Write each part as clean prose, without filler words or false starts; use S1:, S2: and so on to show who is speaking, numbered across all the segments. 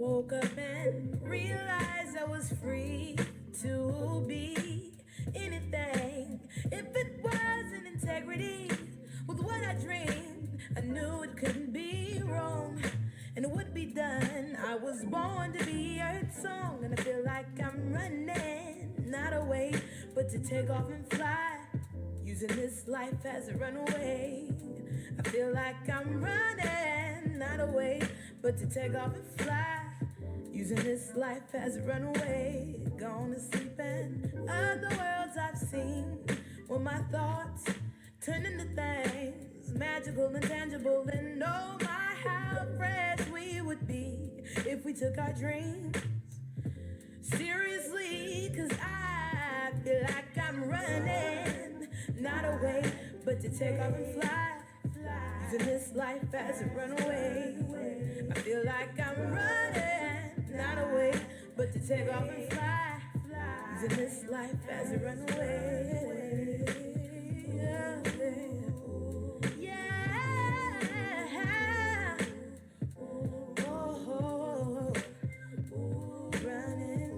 S1: Woke up and realized I was free to be anything. If it wasn't integrity with what I dreamed, I knew it couldn't be wrong and it would be done. I was born to be Earth song, and I feel like I'm running, not away, but to take off and fly. Using this life as a runaway. I feel like I'm running, not away, but to take off and fly. Using this life as a runaway. Gone to sleep and other worlds I've seen. When my thoughts turn into things magical and tangible. And oh my, how fresh we would be if we took our dreams seriously. Cause I feel like I'm running, not away, but to take off and fly. Using this life as a runaway. I feel like I'm running, not away, but to take off and fly. Using this life as a runaway. Yeah. Oh, running.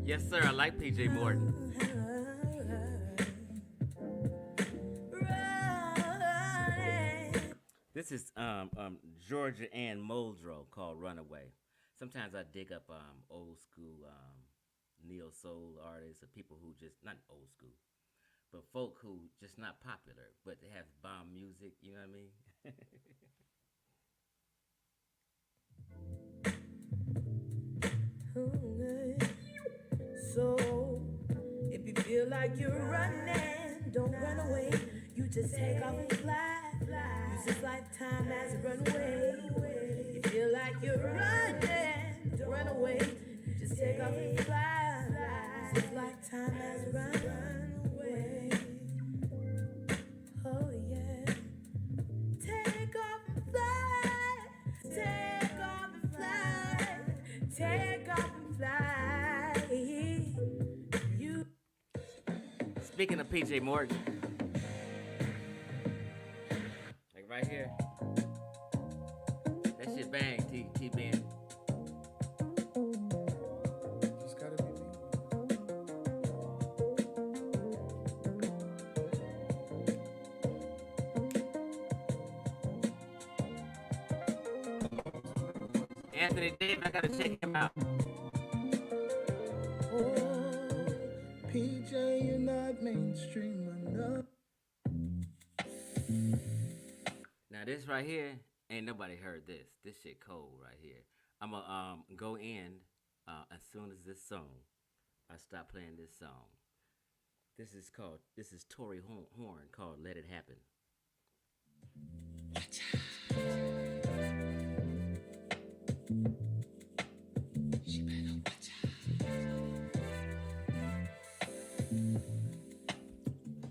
S2: Yes, sir. I like PJ Morton. This is Georgia Ann Muldrow called Runaway. Sometimes I dig up old school neo soul artists or people who just not old school, but folk who just not popular, but they have bomb music. You know what I mean?
S1: So, if you feel like you're running, don't run away. You just take off and fly. Use this lifetime as a runaway. You feel like you're running, don't run away. You just take off and fly. Use this lifetime as a runaway. Oh yeah. Take off and fly. Take off and fly. Take off and fly. You.
S2: Speaking of PJ Morton, like right here, that shit bang, T-Ben.
S3: Just gotta be me.
S2: Anthony Davis, I gotta check him out.
S3: PJ, you're not mainstream enough.
S2: Now this right here, ain't nobody heard this. This shit cold right here. I'ma go in as soon as this song, I stop playing this song. This is Tory Horn called Let It Happen.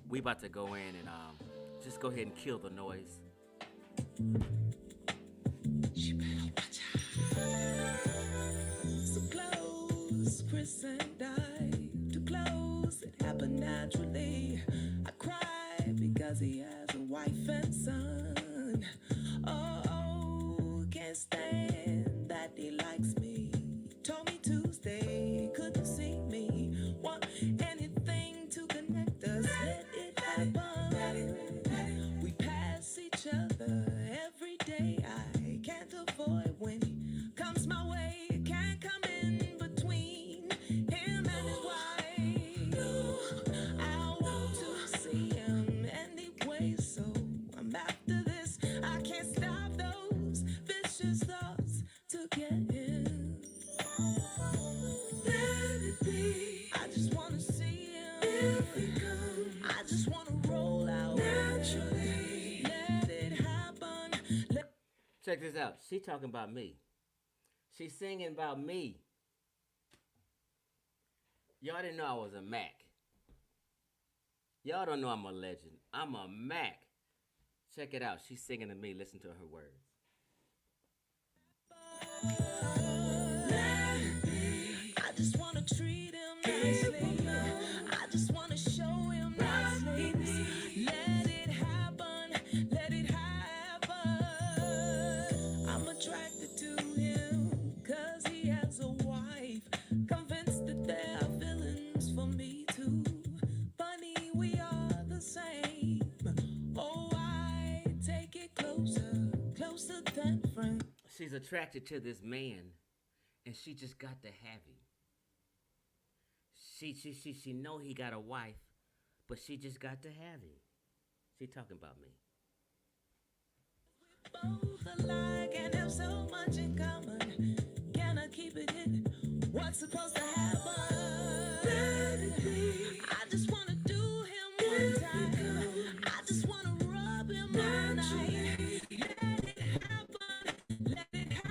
S2: We about to go in and just go ahead and kill the noise.
S1: So close, Chris and I, too close, it happened naturally. I cry because he has a wife and son. Oh, can't stand that he likes me. He told me Tuesday, couldn't see me. Want anything to connect us, let it happen. We pass each other every day. I can't avoid when he comes my way. Can't come in between him and his wife. I want to see him anyway, so I'm after this. I can't stop those vicious thoughts to get in. Let it be. I just wanna see him. If he comes, I just wanna roll out naturally. Let it happen.
S2: Check this out. She talking about me. She's singing about me. Y'all didn't know I was a Mac. Y'all don't know I'm a legend. I'm a Mac. Check it out. She's singing to me. Listen to her words.
S1: I just wanna treat him nicely. I just wanna show him nicely.
S2: She's attracted to this man, and she just got to have him. She know he got a wife, but she just got to have him. She talking about me.
S1: Both alike and have so much in common. Can I keep it hidden? What's supposed to happen? Let it be. I just wanna do him one time. I just wanna rub him all night. Let it happen. Let it happen.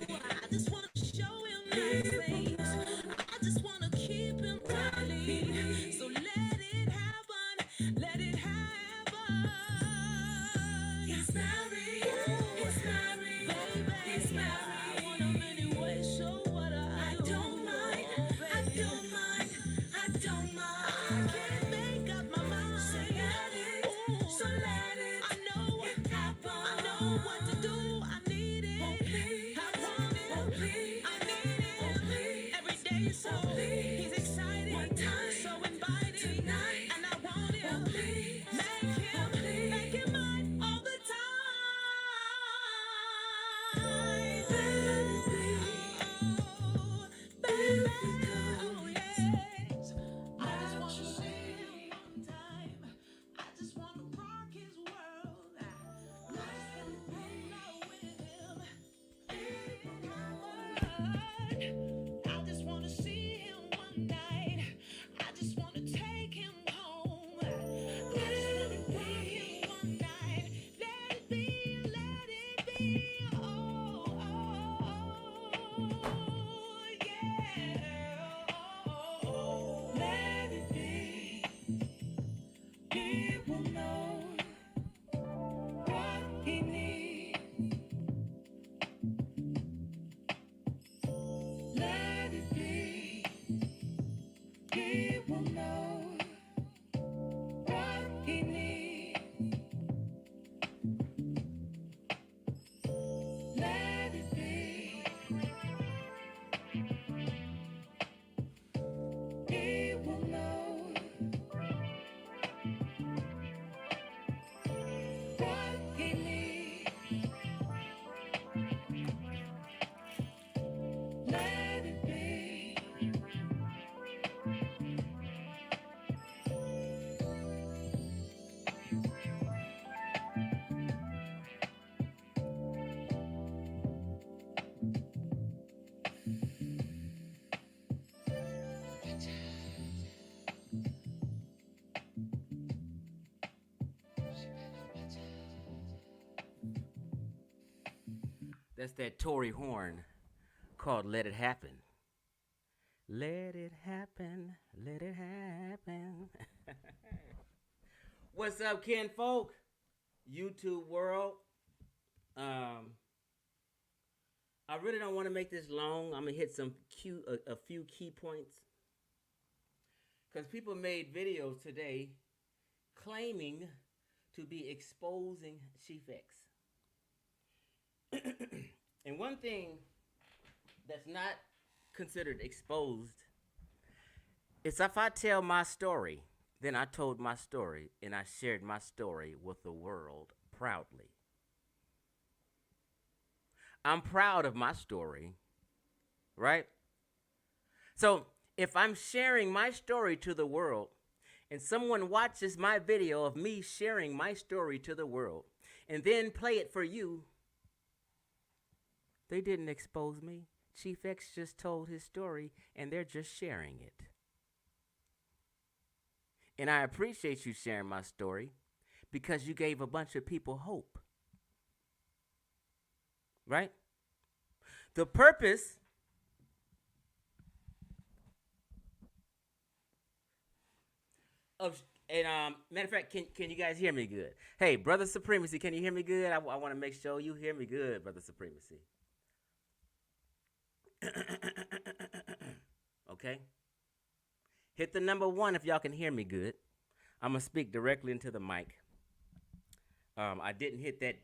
S1: I just wanna show him nice things. I just wanna keep him tightly. So let it happen. Let it happen. He's married. He's married. Baby, he's married. I want him anyway. Show what I do. Don't mind. I don't mind. I don't mind. I can't make up my mind. So let it. Ooh. So let it. I know what happened. I know what to do. I need it. Oh, please. I want it. Oh, please. I need it. Oh, please. Every day so he's excited. One time. So inviting. Tonight. And I want him. Oh, please. Make him mine all the time. Let it be. Oh, baby. Oh, yes. I just want to see him one time. I just want to rock his world. I just want to roll with him. I just want to see him one night. I just want to take him home. I just want to rock him one night. Let it be, let it be. Oh, yeah. Let it be. He will know what he needs. Let it be. He will know what he needs. Let it be. He will know what he needs. Let it be.
S2: That's that Tory Horn called Let It Happen. Let it happen. Let it happen. What's up, kinfolk? YouTube world. I really don't want to make this long. I'm gonna hit a few key points, because people made videos today claiming to be exposing Chief X. And one thing that's not considered exposed is if I tell my story, then I told my story and I shared my story with the world proudly. I'm proud of my story, right? So if I'm sharing my story to the world and someone watches my video of me sharing my story to the world and then play it for you, they didn't expose me. Chief X just told his story and they're just sharing it. And I appreciate you sharing my story because you gave a bunch of people hope. Right? The purpose of, and matter of fact, can you guys hear me good? Hey, Brother Supremacy, can you hear me good? I want to make sure you hear me good, Brother Supremacy. Okay? Hit the number 1 if y'all can hear me good. I'm going to speak directly into the mic. I didn't hit that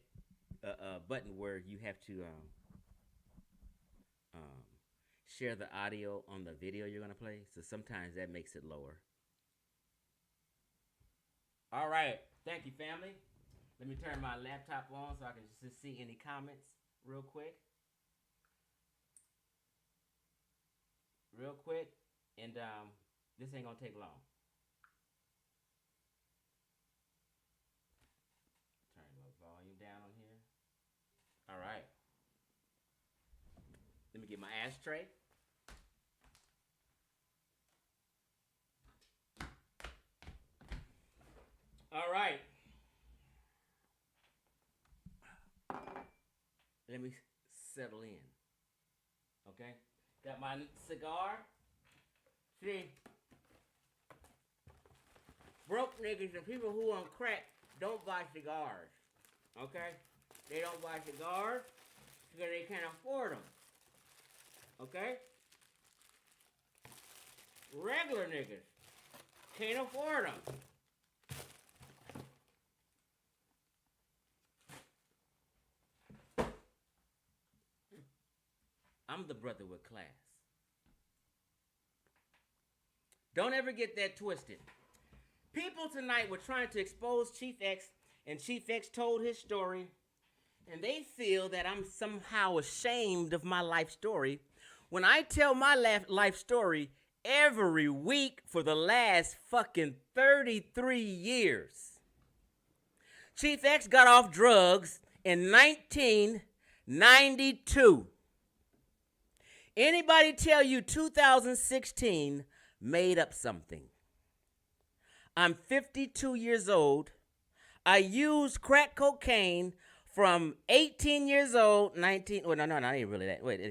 S2: button where you have to share the audio on the video you're going to play. So sometimes that makes it lower. All right. Thank you, family. Let me turn my laptop on so I can just see any comments real quick. Real quick. And this ain't going to take long. Turn the volume down on here. All right. Let me get my ashtray. All right. Let me settle in. Okay? Got my cigar. See, broke niggas and people who on crack don't buy cigars. Okay? They don't buy cigars because they can't afford them. Okay? Regular niggas can't afford them. I'm the brother with class. Don't ever get that twisted. People tonight were trying to expose Chief X, and Chief X told his story, and they feel that I'm somehow ashamed of my life story when I tell my life story every week for the last fucking 33 years. Chief X got off drugs in 1992. Anybody tell you 2016 made up something? I'm 52 years old. I used crack cocaine from 18 years old, 19, well, no, not even really that. Wait,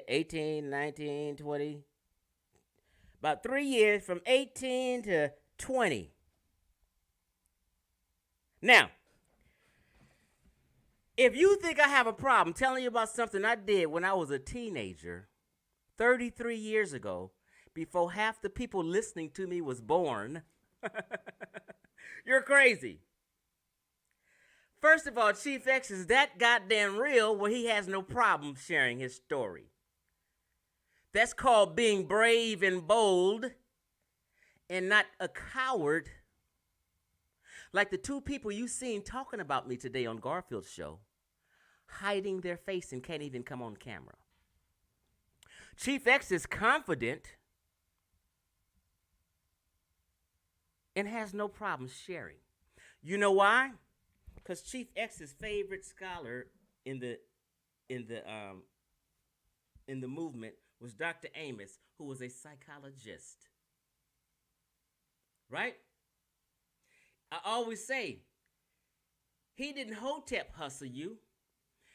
S2: 18, 19, 20. About 3 years, from 18 to 20. Now, if you think I have a problem telling you about something I did when I was a teenager, 33 years ago, before half the people listening to me was born, you're crazy. First of all, Chief X is that goddamn real where he has no problem sharing his story. That's called being brave and bold and not a coward. Like the two people you seen talking about me today on Garfield's show, hiding their face and can't even come on camera. Chief X is confident and has no problem sharing. You know why? Because Chief X's favorite scholar in the movement was Dr. Amos, who was a psychologist. Right? I always say, he didn't hotep hustle you.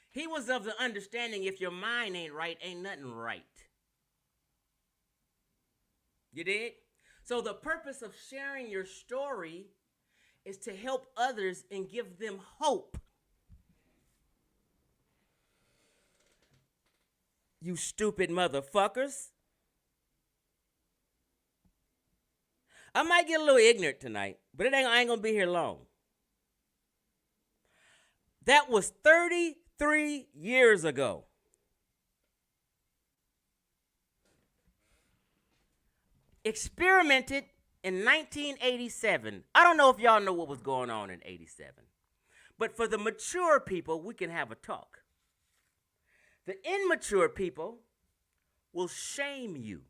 S2: He was of the understanding if your mind ain't right, ain't nothing right. You did? So the purpose of sharing your story is to help others and give them hope. You stupid motherfuckers. I might get a little ignorant tonight, but I ain't gonna be here long. That was 33 years ago. Experimented in 1987. I don't know if y'all know what was going on in 87. But for the mature people, we can have a talk. The immature people will shame you,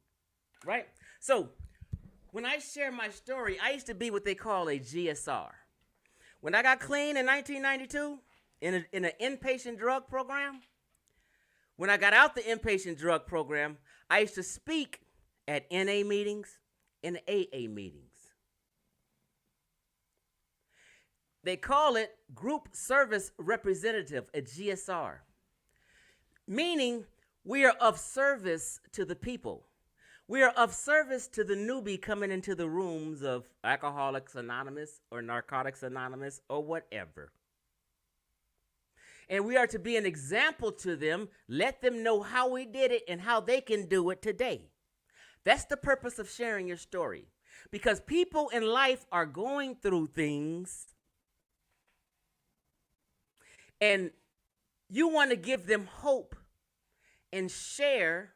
S2: right? So when I share my story, I used to be what they call a GSR. When I got clean in 1992 in an inpatient drug program, when I got out the inpatient drug program, I used to speak at NA meetings and AA meetings. They call it Group Service Representative, a GSR, meaning we are of service to the people. We are of service to the newbie coming into the rooms of Alcoholics Anonymous or Narcotics Anonymous or whatever. And we are to be an example to them, let them know how we did it and how they can do it today. That's the purpose of sharing your story. Because people in life are going through things and you want to give them hope and share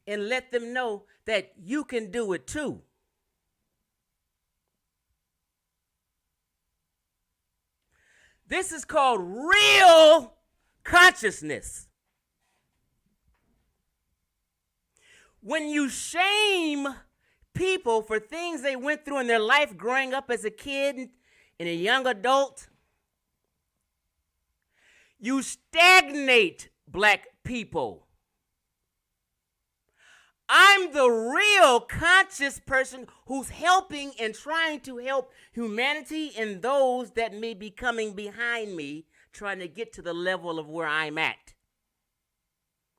S2: and let them know that you can do it too. This is called real consciousness. When you shame people for things they went through in their life growing up as a kid and a young adult, you stagnate black people. I'm the real conscious person who's helping and trying to help humanity and those that may be coming behind me, trying to get to the level of where I'm at.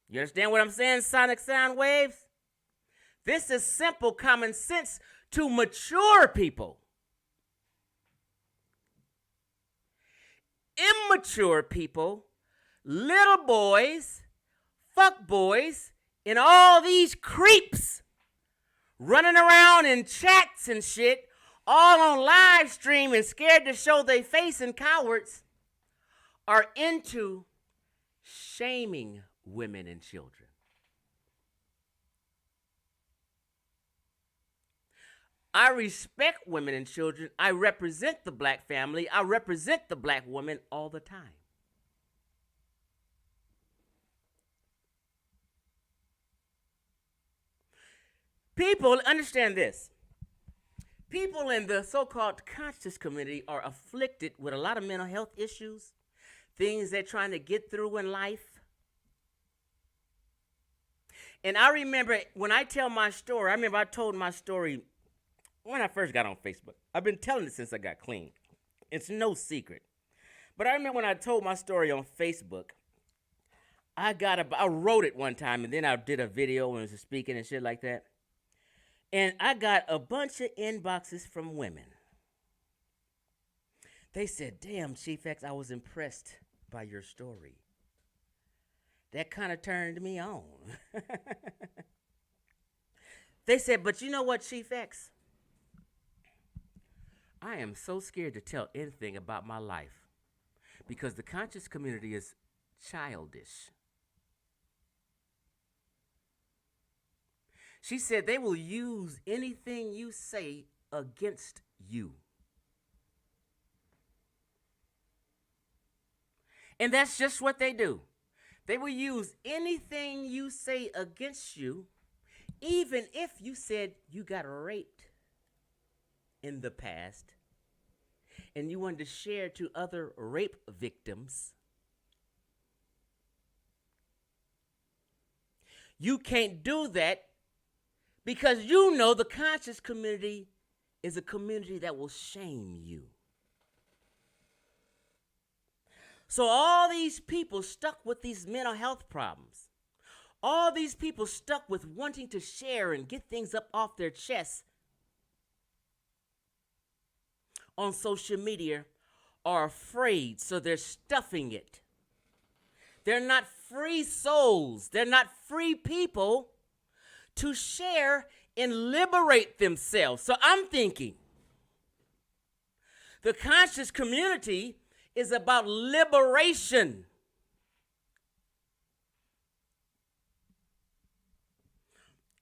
S2: You understand what I'm saying, sonic sound waves? This is simple common sense to mature people. Immature people, little boys, fuck boys, and all these creeps running around in chats and shit, all on live stream and scared to show their face and cowards, are into shaming women and children. I respect women and children. I represent the black family. I represent the black woman all the time. People, understand this. People in the so-called conscious community are afflicted with a lot of mental health issues, things they're trying to get through in life. And I remember when I tell my story, I told my story when I first got on Facebook. I've been telling it since I got clean. It's no secret. But I remember when I told my story on Facebook, I wrote it one time and then I did a video and was speaking and shit like that. And I got a bunch of inboxes from women. They said, damn, Chief X, I was impressed by your story. That kind of turned me on. They said, but you know what, Chief X? I am so scared to tell anything about my life because the conscious community is childish. She said they will use anything you say against you. And that's just what they do. They will use anything you say against you, even if you said you got raped in the past and you wanted to share to other rape victims. You can't do that because you know the conscious community is a community that will shame you. So all these people stuck with these mental health problems, all these people stuck with wanting to share and get things up off their chests on social media are afraid, so they're stuffing it. They're not free souls. They're not free people to share and liberate themselves. So I'm thinking the conscious community is about liberation.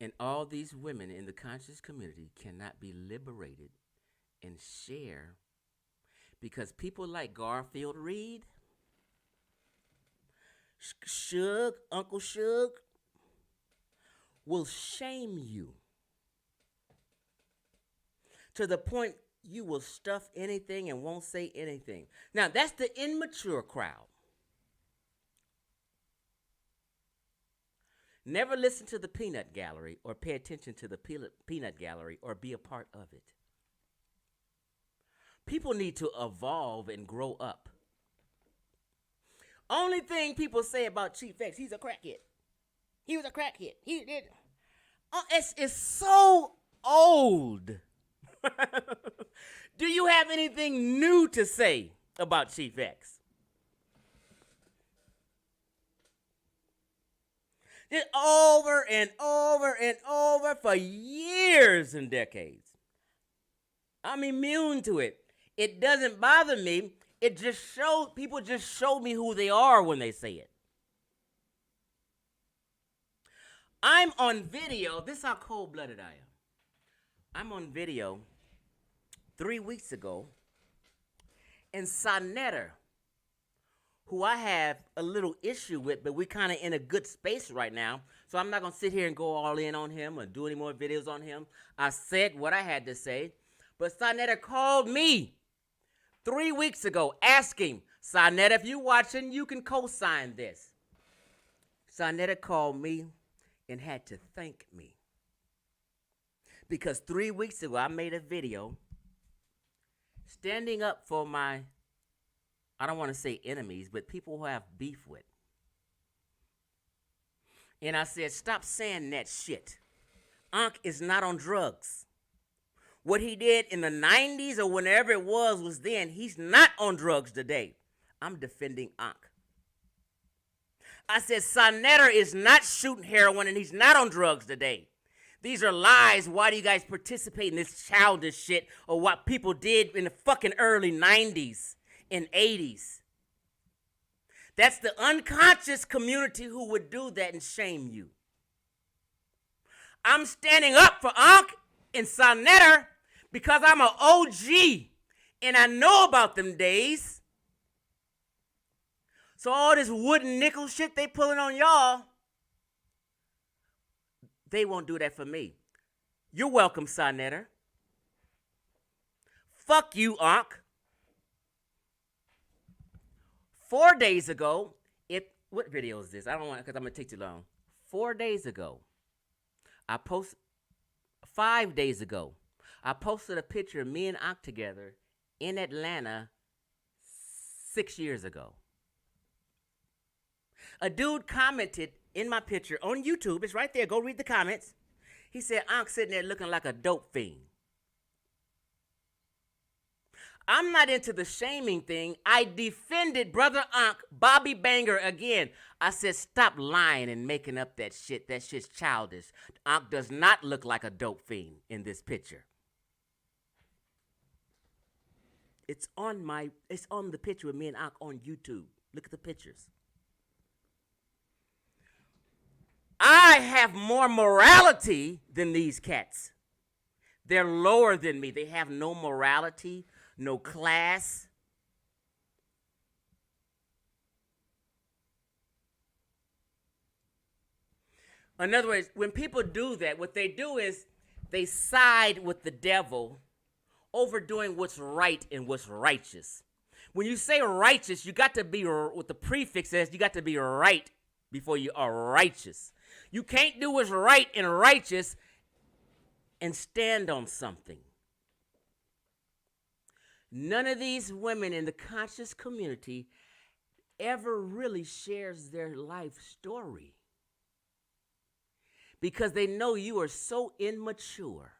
S2: And all these women in the conscious community cannot be liberated and share because people like Garfield Reed, Suge, Uncle Suge, will shame you to the point you will stuff anything and won't say anything. Now, that's the immature crowd. Never listen to the peanut gallery or pay attention to the peanut gallery or be a part of it. People need to evolve and grow up. Only thing people say about Chief X, he's a crackhead. He was a crackhead. He did. Oh, it's so old. Do you have anything new to say about Chief X? Just over and over and over for years and decades. I'm immune to it. It doesn't bother me. It just shows, people just show me who they are when they say it. I'm on video. This is how cold-blooded I am. I'm on video 3 weeks ago, and Sonetta who I have a little issue with, but we're kind of in a good space right now. So I'm not going to sit here and go all in on him or do any more videos on him. I said what I had to say. But Sonetta called me 3 weeks ago asking, Sonetta, if you're watching, you can co-sign this. Sonetta called me and had to thank me. Because 3 weeks ago, I made a video standing up for my, I don't want to say enemies, but people who have beef with. And I said, stop saying that shit. Ankh is not on drugs. What he did in the 90s or whenever it was then. He's not on drugs today. I'm defending Ankh. I said, Sonetta is not shooting heroin and he's not on drugs today. These are lies. Why do you guys participate in this childish shit or what people did in the fucking early 90s and 80s? That's the unconscious community who would do that and shame you. I'm standing up for Ankh and Sonetta because I'm an OG and I know about them days. So all this wooden nickel shit they pulling on y'all, they won't do that for me. You're welcome, Sonetta. Fuck you, Ankh. 4 days ago, what video is this? I don't want, because I'm going to take too long. 4 days ago, 5 days ago, I posted a picture of me and Ankh together in Atlanta 6 years ago. A dude commented in my picture on YouTube. It's right there. Go read the comments. He said, Ankh sitting there looking like a dope fiend. I'm not into the shaming thing. I defended Brother Ankh, Bobby Banger, again. I said, stop lying and making up that shit. That shit's childish. Ankh does not look like a dope fiend in this picture. It's on the picture with me and Ankh on YouTube. Look at the pictures. I have more morality than these cats. They're lower than me. They have no morality, no class. In other words, when people do that, what they do is they side with the devil over doing what's right and what's righteous. When you say righteous, you got to be, what the prefix says, you got to be right before you are righteous. You can't do what's right and righteous and stand on something. None of these women in the conscious community ever really shares their life story because they know you are so immature.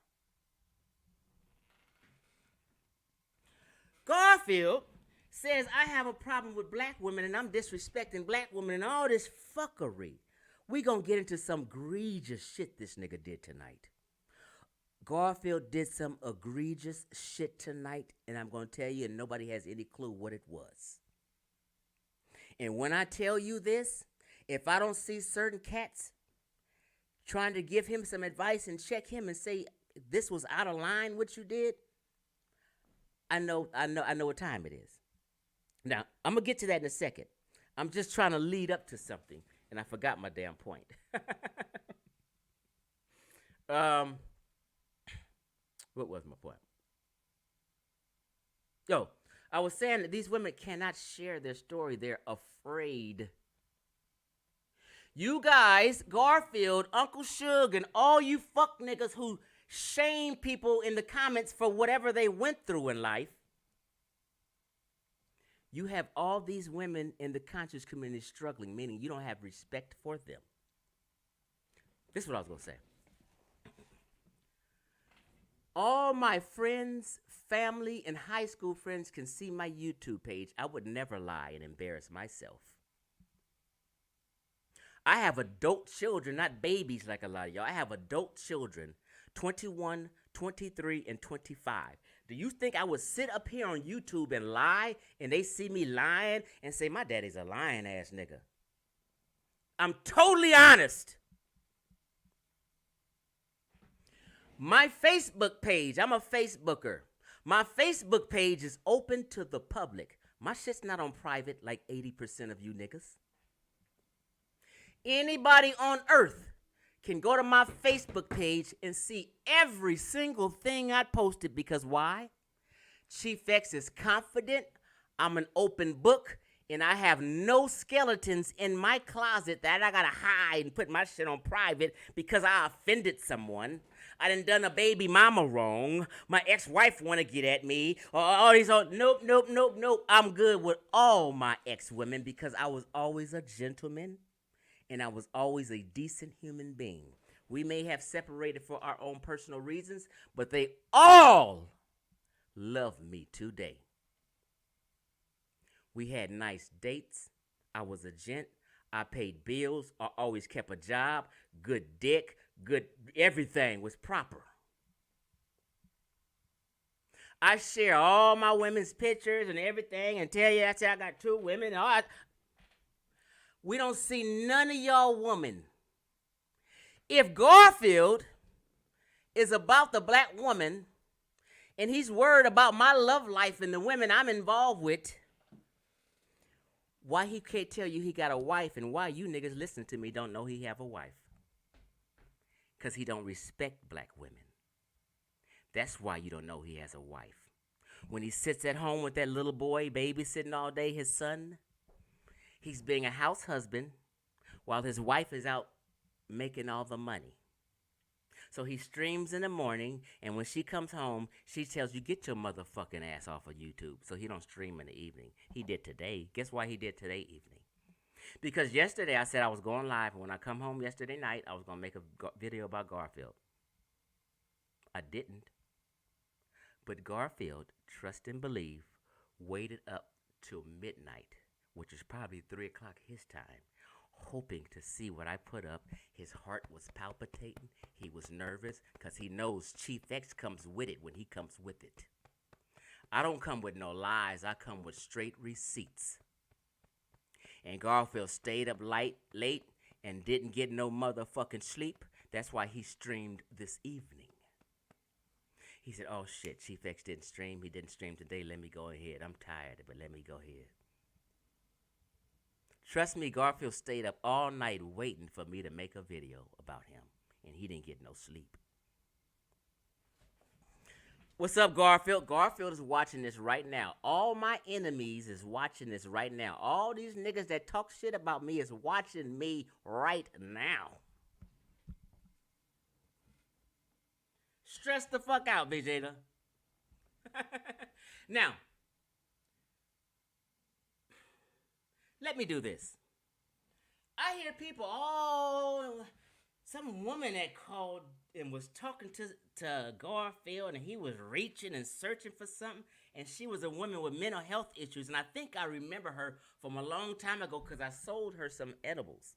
S2: Garfield says, I have a problem with black women and I'm disrespecting black women and all this fuckery. We gonna get into some egregious shit this nigga did tonight. Garfield did some egregious shit tonight, and I'm gonna tell you, and nobody has any clue what it was. And when I tell you this, if I don't see certain cats trying to give him some advice and check him and say this was out of line what you did, I know what time it is. Now, I'm gonna get to that in a second. I'm just trying to lead up to something. And I forgot my damn point. What was my point? I was saying that these women cannot share their story. They're afraid. You guys, Garfield, Uncle Suge, and all you fuck niggas who shame people in the comments for whatever they went through in life, you have all these women in the conscious community struggling, meaning you don't have respect for them. This is what I was going to say. All my friends, family, and high school friends can see my YouTube page. I would never lie and embarrass myself. I have adult children, not babies like a lot of y'all. I have adult children, 21, 23, and 25. Do you think I would sit up here on YouTube and lie and they see me lying and say my daddy's a lying ass nigga? I'm totally honest. My Facebook page, I'm a Facebooker. My Facebook page is open to the public. My shit's not on private like 80% of you niggas. Anybody on earth can go to my Facebook page and see every single thing I posted because why? Chief X is confident. I'm an open book. And I have no skeletons in my closet that I gotta hide and put my shit on private because I offended someone. I done a baby mama wrong. My ex-wife wanna get at me. Or all these nope. I'm good with all my ex-women because I was always a gentleman and I was always a decent human being. We may have separated for our own personal reasons, but they all love me today. We had nice dates. I was a gent. I paid bills. I always kept a job. Good dick. Good. Everything was proper. I share all my women's pictures and everything and tell you I got 2 women. We don't see none of y'all women. If Garfield is about the black woman and he's worried about my love life and the women I'm involved with, why he can't tell you he got a wife and why you niggas listen to me don't know he have a wife? Because he don't respect black women. That's why you don't know he has a wife. When he sits at home with that little boy babysitting all day, his son, he's being a house husband while his wife is out making all the money. So he streams in the morning, and when she comes home, she tells you, get your motherfucking ass off of YouTube. So he don't stream in the evening. He did today. Guess why he did today evening? Because yesterday I said I was going live, and when I come home yesterday night, I was going to make a video about Garfield. I didn't. But Garfield, trust and believe, waited up till midnight, which is probably 3 o'clock his time, hoping to see what I put up. His heart was palpitating. He was nervous because he knows Chief X comes with it when he comes with it. I don't come with no lies. I come with straight receipts. And Garfield stayed up late and didn't get no motherfucking sleep. That's why he streamed this evening. He said, oh shit, Chief X didn't stream. He didn't stream today. Let me go ahead. I'm tired, but let me go ahead. Trust me, Garfield stayed up all night waiting for me to make a video about him, and he didn't get no sleep. What's up, Garfield? Garfield is watching this right now. All my enemies is watching this right now. All these niggas that talk shit about me is watching me right now. Stress the fuck out, Vegeta. Now, let me do this. I hear people, some woman that called and was talking to Garfield, and he was reaching and searching for something, and she was a woman with mental health issues, and I think I remember her from a long time ago because I sold her some edibles.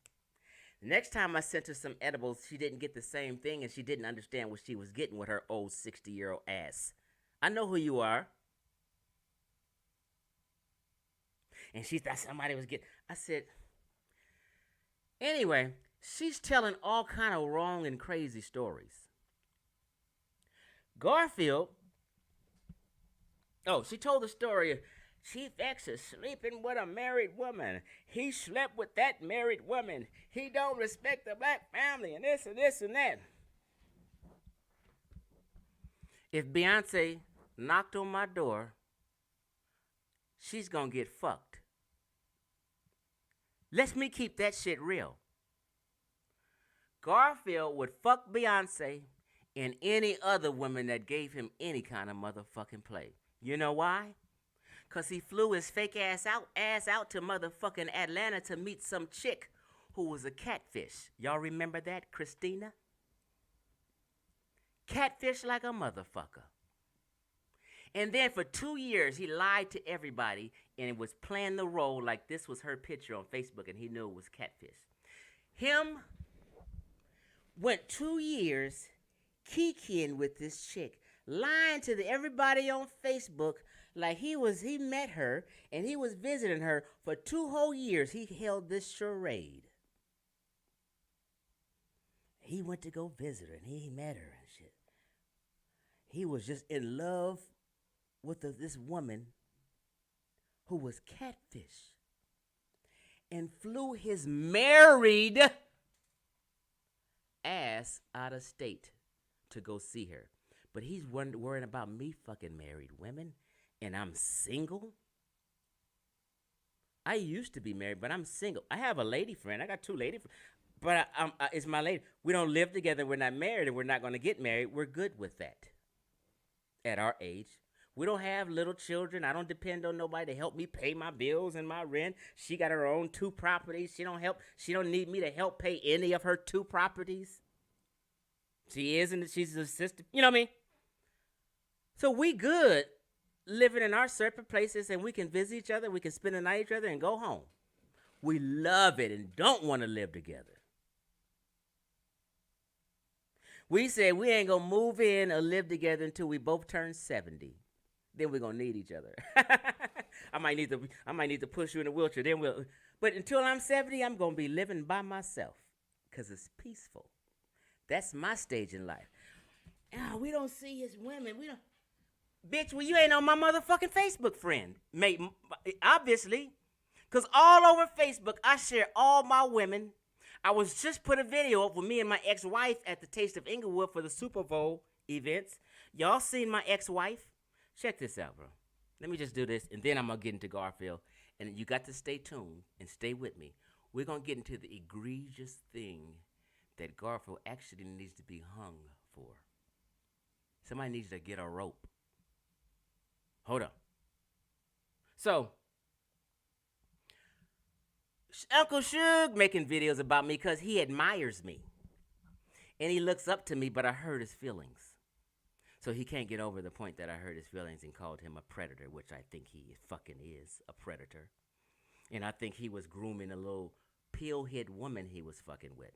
S2: The next time I sent her some edibles, she didn't get the same thing, and she didn't understand what she was getting with her old 60-year-old ass. I know who you are. And she thought somebody was getting... I said... Anyway, she's telling all kind of wrong and crazy stories. Garfield... Oh, she told the story of Chief X is sleeping with a married woman. He slept with that married woman. He don't respect the black family and this and this and that. If Beyonce knocked on my door, she's gonna get fucked. Let me keep that shit real. Garfield would fuck Beyonce and any other woman that gave him any kind of motherfucking play. You know why? Because he flew his fake ass out to motherfucking Atlanta to meet some chick who was a catfish. Y'all remember that, Christina? Catfish like a motherfucker. And then for 2 years, he lied to everybody and was playing the role like this was her picture on Facebook and he knew it was catfish. Him went 2 years kikiing with this chick, lying to everybody on Facebook like he met her and he was visiting her for 2 whole years. He held this charade. He went to go visit her and he met her and shit. He was just in love with this woman who was catfish and flew his married ass out of state to go see her. But he's worrying about me fucking married women, and I'm single. I used to be married, but I'm single. I have a lady friend. I got 2 lady friends. But it's my lady. We don't live together. We're not married, and we're not going to get married. We're good with that at our age. We don't have little children. I don't depend on nobody to help me pay my bills and my rent. She got her own 2 properties. She don't need me to help pay any of her 2 properties. She's a sister. You know what I mean? So we good living in our separate places, and we can visit each other. We can spend the night with each other and go home. We love it and don't want to live together. We said we ain't going to move in or live together until we both turn 70. Then we're going to need each other. I might need to push you in a wheelchair. But until I'm 70, I'm going to be living by myself because it's peaceful. That's my stage in life. Oh, we don't see his women. We don't. Bitch, well, you ain't on my motherfucking Facebook friend. Mate, obviously. Because all over Facebook, I share all my women. I was just put a video up with me and my ex-wife at the Taste of Inglewood for the Super Bowl events. Y'all seen my ex-wife? Check this out, bro. Let me just do this, and then I'm going to get into Garfield. And you got to stay tuned and stay with me. We're going to get into the egregious thing that Garfield actually needs to be hung for. Somebody needs to get a rope. Hold up. So, Uncle Suge making videos about me because he admires me. And he looks up to me, but I hurt his feelings. So he can't get over the point that I hurt his feelings and called him a predator, which I think he fucking is, a predator. And I think he was grooming a little pill-head woman he was fucking with.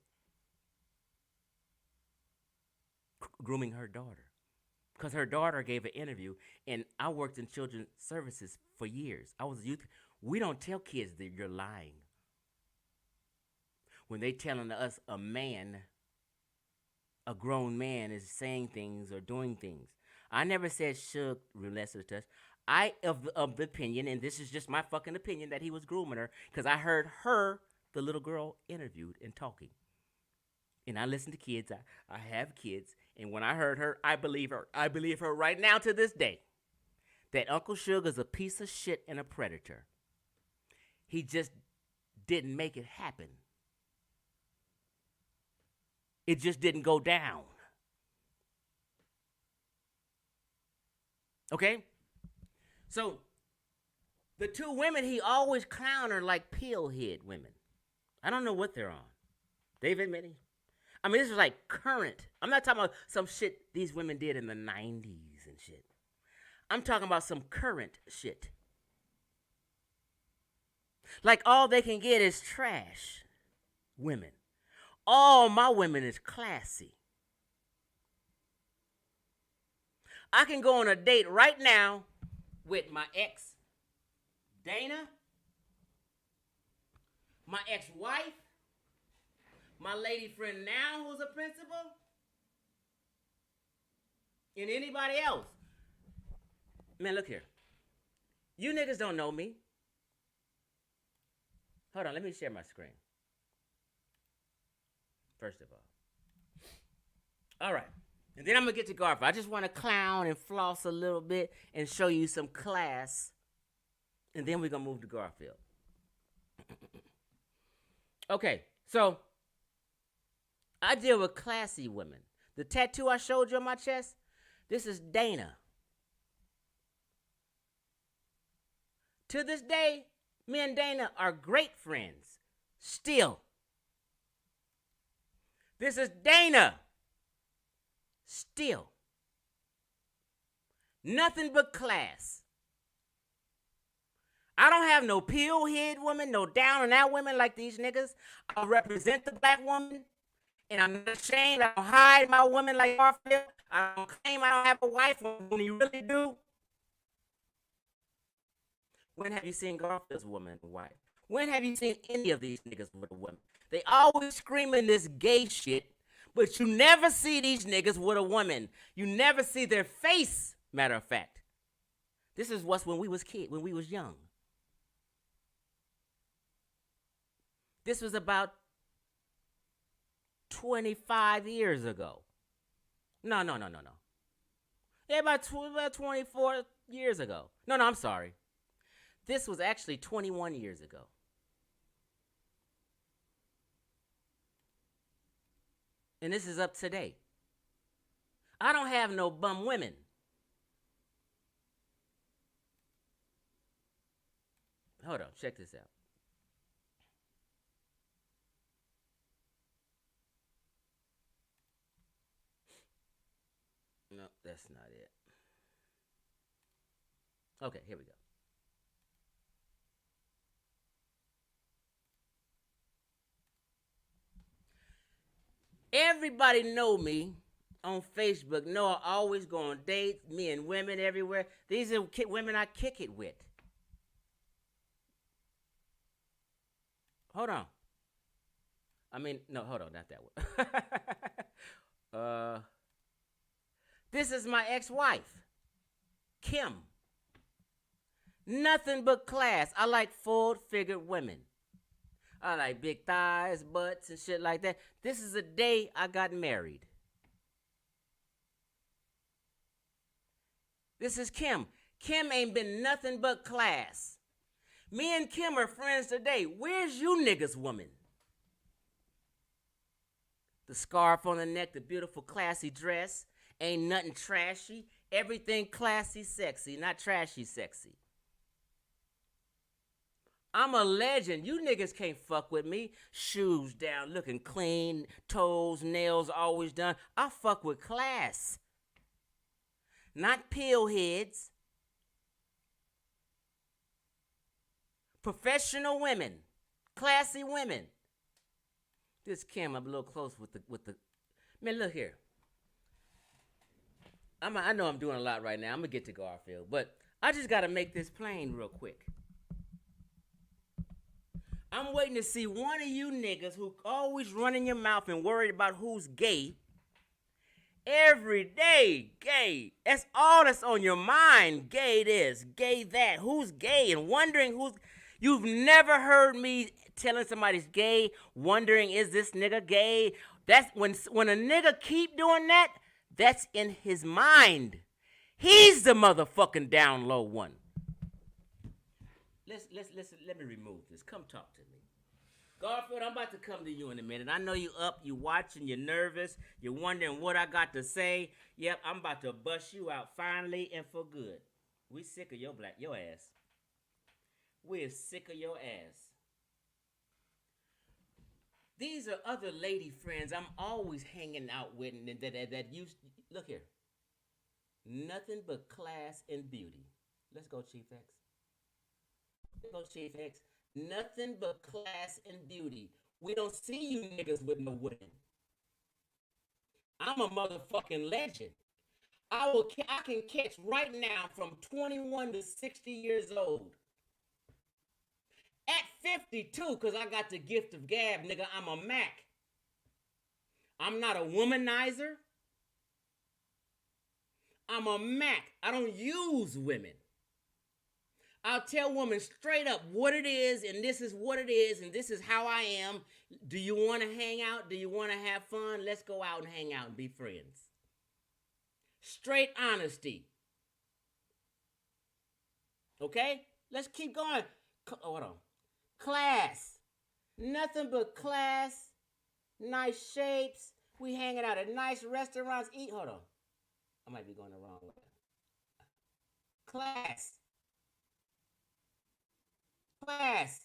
S2: Grooming her daughter. Because her daughter gave an interview, and I worked in children's services for years. I was a youth. We don't tell kids that you're lying. When they telling us a grown man is saying things or doing things. I never said Suge molested touch. I of the opinion, and this is just my fucking opinion, that he was grooming her because I heard her, the little girl, interviewed and talking. And I listen to kids. I have kids. And when I heard her, I believe her. I believe her right now to this day. That Uncle Suge is a piece of shit and a predator. He just didn't make it happen. It just didn't go down. Okay? So, the 2 women he always clown are like pill-head women. I don't know what they're on. They've admitted. I mean, this is like current. I'm not talking about some shit these women did in the 90s and shit. I'm talking about some current shit. Like all they can get is trash women. All my women is classy. I can go on a date right now with my ex, Dana, my ex-wife, my lady friend now who's a principal, and anybody else. Man, look here. You niggas don't know me. Hold on, let me share my screen. First of all. All right. And then I'm going to get to Garfield. I just want to clown and floss a little bit and show you some class. And then we're going to move to Garfield. Okay, so I deal with classy women. The tattoo I showed you on my chest, this is Dana. To this day, me and Dana are great friends. Still. This is Dana. Still. Nothing but class. I don't have no pill-head women, no down-and-out women like these niggas. I represent the black woman, and I'm not ashamed. I don't hide my woman like Garfield. I don't claim I don't have a wife when you really do. When have you seen Garfield's woman and wife? When have you seen any of these niggas with a woman? They always screaming this gay shit, but you never see these niggas with a woman. You never see their face, matter of fact. This is what's when we was young. This was about 25 years ago. No. Yeah, about 24 years ago. No, I'm sorry. This was actually 21 years ago. And this is up to date. I don't have no bum women. Hold on, check this out. No, that's not it. Okay, here we go. Everybody know me on Facebook. Know I always go on dates, me and women everywhere. These are women I kick it with. Hold on. No, hold on, not that one. This is my ex-wife, Kim. Nothing but class. I like full-figured women. I like big thighs, butts, and shit like that. This is the day I got married. This is Kim. Kim ain't been nothing but class. Me and Kim are friends today. Where's you niggas, woman? The scarf on the neck, the beautiful classy dress. Ain't nothing trashy. Everything classy, sexy, not trashy, sexy. I'm a legend. You niggas can't fuck with me. Shoes down, looking clean, toes, nails always done. I fuck with class. Not pill heads. Professional women. Classy women. This Kim, I'm a little close with the. Man, look here. I know I'm doing a lot right now. I'm gonna get to Garfield, but I just gotta make this plain real quick. I'm waiting to see one of you niggas who always running your mouth and worried about who's gay. Every day, gay. That's all that's on your mind. Gay this, gay that. Who's gay and wondering who's. You've never heard me telling somebody's gay, wondering is this nigga gay. That's when a nigga keep doing that. That's in his mind. He's the motherfucking down low one. Let me remove this. Come talk to me. Garfield, I'm about to come to you in a minute. I know you up, you watching, you're nervous, you're wondering what I got to say. Yep, I'm about to bust you out finally and for good. We sick of your ass. We're sick of your ass. These are other lady friends I'm always hanging out with that used. Look here. Nothing but class and beauty. Let's go, Chief X. Let's go, Chief X. Nothing but class and beauty. We don't see you niggas with no women. I'm a motherfucking legend. I can catch right now from 21 to 60 years old. At 52, because I got the gift of gab, nigga, I'm a Mac. I'm not a womanizer. I'm a Mac. I don't use women. I'll tell women straight up what it is, and this is what it is, and this is how I am. Do you want to hang out? Do you want to have fun? Let's go out and hang out and be friends. Straight honesty. Okay? Let's keep going. Hold on. Class. Nothing but class. Nice shapes. We hanging out at nice restaurants. Hold on. I might be going the wrong way. Class. Class.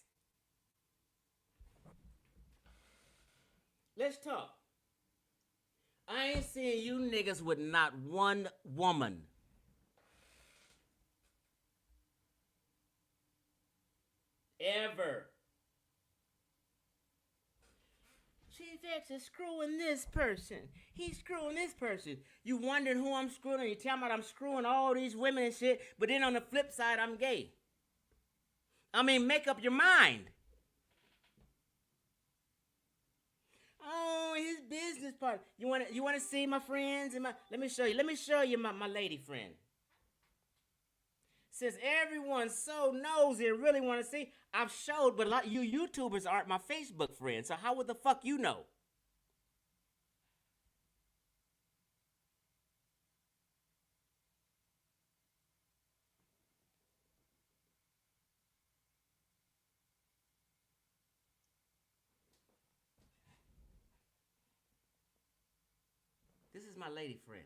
S2: Let's talk. I ain't seeing you niggas with not one woman. Ever. Chief X is screwing this person. He's screwing this person. You wondering who I'm screwing, and you tell me I'm screwing all these women and shit, but then on the flip side, I'm gay. I mean, make up your mind. Oh, his business part. You want to see my friends and let me show you. Let me show you my lady friend. Since everyone's so nosy and really want to see, I've showed, but a lot of you YouTubers aren't my Facebook friends, so how would the fuck you know? This is my lady friend.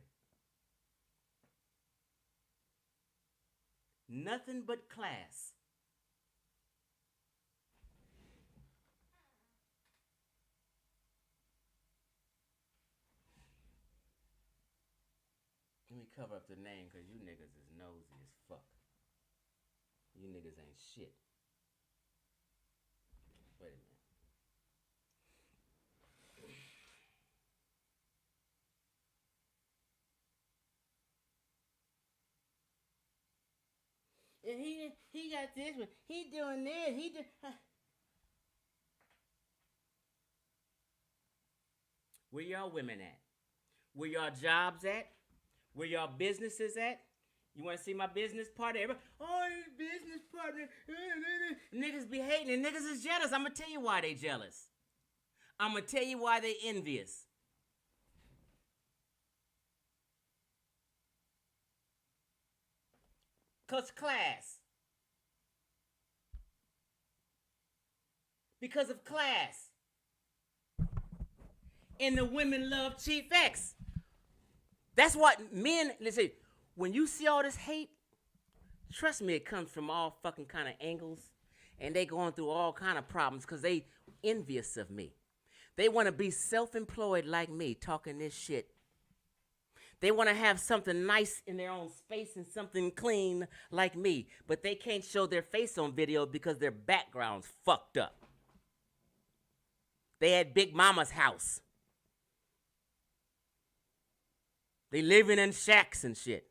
S2: Nothing but class. Let me cover up the name because you niggas is nosy as fuck. You niggas ain't shit. Wait a minute. And he got this one. He doing this. He do. Where y'all women at? Where y'all jobs at? Where y'all businesses at? You want to see my business partner? Everybody, oh, business partner. Niggas be hating and niggas is jealous. I'm going to tell you why they jealous. I'm going to tell you why they envious. Because class. Because of class. And the women love cheap facts. That's what men, listen, when you see all this hate, trust me, it comes from all fucking kind of angles. And they going through all kind of problems because they envious of me. They want to be self-employed like me, talking this shit. They want to have something nice in their own space and something clean like me. But they can't show their face on video because their background's fucked up. They had Big Mama's house. They living in shacks and shit.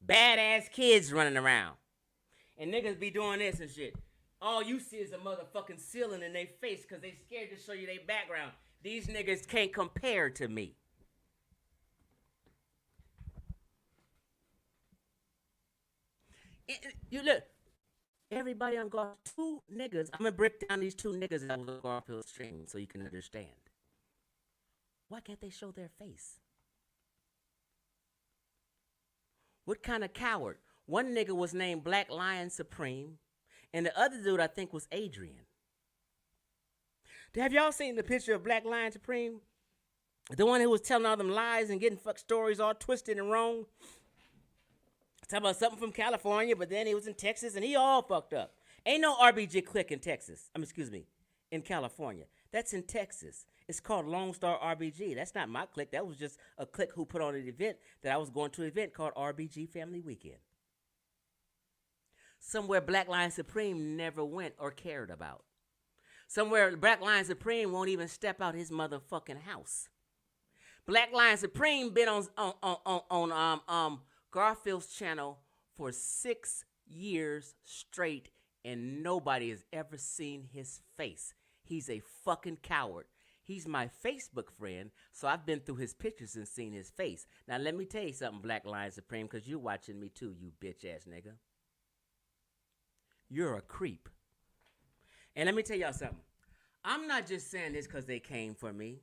S2: Badass kids running around. And niggas be doing this and shit. All you see is a motherfucking ceiling in their face because they scared to show you their background. These niggas can't compare to me. You look, everybody on Garfield, two niggas. I'm going to break down these two niggas out of the Garfield stream so you can understand. Why can't they show their face? What kind of coward? One nigga was named Black Lion Supreme, and the other dude I think was Adrian. Have y'all seen the picture of Black Lion Supreme? The one who was telling all them lies and getting fuck stories all twisted and wrong. Talking about something from California, but then he was in Texas and he all fucked up. Ain't no RBG clique in Texas. In California. That's in Texas. It's called Lone Star RBG. That's not my clique. That was just a clique who put on an event that I was going to an event called RBG Family Weekend. Somewhere Black Lion Supreme never went or cared about. Somewhere Black Lion Supreme won't even step out his motherfucking house. Black Lion Supreme been on Garfield's channel for 6 years straight, and nobody has ever seen his face. He's a fucking coward. He's my Facebook friend, so I've been through his pictures and seen his face. Now let me tell you something, Black Lion Supreme, because you're watching me too, you bitch-ass nigga. You're a creep. And let me tell y'all something. I'm not just saying this because they came for me.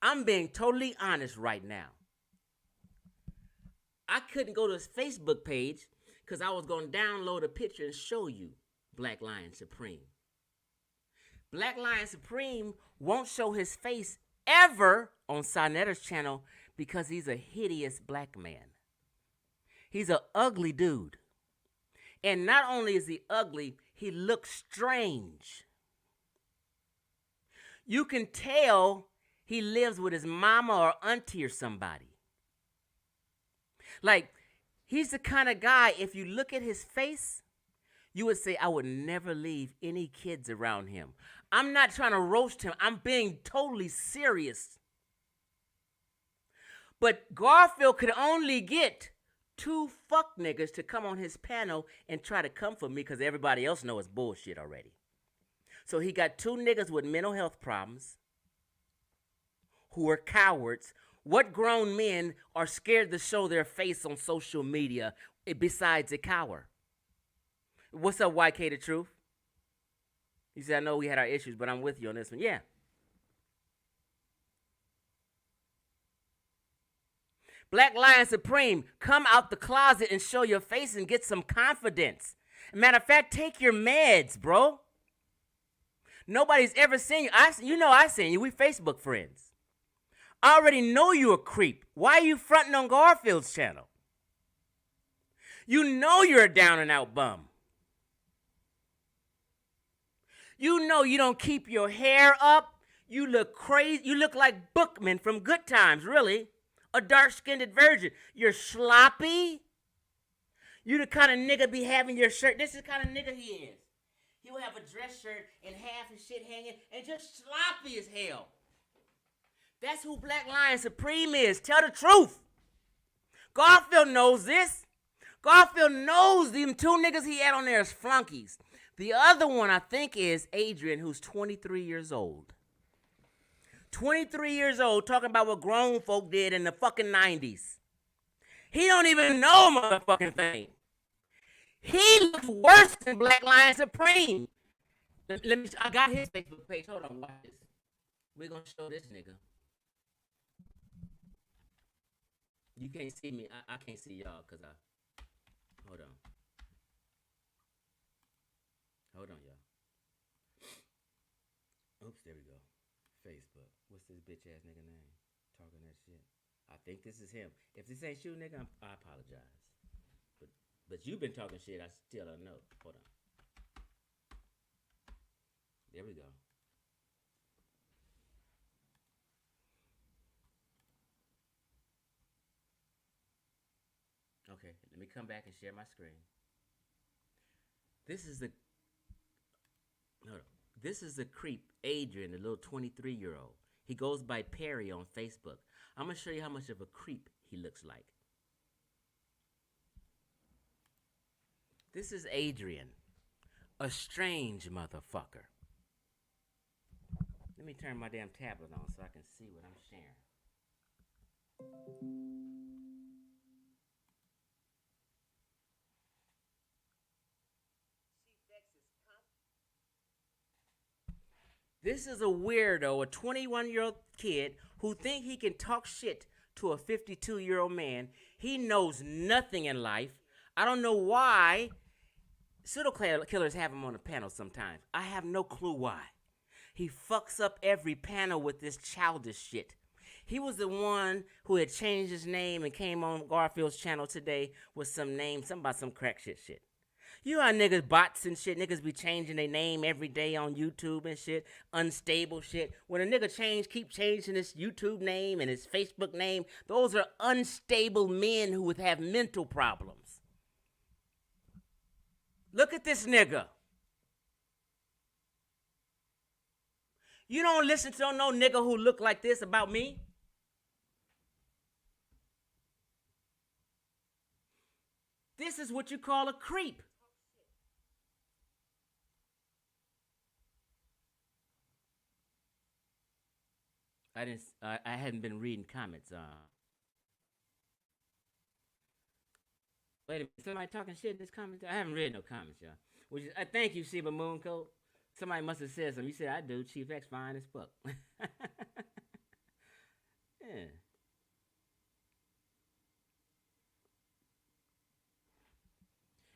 S2: I'm being totally honest right now. I couldn't go to his Facebook page because I was going to download a picture and show you Black Lion Supreme. Black Lion Supreme won't show his face ever on Sonetta's channel because he's a hideous black man. He's an ugly dude. And not only is he ugly, he looks strange. You can tell he lives with his mama or auntie or somebody. Like, he's the kind of guy, if you look at his face, you would say, I would never leave any kids around him. I'm not trying to roast him. I'm being totally serious. But Garfield could only get 2 fuck niggas to come on his panel and try to come for me because everybody else knows it's bullshit already. So he got 2 niggas with mental health problems who are cowards, What grown men are scared to show their face on social media besides a cower? What's up, YK the Truth? He said, I know we had our issues, but I'm with you on this one. Yeah. Black Lion Supreme, come out the closet and show your face and get some confidence. Matter of fact, take your meds, bro. Nobody's ever seen you. I seen you. We Facebook friends. I already know you a creep. Why are you fronting on Garfield's channel? You know you're a down and out bum. You know you don't keep your hair up. You look crazy. You look like Bookman from Good Times, really. A dark-skinned virgin. You're sloppy. You the kind of nigga be having your shirt. This is the kind of nigga he is. He will have a dress shirt and half his shit hanging and just sloppy as hell. That's who Black Lion Supreme is. Tell the truth. Garfield knows this. Garfield knows them two niggas he had on there as flunkies. The other one, I think, is Adrian, who's 23 years old. 23 years old, talking about what grown folk did in the fucking 90s. He don't even know a motherfucking thing. He looks worse than Black Lion Supreme. Let me. I got his Facebook page. Hold on, watch this. We're gonna show this nigga. You can't see me. I can't see y'all because I. Hold on. Hold on, y'all. Oops, there we go. Facebook. What's this bitch ass nigga name? Talking that shit. I think this is him. If this ain't you, nigga, I apologize. But you've been talking shit. I still don't know. Hold on. There we go. Okay, let me come back and share my screen. This is the creep, Adrian, the little 23-year-old. He goes by Perry on Facebook. I'm going to show you how much of a creep he looks like. This is Adrian, a strange motherfucker. Let me turn my damn tablet on so I can see what I'm sharing. This is a weirdo, a 21-year-old kid who think he can talk shit to a 52-year-old man. He knows nothing in life. I don't know why pseudo killers have him on the panel sometimes. I have no clue why. He fucks up every panel with this childish shit. He was the one who had changed his name and came on Garfield's channel today with some name, something about some crack shit. You know how niggas bots and shit, niggas be changing their name every day on YouTube and shit, unstable shit. When a nigga keep changing his YouTube name and his Facebook name, those are unstable men who would have mental problems. Look at this nigga. You don't listen to no nigga who look like this about me? This is what you call a creep. I hadn't been reading comments. Wait a minute, somebody talking shit in this comment? I haven't read no comments, y'all. Which is, thank you, Sheba Mooncoat. Somebody must have said something. You said, I do. Chief X fine as fuck. Yeah.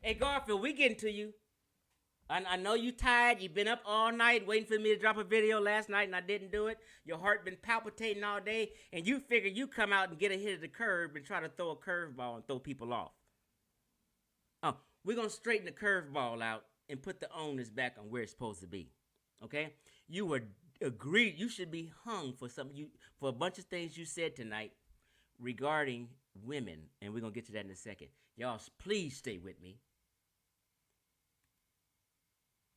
S2: Hey, Garfield, we getting to you. I know you tired. You've been up all night waiting for me to drop a video last night, and I didn't do it. Your heart been palpitating all day, and you figure you come out and get a hit of the curb and try to throw a curveball and throw people off. Oh, we're going to straighten the curveball out and put the onus back on where it's supposed to be. Okay? You were agreed. You should be hung for for a bunch of things you said tonight regarding women, and we're going to get to that in a second. Y'all, please stay with me.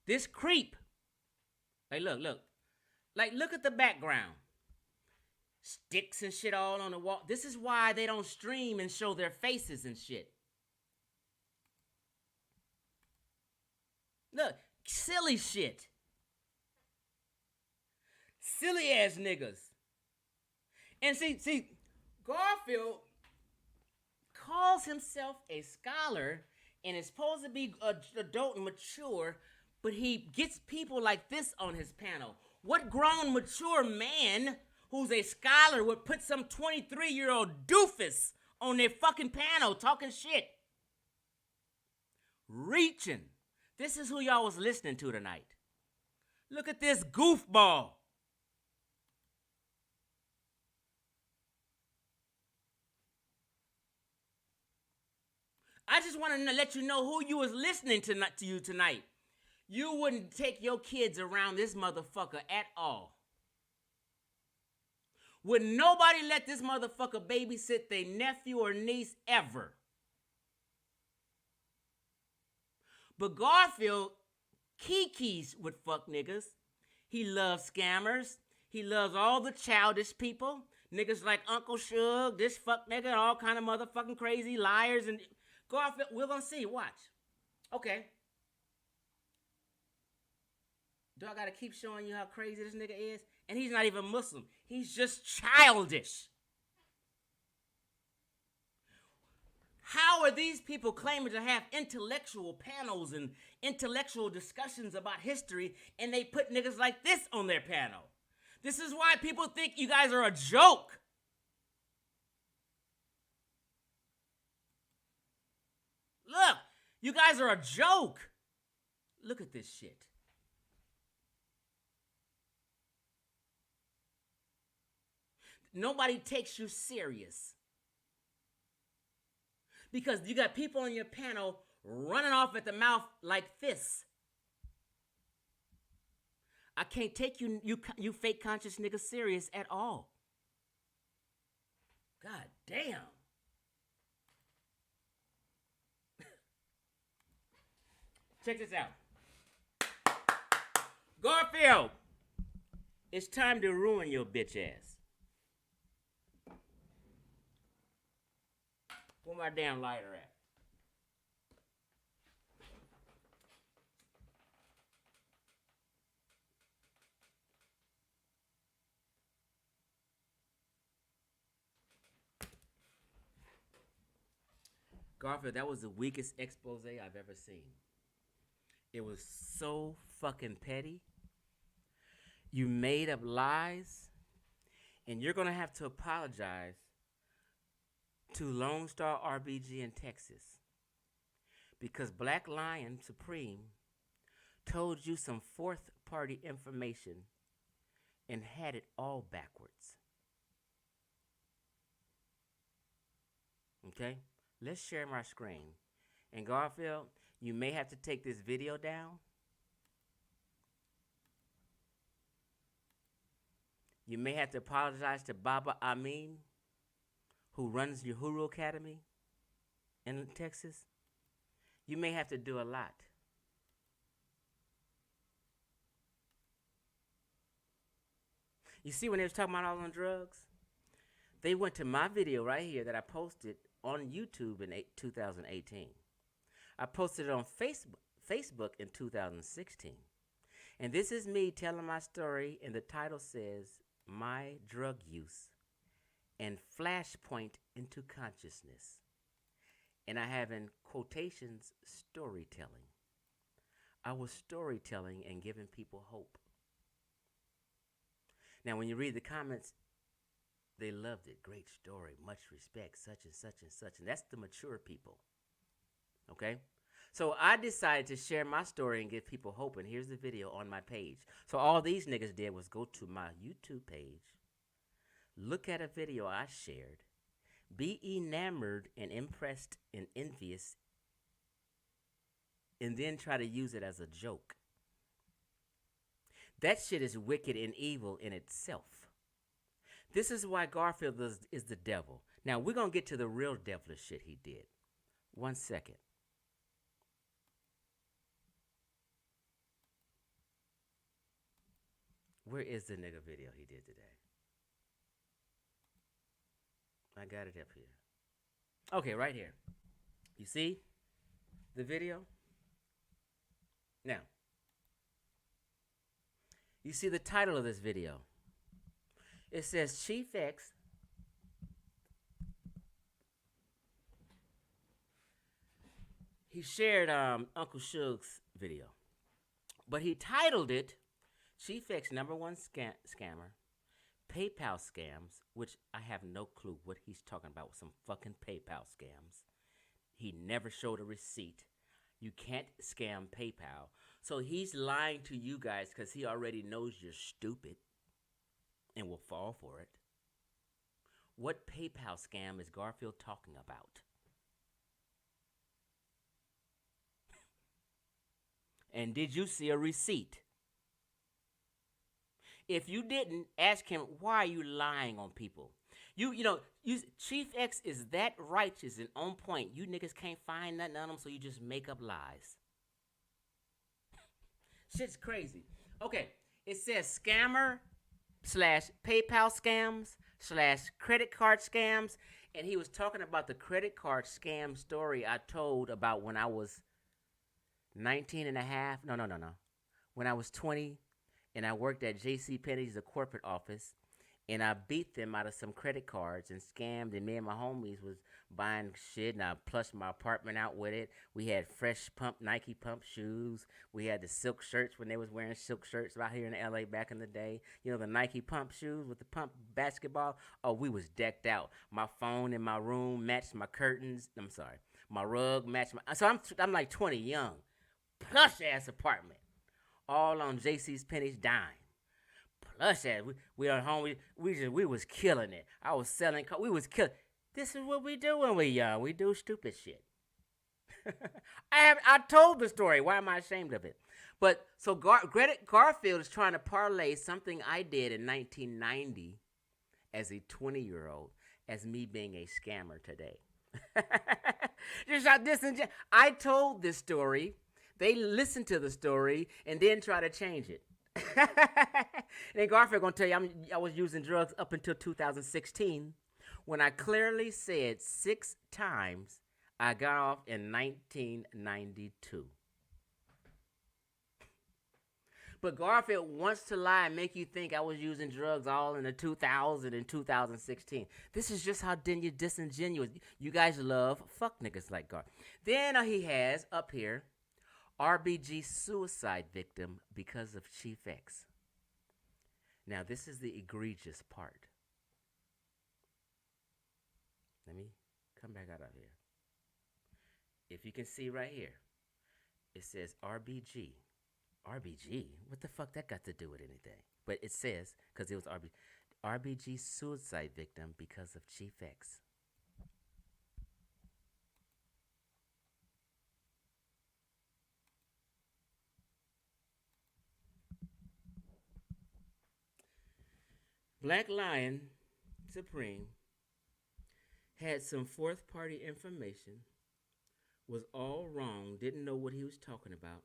S2: This creep, like look. Like look at the background. Sticks and shit all on the wall. This is why they don't stream and show their faces and shit. Look, silly shit. Silly ass niggas. And see, Garfield calls himself a scholar and is supposed to be adult and mature, but he gets people like this on his panel. What grown, mature man who's a scholar would put some 23-year-old doofus on their fucking panel talking shit? Reaching. This is who y'all was listening to tonight. Look at this goofball. I just want to let you know who you was listening to you tonight. You wouldn't take your kids around this motherfucker at all. Would nobody let this motherfucker babysit their nephew or niece ever? But Garfield kikis with fuck niggas. He loves scammers. He loves all the childish people. Niggas like Uncle Suge, this fuck nigga, all kind of motherfucking crazy liars. And Garfield, we're gonna see. Watch. Okay. Do I gotta keep showing you how crazy this nigga is? And he's not even Muslim. He's just childish. How are these people claiming to have intellectual panels and intellectual discussions about history, and they put niggas like this on their panel? This is why people think you guys are a joke. Look, you guys are a joke. Look at this shit. Nobody takes you serious. Because you got people on your panel running off at the mouth like this. I can't take you fake conscious niggas serious at all. God damn. Check this out. Garfield, it's time to ruin your bitch ass. Where my damn lighter at? Garfield, that was the weakest expose I've ever seen. It was so fucking petty. You made up lies, and you're gonna have to apologize to Lone Star RBG in Texas, because Black Lion Supreme told you some fourth party information and had it all backwards. Okay? Let's share my screen. And Garfield, you may have to take this video down. You may have to apologize to Baba Amin, who runs your Huru Academy in Texas. You may have to do a lot. You see, when they was talking about all on drugs, they went to my video right here that I posted on YouTube in 2018. I posted it on Facebook in 2016. And this is me telling my story, and the title says, My Drug Use and Flashpoint into Consciousness. And I have in quotations, storytelling. I was storytelling and giving people hope. Now, when you read the comments, they loved it. Great story, much respect, such and such and such. And that's the mature people. Okay? So I decided to share my story and give people hope. And here's the video on my page. So all these niggas did was go to my YouTube page, look at a video I shared, be enamored and impressed and envious, and then try to use it as a joke. That shit is wicked and evil in itself. This is why Garfield is the devil. Now, we're going to get to the real devilish shit he did. 1 second. Where is the nigga video he did today? I got it up here. Okay, right here. You see the video? Now, you see the title of this video. It says Chief X he shared Uncle Suge's video, but he titled it Chief X number one scammer, PayPal scams, which I have no clue what he's talking about with some fucking PayPal scams. He never showed a receipt. You can't scam PayPal. So he's lying to you guys because he already knows you're stupid and will fall for it. What PayPal scam is Garfield talking about? And did you see a receipt? If you didn't, ask him, why are you lying on people? Chief X is that righteous and on point. You niggas can't find nothing on him, so you just make up lies. Shit's crazy. Okay, it says scammer / PayPal scams / credit card scams. And he was talking about the credit card scam story I told about when I was 19 and a half. No. When I was 20 and I worked at J.C. Penney's, the corporate office, and I beat them out of some credit cards and scammed, and me and my homies was buying shit, and I plushed my apartment out with it. We had fresh Nike pump shoes. We had the silk shirts when they was wearing silk shirts out here in L.A. back in the day. You know, the Nike pump shoes with the pump basketball. Oh, we was decked out. My phone in my room matched my curtains. I'm sorry. My rug matched my... So I'm like 20, young. Plush-ass apartment. All on J.C. Penney's dime. Plush ass. We are home. We was killing it. I was selling. We was killing. This is what we do when we young. We do stupid shit. I told the story. Why am I ashamed of it? But so Garfield is trying to parlay something I did in 1990 as a 20-year-old as me being a scammer today. I told this story. They listened to the story and then try to change it. And then Garfield gonna tell you I was using drugs up until 2016, when I clearly said 6 times I got off in 1992. But Garfield wants to lie and make you think I was using drugs all in the 2000 and 2016. This is just how disingenuous. You guys love fuck niggas like Garfield. Then he has up here, RBG suicide victim because of Chief X. Now, this is the egregious part. Let me come back out of here. If you can see right here, it says RBG. RBG? What the fuck that got to do with anything? But it says, because it was RBG suicide victim because of Chief X. Black Lion Supreme had some fourth party information, was all wrong, didn't know what he was talking about,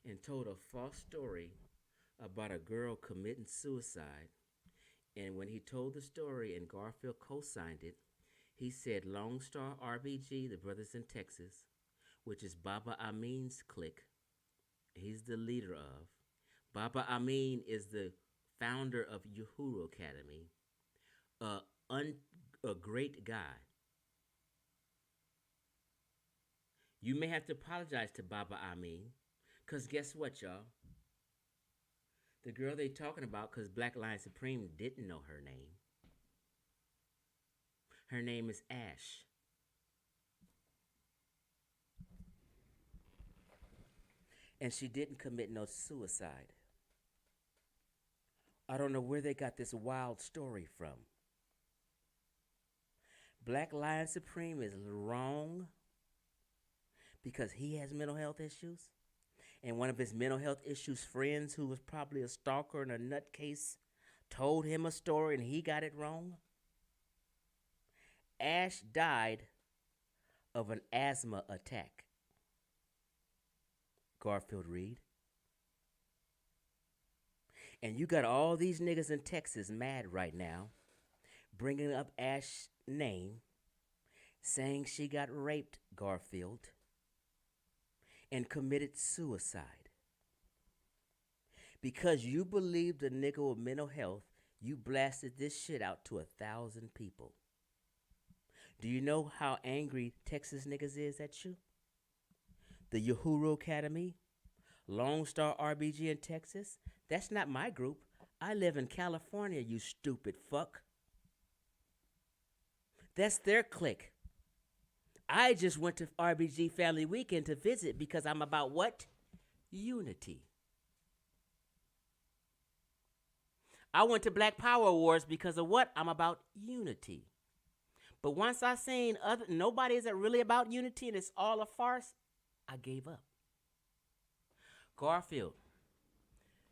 S2: and told a false story about a girl committing suicide. And when he told the story and Garfield co-signed it, he said Lone Star RBG, the brothers in Texas, which is Baba Amin's clique, he's the leader of. Baba Amin is the founder of Uhuru Academy, a great guy. You may have to apologize to Baba Amin, because guess what, y'all? The girl they talking about, because Black Lion Supreme didn't know her name. Her name is Ash. And she didn't commit no suicide. I don't know where they got this wild story from. Black Lion Supreme is wrong because he has mental health issues. And one of his mental health issues friends, who was probably a stalker and a nutcase, told him a story and he got it wrong. Ash died of an asthma attack. Garfield Reed. And you got all these niggas in Texas mad right now, bringing up Ash's name, saying she got raped, Garfield, and committed suicide. Because you believed a nigga with mental health, you blasted this shit out to 1,000 people. Do you know how angry Texas niggas is at you? the Uhuru Academy, Lone Star RBG in Texas. That's not my group. I live in California, you stupid fuck. That's their clique. I just went to RBG Family Weekend to visit because I'm about what? Unity. I went to Black Power Awards because of what? I'm about unity. But once I seen nobody is really about unity and it's all a farce, I gave up. Garfield.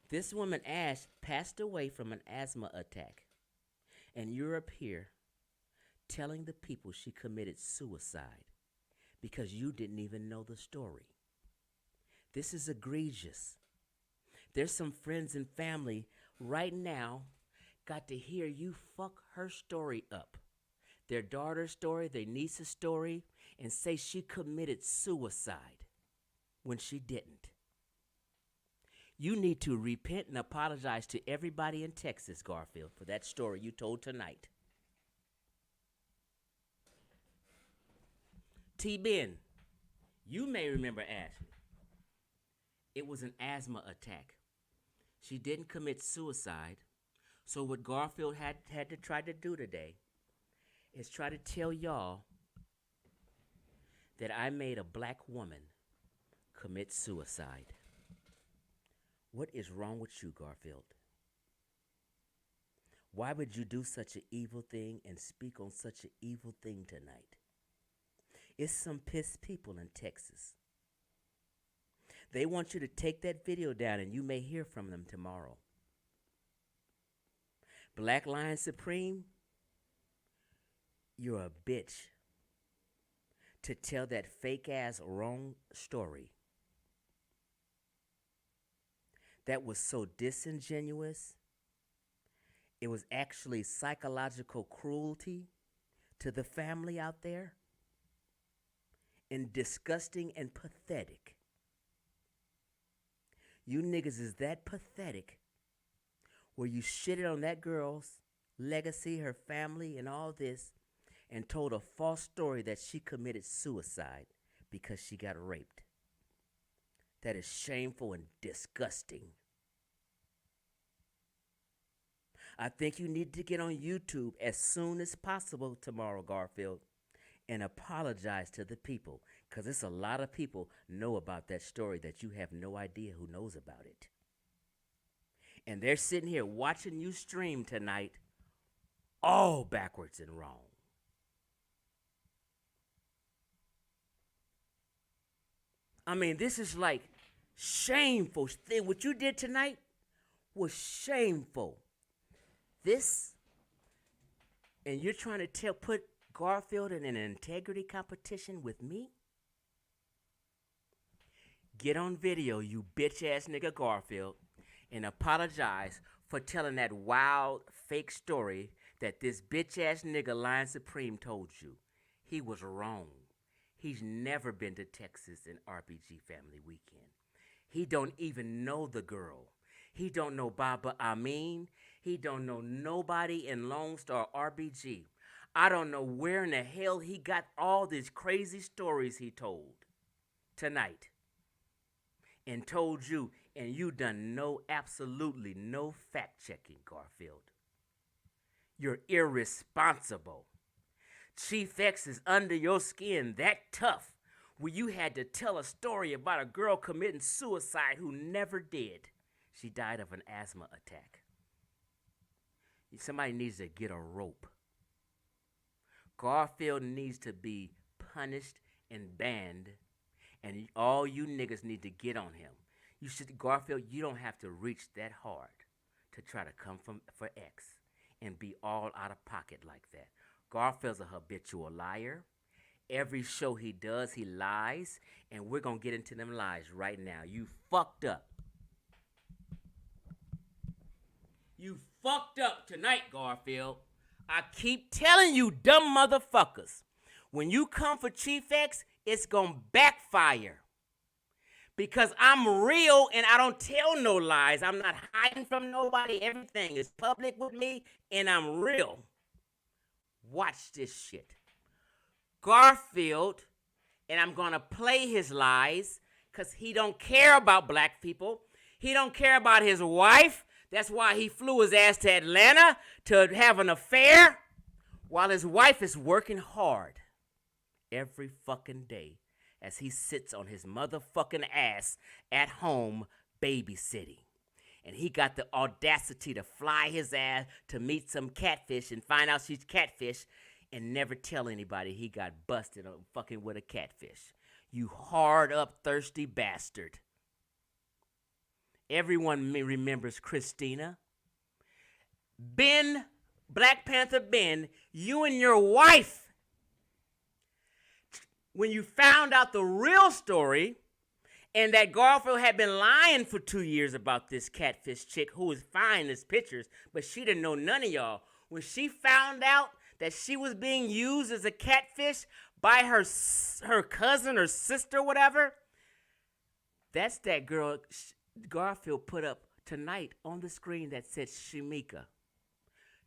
S2: This woman Ash passed away from an asthma attack. And you're up here telling the people she committed suicide because you didn't even know the story. This is egregious. There's some friends and family right now got to hear you fuck her story up. Their daughter's story, their niece's story, and say she committed suicide when she didn't. You need to repent and apologize to everybody in Texas, Garfield, for that story you told tonight. T-Ben, you may remember Ashley. It was an asthma attack. She didn't commit suicide. So what Garfield had to try to do today is try to tell y'all that I made a black woman commit suicide. What is wrong with you, Garfield? Why would you do such an evil thing and speak on such an evil thing tonight? It's some pissed people in Texas. They want you to take that video down and you may hear from them tomorrow. Black Lion Supreme, you're a bitch to tell that fake ass wrong story. That was so disingenuous. It was actually psychological cruelty to the family out there, and disgusting and pathetic. You niggas is that pathetic where you shitted on that girl's legacy, her family, and all this, and told a false story that she committed suicide because she got raped. That is shameful and disgusting. I think you need to get on YouTube as soon as possible tomorrow, Garfield, and apologize to the people, because it's a lot of people know about that story that you have no idea who knows about it. And they're sitting here watching you stream tonight, all backwards and wrong. I mean, this is like shameful. What you did tonight was shameful. This, and you're trying to put Garfield in an integrity competition with me? Get on video, you bitch-ass nigga Garfield, and apologize for telling that wild, fake story that this bitch-ass nigga Lion Supreme told you. He was wrong. He's never been to Texas in RPG Family Weekend. He don't even know the girl. He don't know Baba Amin. He don't know nobody in Lone Star RBG. I don't know where in the hell he got all these crazy stories he told tonight. And told you, and you done absolutely no fact-checking, Garfield. You're irresponsible. Chief X is under your skin that tough where you had to tell a story about a girl committing suicide who never did. She died of an asthma attack. Somebody needs to get a rope. Garfield needs to be punished and banned, and all you niggas need to get on him. Garfield, you don't have to reach that hard to try to come for X and be all out of pocket like that. Garfield's a habitual liar. Every show he does, he lies, and we're going to get into them lies right now. You fucked up. You fucked up tonight, Garfield. I keep telling you, dumb motherfuckers, when you come for Chief X, it's going to backfire. Because I'm real and I don't tell no lies. I'm not hiding from nobody. Everything is public with me and I'm real. Watch this shit. Garfield, and I'm going to play his lies, Because he don't care about black people. He don't care about his wife. That's why he flew his ass to Atlanta to have an affair while his wife is working hard every fucking day as he sits on his motherfucking ass at home babysitting. And he got the audacity to fly his ass to meet some catfish and find out she's catfish and never tell anybody he got busted on fucking with a catfish. You hard up thirsty bastard. Everyone remembers Christina. Ben, Black Panther Ben, you and your wife, when you found out the real story and that Garfield had been lying for 2 years about this catfish chick who was fine as pictures, but she didn't know none of y'all. When she found out that she was being used as a catfish by her cousin or sister, whatever, that's that girl Garfield put up tonight on the screen that said Shamika.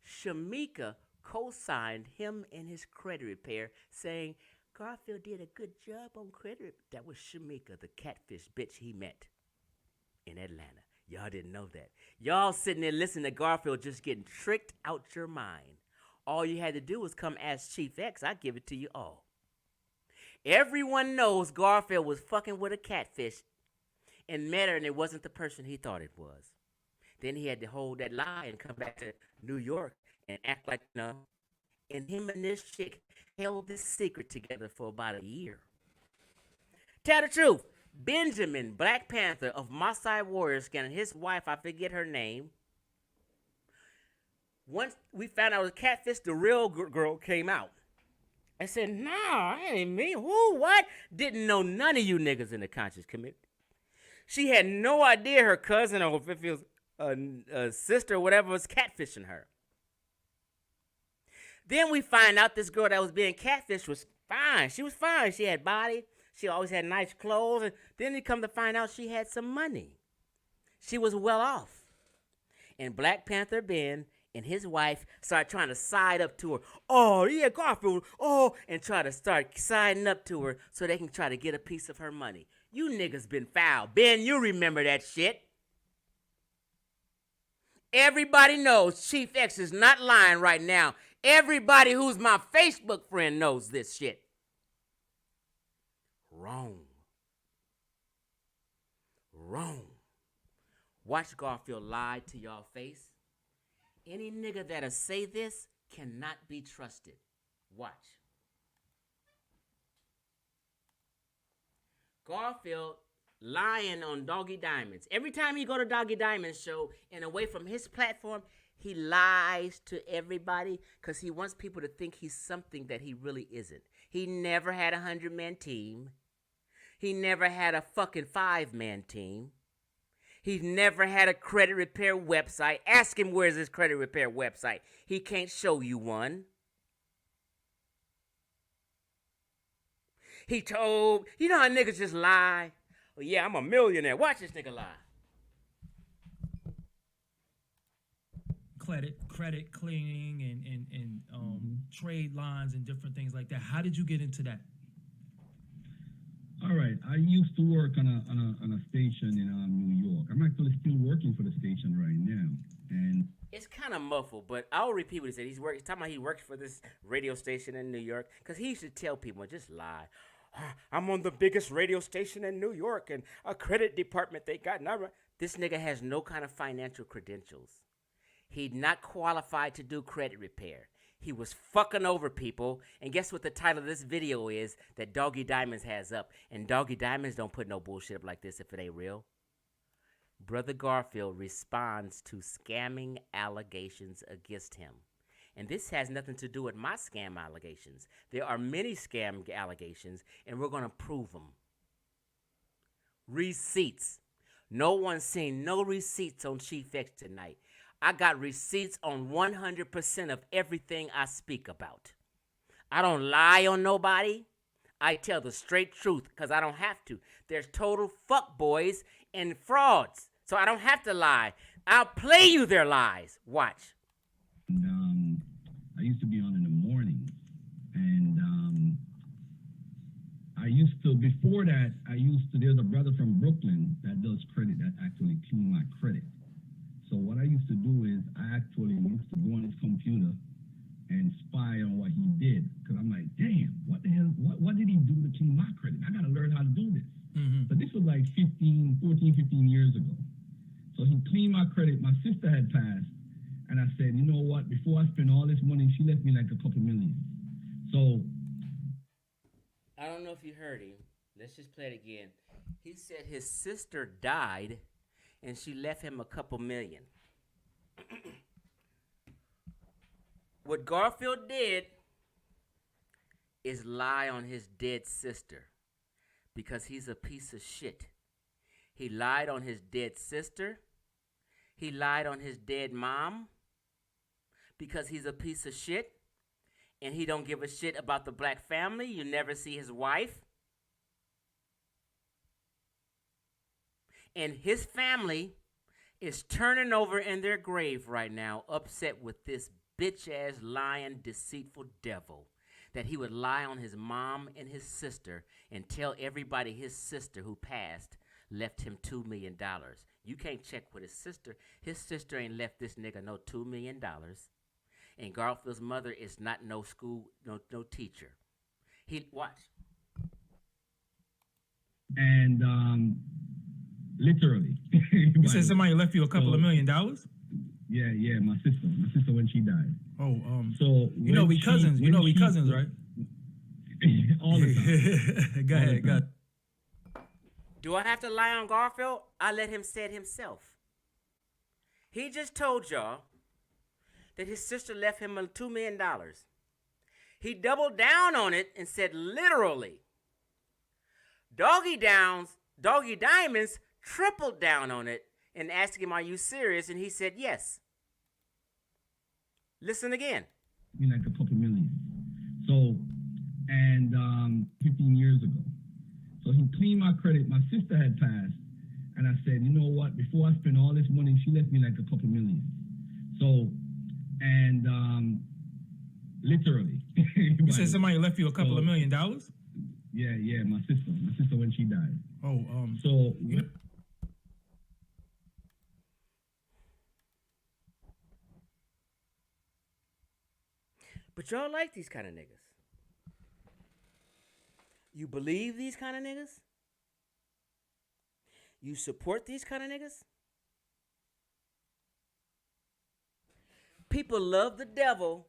S2: Shamika co-signed him in his credit repair, saying Garfield did a good job on credit. That was Shamika, the catfish bitch he met in Atlanta. Y'all didn't know that. Y'all sitting there listening to Garfield just getting tricked out your mind. All you had to do was come ask Chief X. I give it to you all. Everyone knows Garfield was fucking with a catfish and met her, and it wasn't the person he thought it was. Then he had to hold that lie and come back to New York and act like, no. And him and this chick held this secret together for about a year. Tell the truth. Benjamin, Black Panther of Maasai Warrior Skin, and his wife, I forget her name. Once we found out it was catfish, the real girl came out. I said, no, I ain't me. Who, what? Didn't know none of you niggas in the conscious committee. She had no idea her cousin, or if it was a sister or whatever, was catfishing her. Then we find out this girl that was being catfished was fine. She was fine. She had body. She always had nice clothes. And then we come to find out she had some money. She was well off. And Black Panther Ben and his wife started trying to side up to her. Oh, yeah, Garfield. Oh, and try to start siding up to her so they can try to get a piece of her money. You niggas been foul. Ben, you remember that shit. Everybody knows Chief X is not lying right now. Everybody who's my Facebook friend knows this shit. Wrong. Wrong. Watch Garfield lie to y'all face. Any nigga that'll say this cannot be trusted. Watch. Garfield lying on Doggy Diamonds. Every time he go to Doggy Diamond's show and away from his platform, he lies to everybody because he wants people to think he's something that he really isn't. He never had a 100-man team. He never had a fucking 5-man team. He's never had a credit repair website. Ask him where's his credit repair website. He can't show you one. He told, you know how niggas just lie? Oh, yeah, I'm a millionaire. Watch this nigga lie.
S4: Credit cleaning and trade lines and different things like that. How did you get into that?
S5: All right, I used to work on a station in New York. I'm actually still working for the station right now, and
S2: it's kind of muffled, but I'll repeat what he said. He's talking about he works for this radio station in New York because he used to tell people, just lie. I'm on the biggest radio station in New York and a credit department they got. This nigga has no kind of financial credentials. He's not qualified to do credit repair. He was fucking over people. And guess what the title of this video is that Doggy Diamonds has up? And Doggy Diamonds don't put no bullshit up like this if it ain't real. Brother Garfield responds to scamming allegations against him. And this has nothing to do with my scam allegations. There are many scam allegations, and we're going to prove them. Receipts. No one's seen no receipts on Chief X tonight. I got receipts on 100% of everything I speak about. I don't lie on nobody. I tell the straight truth because I don't have to. There's total fuckboys and frauds, so I don't have to lie. I'll play you their lies. Watch.
S5: And, I used to be on in the morning, and I used to, before that, that, there's a brother from Brooklyn that does credit that actually clean my credit. So what I used to do is I actually used to go on his computer and spy on what he did. Because I'm like, damn, what the hell, what did he do to clean my credit? I got to learn how to do this.
S4: Mm-hmm.
S5: But this was like 15 years ago. So he cleaned my credit. My sister had passed. And I said, you know what? Before I spend all this money, she left me like a couple million. So
S2: I don't know if you heard him. Let's just play it again. He said his sister died and she left him a couple million. What Garfield did is lie on his dead sister because he's a piece of shit. He lied on his dead sister. He lied on his dead mom because he's a piece of shit. And he don't give a shit about the black family. You never see his wife. And his family is turning over in their grave right now, upset with this bitch-ass, lying, deceitful devil. That he would lie on his mom and his sister and tell everybody his sister who passed left him $2 million. You can't check with his sister. His sister ain't left this nigga no $2 million. And Garfield's mother is not no school, no teacher. Watch.
S5: And literally.
S4: You said somebody left you a couple of $1 million?
S5: Yeah, my sister when she died.
S4: Oh,
S5: so
S4: you know we cousins. You know we cousins, right?
S5: All the time.
S4: Go ahead.
S2: Do I have to lie on Garfield? I let him say it himself. He just told y'all that his sister left him $2 million. He doubled down on it and said literally. Doggy Diamonds tripled down on it and asked him, are you serious? And he said yes. Listen again.
S5: Like a couple million. So, and 15 years ago. So he cleaned my credit. My sister had passed. And I said, you know what? Before I spend all this money, she left me like a couple million. So, and literally.
S4: You said somebody left you a couple of $1 million?
S5: Yeah, my sister when she died.
S4: Oh,
S5: so
S2: but y'all like these kind of niggas. You believe these kind of niggas? You support these kind of niggas? People love the devil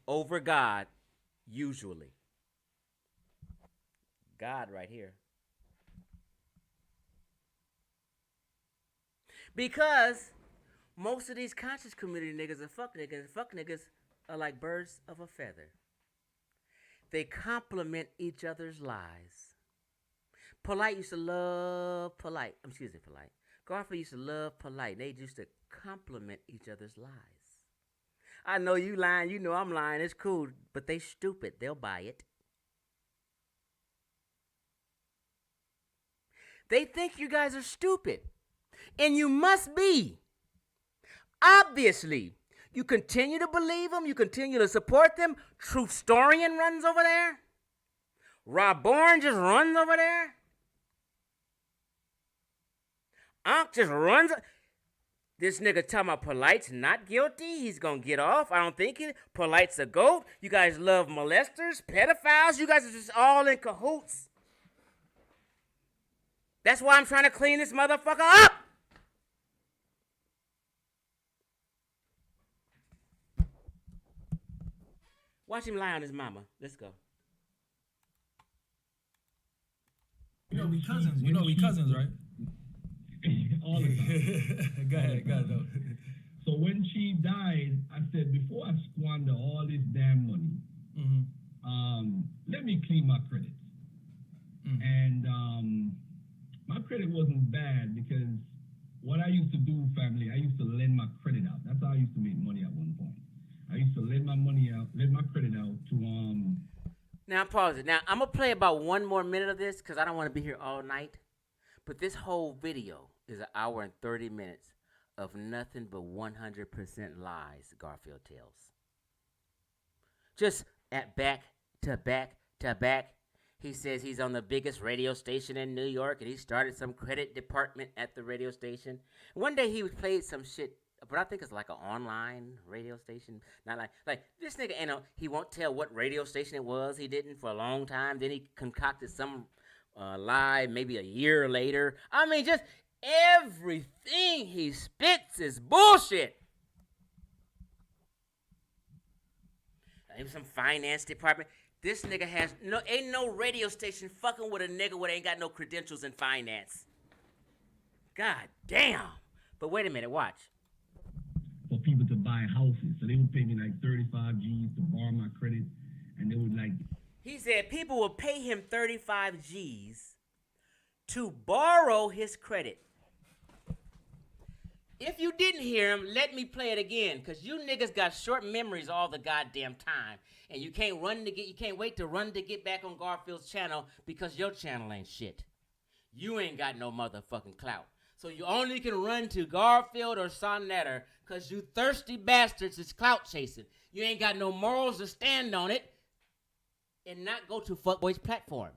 S2: over God, usually. God right here. Because most of these conscious community niggas are fuck niggas. And fuck niggas are like birds of a feather. They complement each other's lies. Polite used to love Polite. Polite. Garfield used to love Polite. They used to complement each other's lies. I know you lying. You know I'm lying. It's cool. But they stupid. They'll buy it. They think you guys are stupid. And you must be. Obviously. You continue to believe them. You continue to support them. Truthstorian runs over there. Rob Bourne just runs over there. Unc just runs. This nigga talking about Polite's not guilty. He's going to get off. I don't think it. Polite's a goat. You guys love molesters, pedophiles. You guys are just all in cahoots. That's why I'm trying to clean this motherfucker up. Watch him lie on his mama. Let's go.
S4: You know we cousins. You know we cousins, right?
S5: All the time.
S4: Go ahead, though.
S5: So when she died, I said, before I squander all this damn money, let me clean my credit. And my credit wasn't bad because what I used to do, family, I used to lend my credit out. That's how I used to make money at one point. I used to lend my credit out to
S2: Now pause it. Now I'm gonna play about 1 more minute of this because I don't want to be here all night. But this whole video is 1 hour and 30 minutes of nothing but 100% lies Garfield tells. Just at back to back to back. He says he's on the biggest radio station in New York, and he started some credit department at the radio station. One day he played some shit, but I think it's like an online radio station. Not like this nigga. He won't tell what radio station it was. He didn't for a long time. Then he concocted some lie maybe a year later. I mean, just everything he spits is bullshit. Maybe some finance department. This nigga ain't no radio station fucking with a nigga what ain't got no credentials in finance. God damn. But wait a minute, watch.
S5: For people to buy houses. So they would pay me like 35 G's to borrow my credit, and they would like...
S2: He said people will pay him 35 G's to borrow his credit. If you didn't hear him, let me play it again, because you niggas got short memories all the goddamn time. And you can't wait to run to get back on Garfield's channel because your channel ain't shit. You ain't got no motherfucking clout. So you only can run to Garfield or Sonnetter because you thirsty bastards is clout chasing. You ain't got no morals to stand on it and not go to fuckboys platforms.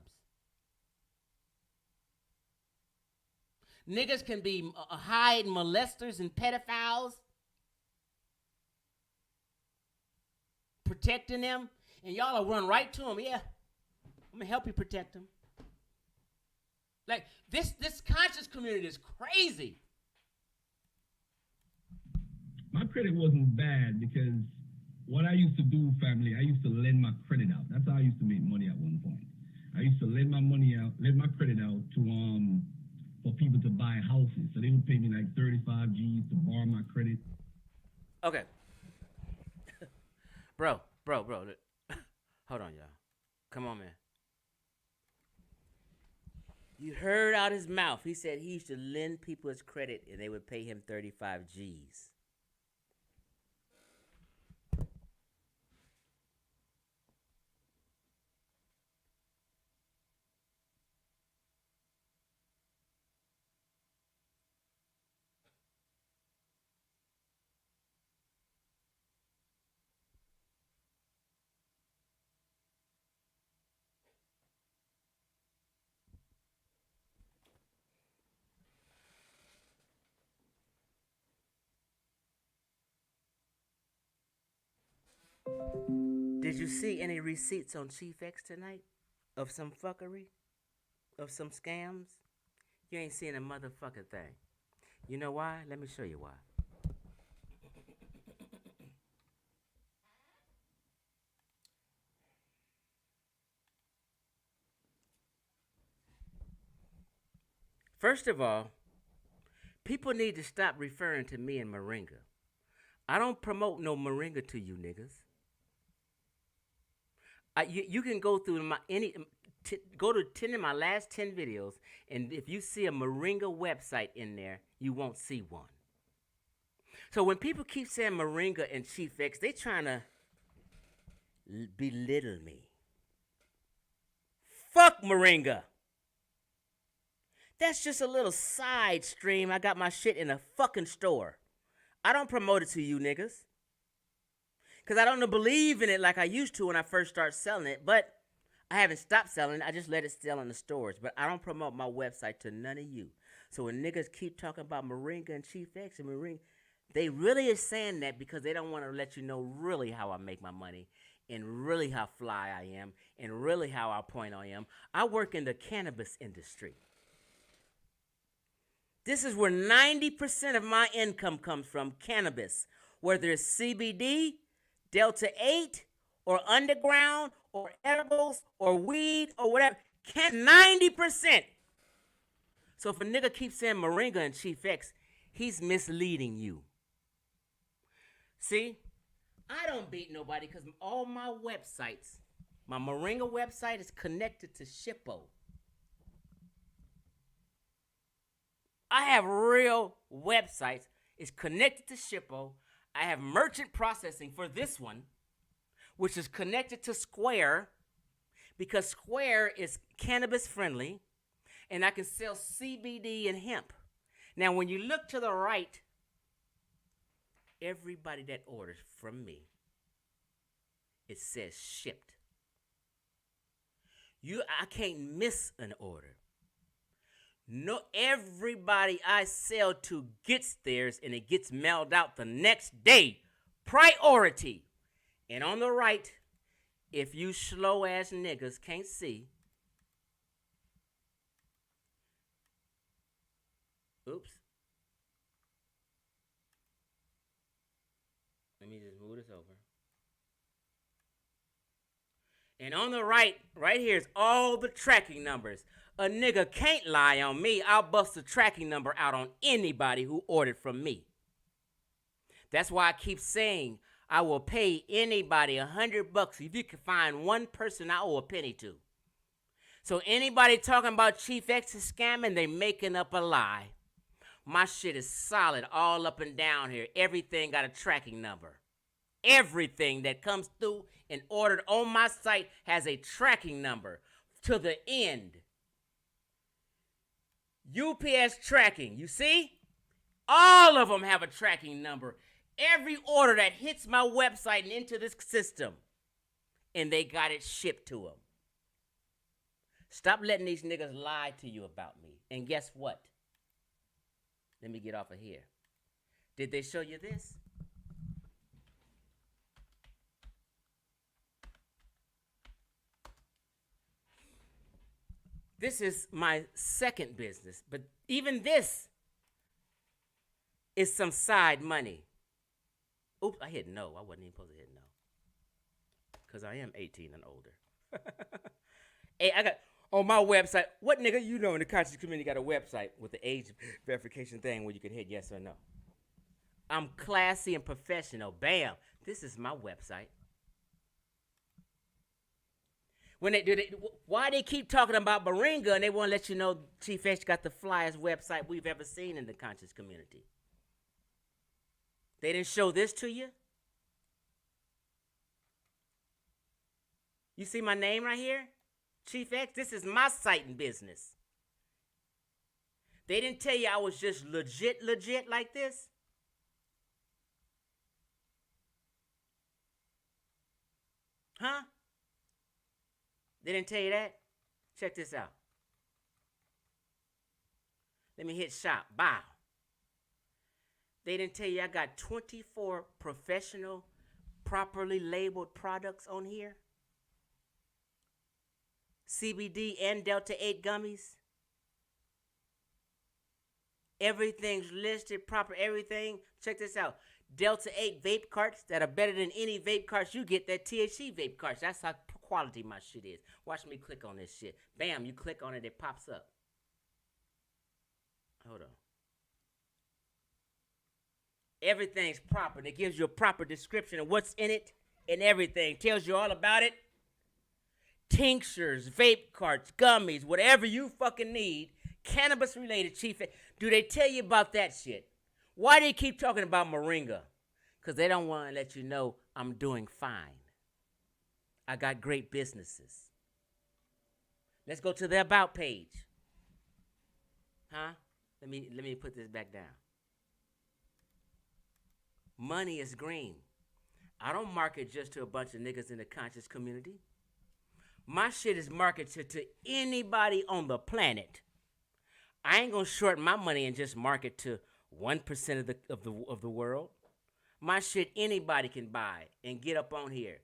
S2: Niggas can be hide molesters and pedophiles, protecting them, and y'all will run right to them. Yeah, I'm gonna help you protect them. Like this conscious community is crazy.
S5: My credit wasn't bad because what I used to do, family, I used to lend my credit out. That's how I used to make money at one point. I used to lend my credit out to for people to buy houses. So they would pay me like 35 G's to borrow my credit.
S2: Okay. Bro. Hold on, y'all. Come on, man. You heard out his mouth. He said he used to lend people his credit and they would pay him 35 G's. Did you see any receipts on Chief X tonight? Of some fuckery? Of some scams? You ain't seen a motherfucking thing. You know why? Let me show you why. First of all, people need to stop referring to me and Moringa. I don't promote no Moringa to you niggas. You can go through go to 10 of my last 10 videos, and if you see a Moringa website in there, you won't see one. So when people keep saying Moringa and Chief X, they trying to belittle me. Fuck Moringa. That's just a little side stream. I got my shit in a fucking store. I don't promote it to you niggas. Because I don't believe in it like I used to when I first started selling it. But I haven't stopped selling it. I just let it sell in the stores. But I don't promote my website to none of you. So when niggas keep talking about Moringa and Chief X and Moringa, they really is saying that because they don't want to let you know really how I make my money and really how fly I am and really how I point I am. I work in the cannabis industry. This is where 90% of my income comes from, cannabis. Whether it's CBD, Delta 8, or underground, or edibles, or weed, or whatever. 90%. So if a nigga keeps saying Moringa and Chief X, he's misleading you. See? I don't beat nobody because all my websites, my Moringa website is connected to Shippo. I have real websites. It's connected to Shippo. I have merchant processing for this one, which is connected to Square, because Square is cannabis friendly, and I can sell CBD and hemp. Now, when you look to the right, everybody that orders from me, it says shipped. I can't miss an order. No, everybody I sell to gets theirs and it gets mailed out the next day. Priority. And on the right, if you slow ass niggas can't see, oops. Let me just move this over. And on the right here is all the tracking numbers. A nigga can't lie on me. I'll bust the tracking number out on anybody who ordered from me. That's why I keep saying I will pay anybody $100 if you can find one person I owe a penny to. So anybody talking about Chief X is scamming, they making up a lie. My shit is solid all up and down here. Everything got a tracking number. Everything that comes through and ordered on my site has a tracking number to the end. UPS tracking, you see? All of them have a tracking number. Every order that hits my website and into this system, and they got it shipped to them. Stop letting these niggas lie to you about me. And guess what? Let me get off of here. Did they show you this? This is my second business, but even this is some side money. Oops, I hit no. I wasn't even supposed to hit no. Because I am 18 and older. Hey, I got on my website, what nigga you know in the conscious community got a website with the age verification thing where you can hit yes or no. I'm classy and professional. Bam. This is my website. When why they keep talking about Moringa and they won't let you know Chief X got the flyest website we've ever seen in the conscious community? They didn't show this to you? You see my name right here? Chief X, this is my site and business. They didn't tell you I was just legit like this? Huh? They didn't tell you that? Check this out. Let me hit shop. Bow. They didn't tell you I got 24 professional, properly labeled products on here? CBD and Delta 8 gummies. Everything's listed, proper everything. Check this out. Delta 8 vape carts that are better than any vape carts you get, that THC vape carts. That's how quality my shit is. Watch me click on this shit. Bam, you click on it, it pops up. Hold on. Everything's proper. It gives you a proper description of what's in it and everything. Tells you all about it. Tinctures, vape carts, gummies, whatever you fucking need, cannabis related, Chief. Do they tell you about that shit? Why do they keep talking about Moringa? Because they don't want to let you know I'm doing fine. I got great businesses. Let's go to the About page. Huh? Let me put this back down. Money is green. I don't market just to a bunch of niggas in the conscious community. My shit is marketed to anybody on the planet. I ain't gonna short my money and just market to 1% of the world. My shit anybody can buy and get up on here.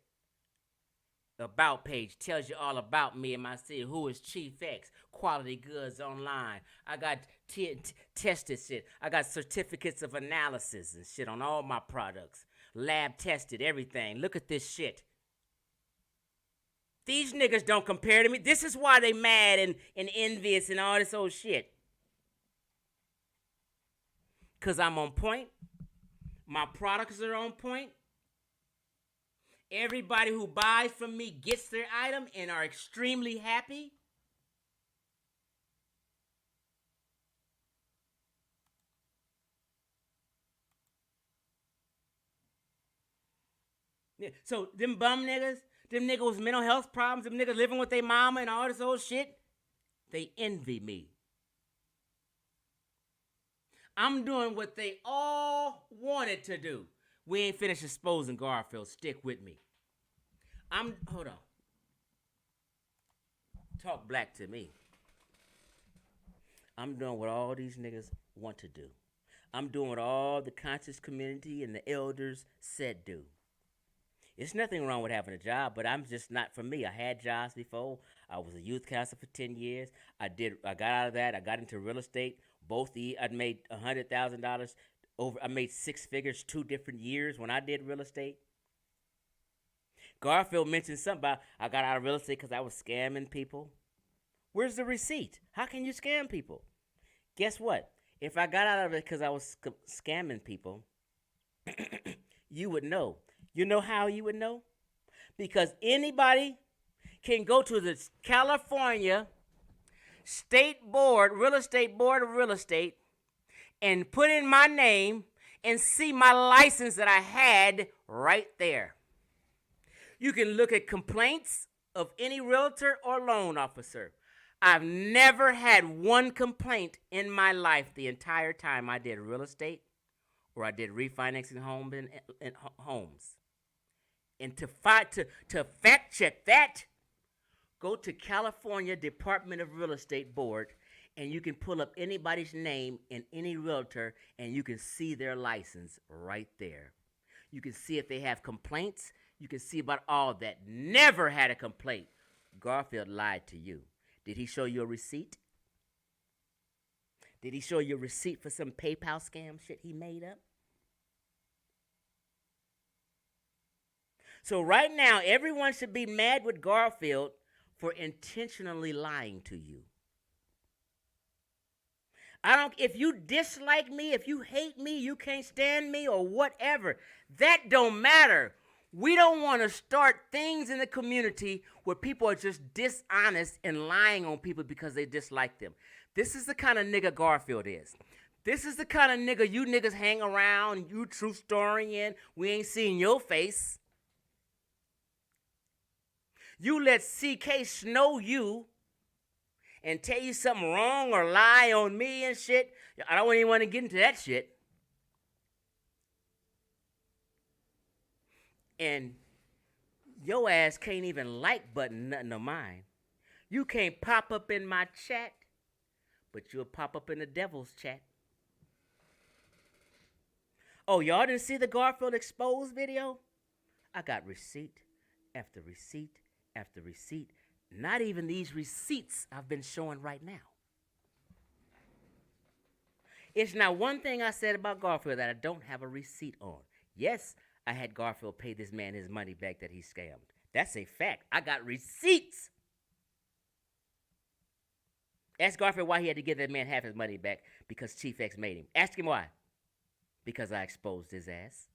S2: About page tells you all about me and my city. Who is Chief X? Quality goods online. I got tested shit. I got certificates of analysis and shit on all my products. Lab tested, everything. Look at this shit. These niggas don't compare to me. This is why they mad and envious and all this old shit. Because I'm on point. My products are on point. Everybody who buys from me gets their item and are extremely happy. Yeah, so them bum niggas, them niggas with mental health problems, them niggas living with their mama and all this old shit, they envy me. I'm doing what they all wanted to do. We ain't finished exposing Garfield. Stick with me. Hold on. Talk black to me. I'm doing what all these niggas want to do. I'm doing what all the conscious community and the elders said do. It's nothing wrong with having a job, but I'm just not for me. I had jobs before. I was a youth counselor for 10 years. I got out of that. I got into real estate. I made $100,000 over. I made six figures 2 different years when I did real estate. Garfield mentioned something about I got out of real estate because I was scamming people. Where's the receipt? How can you scam people? Guess what? If I got out of it because I was scamming people, you would know. You know how you would know? Because anybody can go to the California State Board, Real Estate Board of Real Estate, and put in my name and see my license that I had right there. You can look at complaints of any realtor or loan officer. I've never had one complaint in my life the entire time I did real estate or I did refinancing homes. And to fact check that, go to California Department of Real Estate Board, and you can pull up anybody's name in any realtor, and you can see their license right there. You can see if they have complaints. You can see about all that. Never had a complaint. Garfield lied to you. Did he show you a receipt? Did he show you a receipt for some PayPal scam shit he made up? So right now, everyone should be mad with Garfield for intentionally lying to you. If you dislike me, if you hate me, you can't stand me or whatever, that don't matter. We don't want to start things in the community where people are just dishonest and lying on people because they dislike them. This is the kind of nigga Garfield is. This is the kind of nigga you niggas hang around, you true storying, we ain't seen your face. You let CK snow you and tell you something wrong or lie on me and shit. I don't even want to get into that shit. And your ass can't even like button nothing of mine. You can't pop up in my chat, but you'll pop up in the devil's chat. Oh, y'all didn't see the Garfield exposed video? I got receipt after receipt after receipt. Not even these receipts I've been showing right now. It's not one thing I said about Garfield that I don't have a receipt on. Yes, I had Garfield pay this man his money back that he scammed. That's a fact. I got receipts. Ask Garfield why he had to give that man half his money back because Chief X made him. Ask him why. Because I exposed his ass.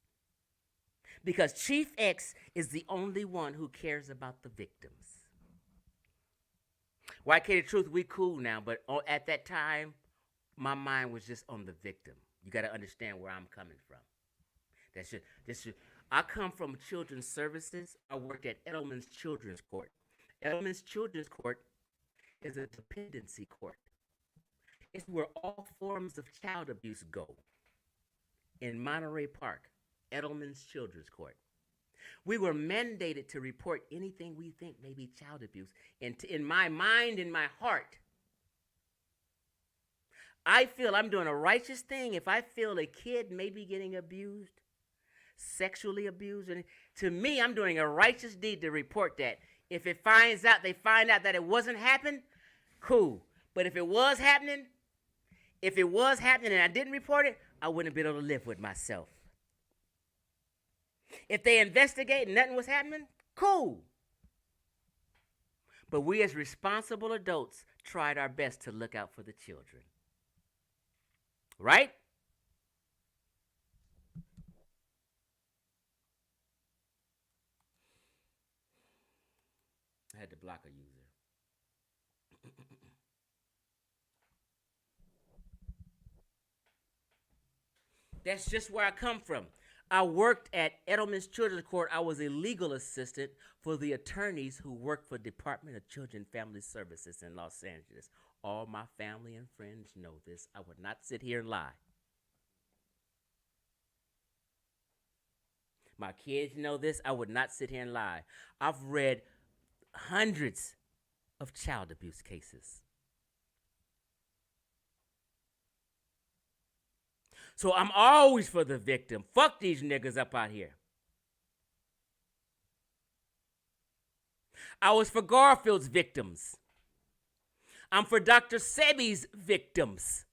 S2: Because Chief X is the only one who cares about the victims. YK the Truth, we cool now, but at that time, my mind was just on the victim. You got to understand where I'm coming from. I come from Children's Services. I worked at Edelman's Children's Court. Edelman's Children's Court is a dependency court. It's where all forms of child abuse go. In Monterey Park, Edelman's Children's Court. We were mandated to report anything we think may be child abuse. And in my mind, in my heart, I feel I'm doing a righteous thing if I feel a kid may be getting abused, sexually abused. And to me, I'm doing a righteous deed to report that. If they find out that it wasn't happening, cool. But if it was happening and I didn't report it, I wouldn't have been able to live with myself. If they investigate and nothing was happening, cool. But we as responsible adults tried our best to look out for the children. Right? I had to block a user. That's just where I come from. I worked at Edelman's Children's Court. I was a legal assistant for the attorneys who worked for Department of Children and Family Services in Los Angeles. All my family and friends know this. I would not sit here and lie. My kids know this. I would not sit here and lie. I've read hundreds of child abuse cases. So I'm always for the victim. Fuck these niggas up out here. I was for Garfield's victims. I'm for Dr. Sebi's victims.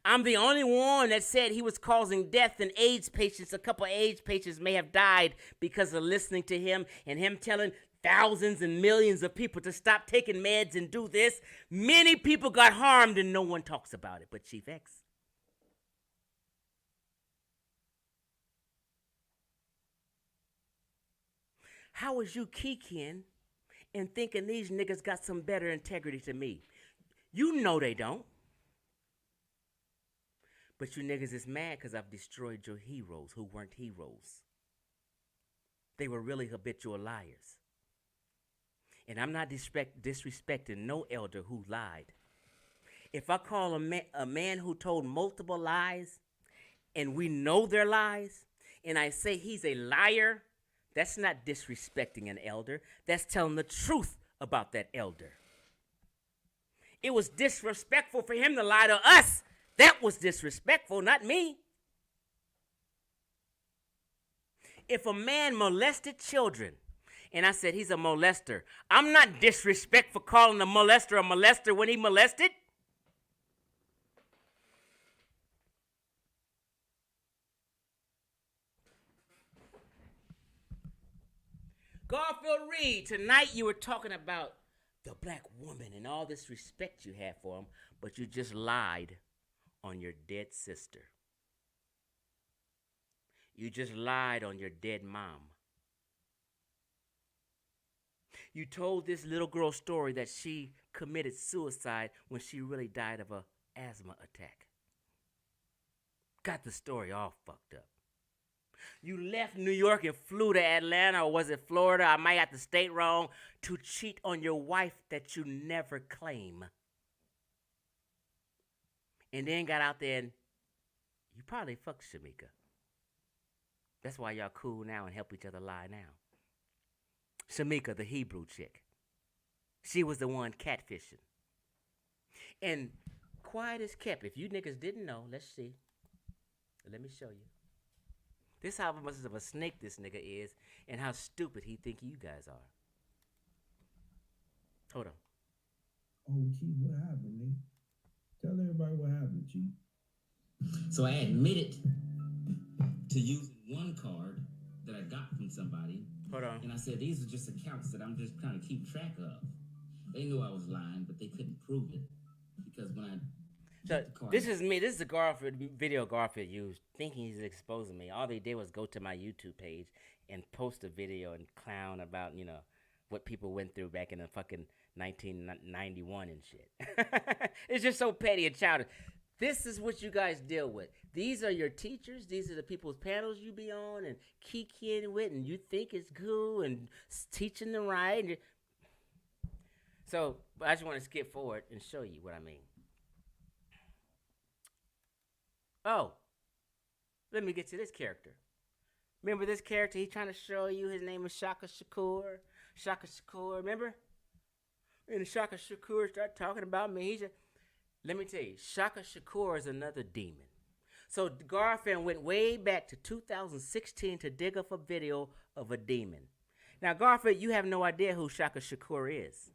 S2: I'm the only one that said he was causing death in AIDS patients. A couple of AIDS patients may have died because of listening to him and him telling thousands and millions of people to stop taking meds and do this. Many people got harmed and no one talks about it but Chief X. How was you kikiing and thinking these niggas got some better integrity to me? You know they don't. But you niggas is mad because I've destroyed your heroes who weren't heroes. They were really habitual liars. And I'm not disrespecting no elder who lied. If I call a man who told multiple lies, and we know they're lies, and I say he's a liar, that's not disrespecting an elder. That's telling the truth about that elder. It was disrespectful for him to lie to us. That was disrespectful, not me. If a man molested children, and I said he's a molester, I'm not disrespectful calling a molester when he molested. Garfield Reed, tonight you were talking about the black woman and all this respect you had for him, but you just lied on your dead sister. You just lied on your dead mom. You told this little girl story that she committed suicide when she really died of an asthma attack. Got the story all fucked up. You left New York and flew to Atlanta, or was it Florida? I might have the state wrong, to cheat on your wife that you never claim. And then got out there and you probably fucked Shamika. That's why y'all cool now and help each other lie now. Shamika, the Hebrew chick. She was the one catfishing. And quiet as kept. If you niggas didn't know, let's see. Let me show you. This how much of a snake this nigga is and how stupid he think you guys are. Hold on.
S3: Oh, Chief, what happened, man? Tell everybody what happened, Chief.
S2: So I admitted to using one card that I got from somebody. Hold on. And I said, these are just accounts that I'm just trying to keep track of. They knew I was lying, but they couldn't prove it. Because when I... So this is me. This is the Garfield video Garfield used, thinking he's exposing me. All they did was go to my YouTube page and post a video and clown about, you know, what people went through back in the fucking 1991 and shit. It's just so petty and childish. This is what you guys deal with. These are your teachers. These are the people's panels you be on and kikiing with, and you think it's cool and teaching them right. And so I just want to skip forward and show you what I mean. Oh, let me get to this character. Remember this character? He's trying to show you his name is Shaka Shakur. Shaka Shakur, remember? And Shaka Shakur start talking about me. He's let me tell you, Shaka Shakur is another demon. So Garfield went way back to 2016 to dig up a video of a demon. Now, Garfield, you have no idea who Shaka Shakur is.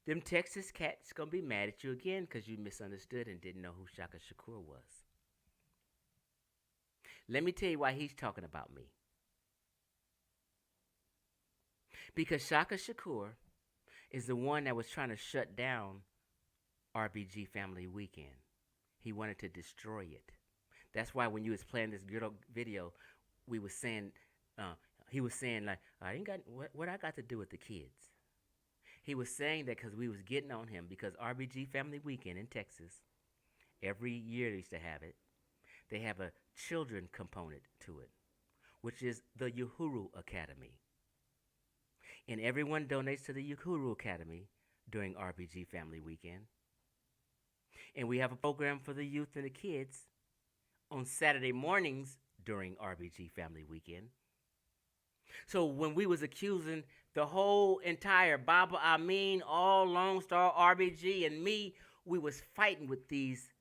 S2: Them Texas cats gonna be mad at you again because you misunderstood and didn't know who Shaka Shakur was. Let me tell you why he's talking about me. Because Shaka Shakur is the one that was trying to shut down RBG Family Weekend. He wanted to destroy it. That's why when you was playing this good video, we was saying, he was saying like, I ain't got what I got to do with the kids. He was saying that because we was getting on him because RBG Family Weekend in Texas, every year they used to have it. They have a children component to it, which is the Uhuru Academy. And everyone donates to the Uhuru Academy during RBG Family Weekend. And we have a program for the youth and the kids on Saturday mornings during RBG Family Weekend. So when we was accusing the whole entire Baba Amin, all Lone Star, RBG, and me, we was fighting with these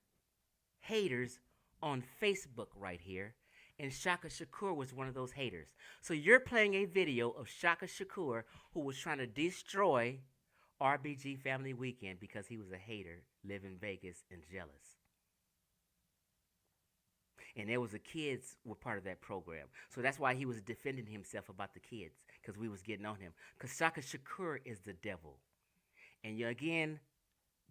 S2: haters on Facebook right here. And Shaka Shakur was one of those haters. So you're playing a video of Shaka Shakur who was trying to destroy RBG Family Weekend because he was a hater, live in Vegas and jealous. And there was the kids were part of that program. So that's why he was defending himself about the kids, because we was getting on him. Because Shaka Shakur is the devil. And you again,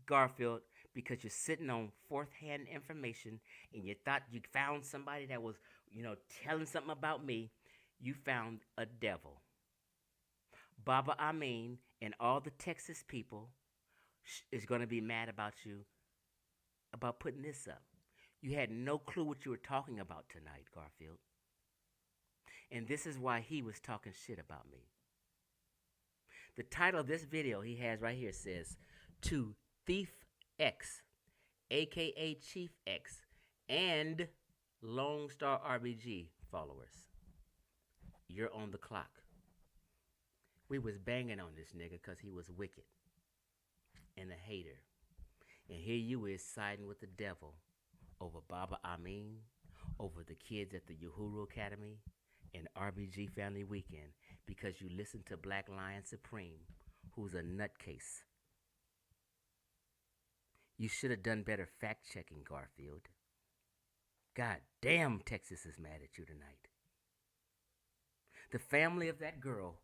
S2: Garfield, because you're sitting on fourth-hand information and you thought you found somebody that was, telling something about me, you found a devil. Baba Amin and all the Texas people is going to be mad about you about putting this up. You had no clue what you were talking about tonight, Garfield. And this is why he was talking shit about me. The title of this video he has right here says, "To Thief X, a.k.a. Chief X, and Lone Star RBG followers. You're on the clock." We was banging on this nigga because he was wicked and a hater. And here you is siding with the devil over Baba Amin, over the kids at the Uhuru Academy, and RBG Family Weekend because you listen to Black Lion Supreme, who's a nutcase. You should have done better fact-checking, Garfield. God damn, Texas is mad at you tonight. The family of that girl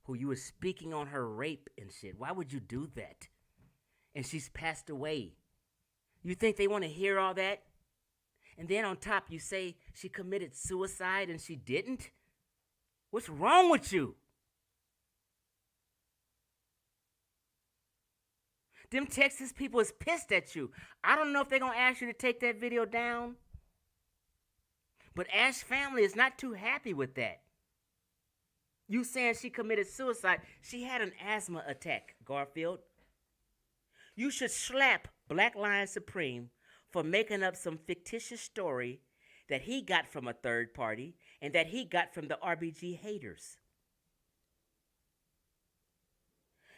S2: who you were speaking on her rape and shit, why would you do that? And she's passed away. You think they want to hear all that? And then on top you say she committed suicide and she didn't? What's wrong with you? Them Texas people is pissed at you. I don't know if they're going to ask you to take that video down. But Ash's family is not too happy with that. You saying she committed suicide. She had an asthma attack, Garfield. You should slap Black Lion Supreme for making up some fictitious story that he got from a third party and that he got from the RBG haters.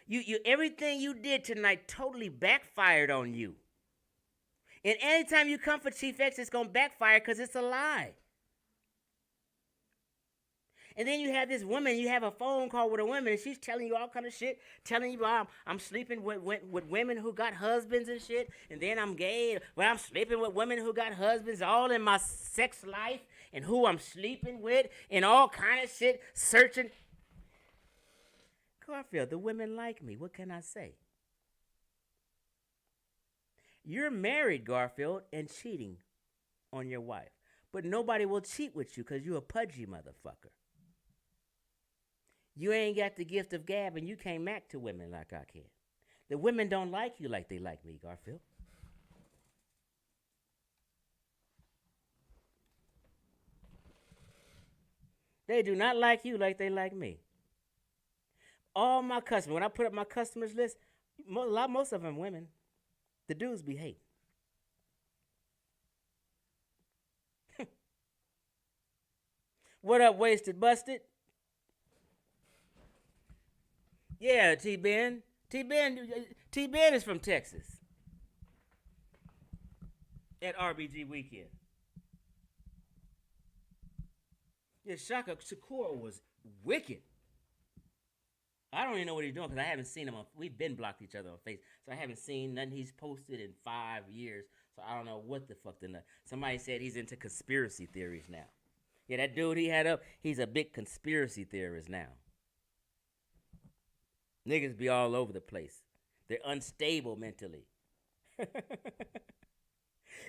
S2: You everything you did tonight totally backfired on you. And anytime you come for Chief X, it's going to backfire because it's a lie. And then you have this woman, you have a phone call with a woman, and she's telling you all kind of shit, telling you I'm sleeping with women who got husbands and shit, and then I'm gay, but I'm sleeping with women who got husbands, all in my sex life, and who I'm sleeping with, and all kind of shit, searching. Garfield, the women like me. What can I say? You're married, Garfield, and cheating on your wife. But nobody will cheat with you because you're a pudgy motherfucker. You ain't got the gift of gab and you can't mac to women like I can. The women don't like you like they like me, Garfield. They do not like you like they like me. All my customers, when I put up my customers list, most of them women. The dudes be hating. What up, Wasted Busted? Yeah, T-Ben. T-Ben is from Texas. At RBG Weekend. Yeah, Shaka Shakur was wicked. I don't even know what he's doing because I haven't seen him. We've been blocked each other on Facebook, so I haven't seen nothing he's posted in 5 years. So I don't know what the fuck. Somebody said he's into conspiracy theories now. Yeah, that dude he had up, he's a big conspiracy theorist now. Niggas be all over the place. They're unstable mentally.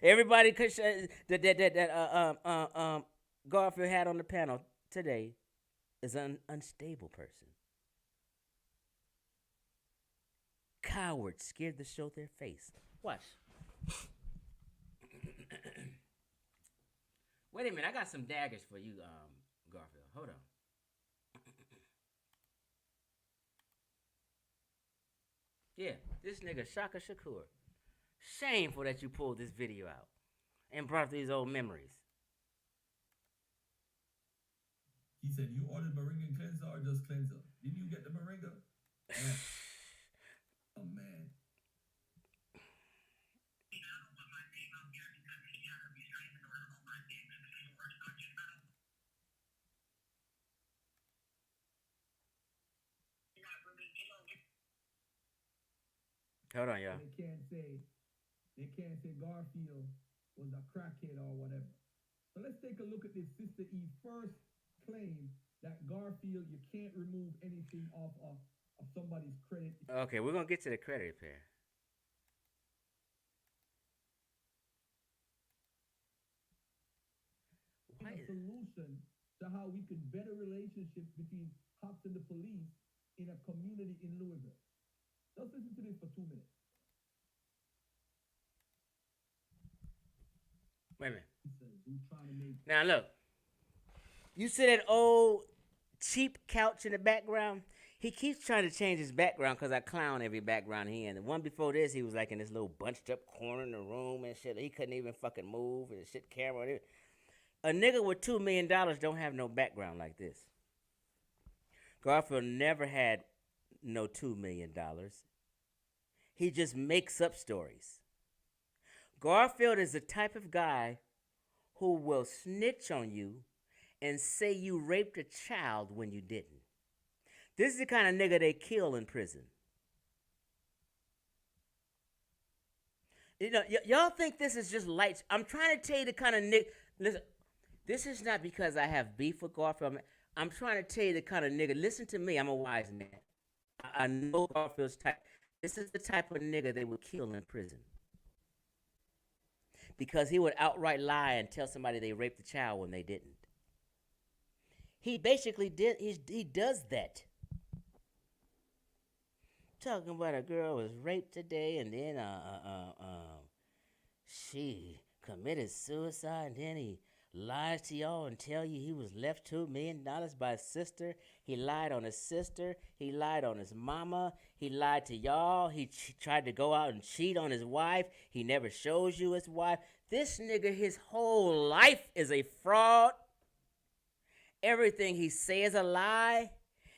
S2: Everybody that Garfield had on the panel today is an unstable person. Cowards scared to show their face. Watch. Wait a minute, I got some daggers for you, Garfield. Hold on. Yeah, this nigga Shaka Shakur. Shameful that you pulled this video out and brought these old memories.
S3: He said, you ordered Moringa cleanse cleanser or just cleanser? Did you get the moringa? Yeah. Oh man.
S2: Hold on, y'all.
S3: They can't say Garfield was a crackhead or whatever. So let's take a look at this Sister E first claim that Garfield, you can't remove anything off of somebody's credit.
S2: Okay, we're gonna get to the credit repair.
S3: A solution to how we could better relationships between cops and the police in a community in Louisville. Let's listen to this for 2 minutes.
S2: Wait a minute.
S3: He says, "Who's trying to make
S2: Now look, you see that old cheap couch in the background? He keeps trying to change his background because I clown every background he in. The one before this, he was like in this little bunched up corner in the room and shit. He couldn't even fucking move and shit camera. And everything. A nigga with $2 million don't have no background like this. Garfield never had no $2 million. He just makes up stories. Garfield is the type of guy who will snitch on you and say you raped a child when you didn't. This is the kind of nigga they kill in prison. You know, y'all think this is just light. I'm trying to tell you the kind of nigga. Listen, this is not because I have beef with Garfield. I'm trying to tell you the kind of nigga. Listen to me. I'm a wise man. I know Garfield's type. This is the type of nigga they would kill in prison. Because he would outright lie and tell somebody they raped the child when they didn't. He basically did. He does that. Talking about a girl was raped today, and then she committed suicide, and then he lies to y'all and tell you he was left $2 million by his sister. He lied on his sister. He lied on his mama. He lied to y'all. He tried to go out and cheat on his wife. He never shows you his wife. This nigga, his whole life is a fraud. Everything he says a lie.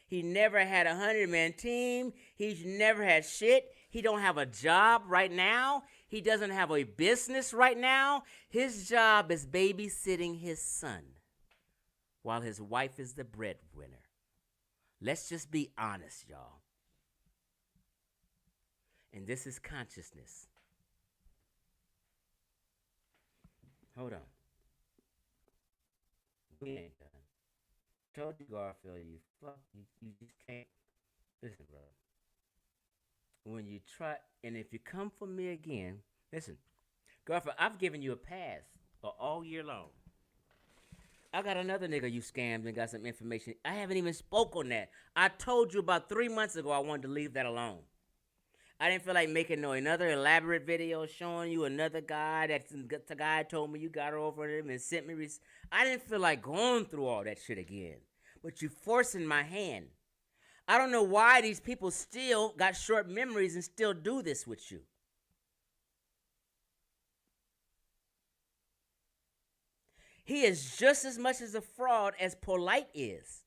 S2: He never had a 100-man team. He's never had shit. He don't have a job right now. He doesn't have a business right now. His job is babysitting his son while his wife is the breadwinner. Let's just be honest, y'all. And this is consciousness. Hold on. We ain't done. Told you, Garfield, you just can't. Listen, bro. When you try, and if you come for me again, listen, Garfield, I've given you a pass all year long. I got another nigga you scammed and got some information. I haven't even spoke on that. I told you about 3 months ago I wanted to leave that alone. I didn't feel like making another elaborate video showing you another guy that the guy told me you got over him and sent me. I didn't feel like going through all that shit again. But you forcing my hand. I don't know why these people still got short memories and still do this with you. He is just as much as a fraud as Polite is.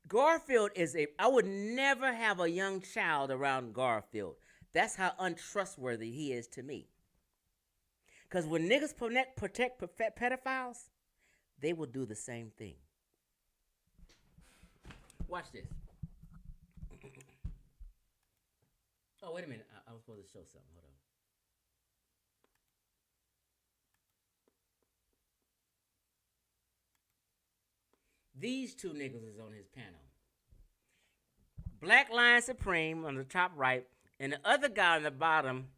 S2: Garfield I would never have a young child around Garfield. That's how untrustworthy he is to me. Because when niggas protect pedophiles, they will do the same thing. Watch this. Oh, wait a minute. I was supposed to show something. Hold on. These two niggas is on his panel. Black Lion Supreme on the top right, and the other guy on the bottom,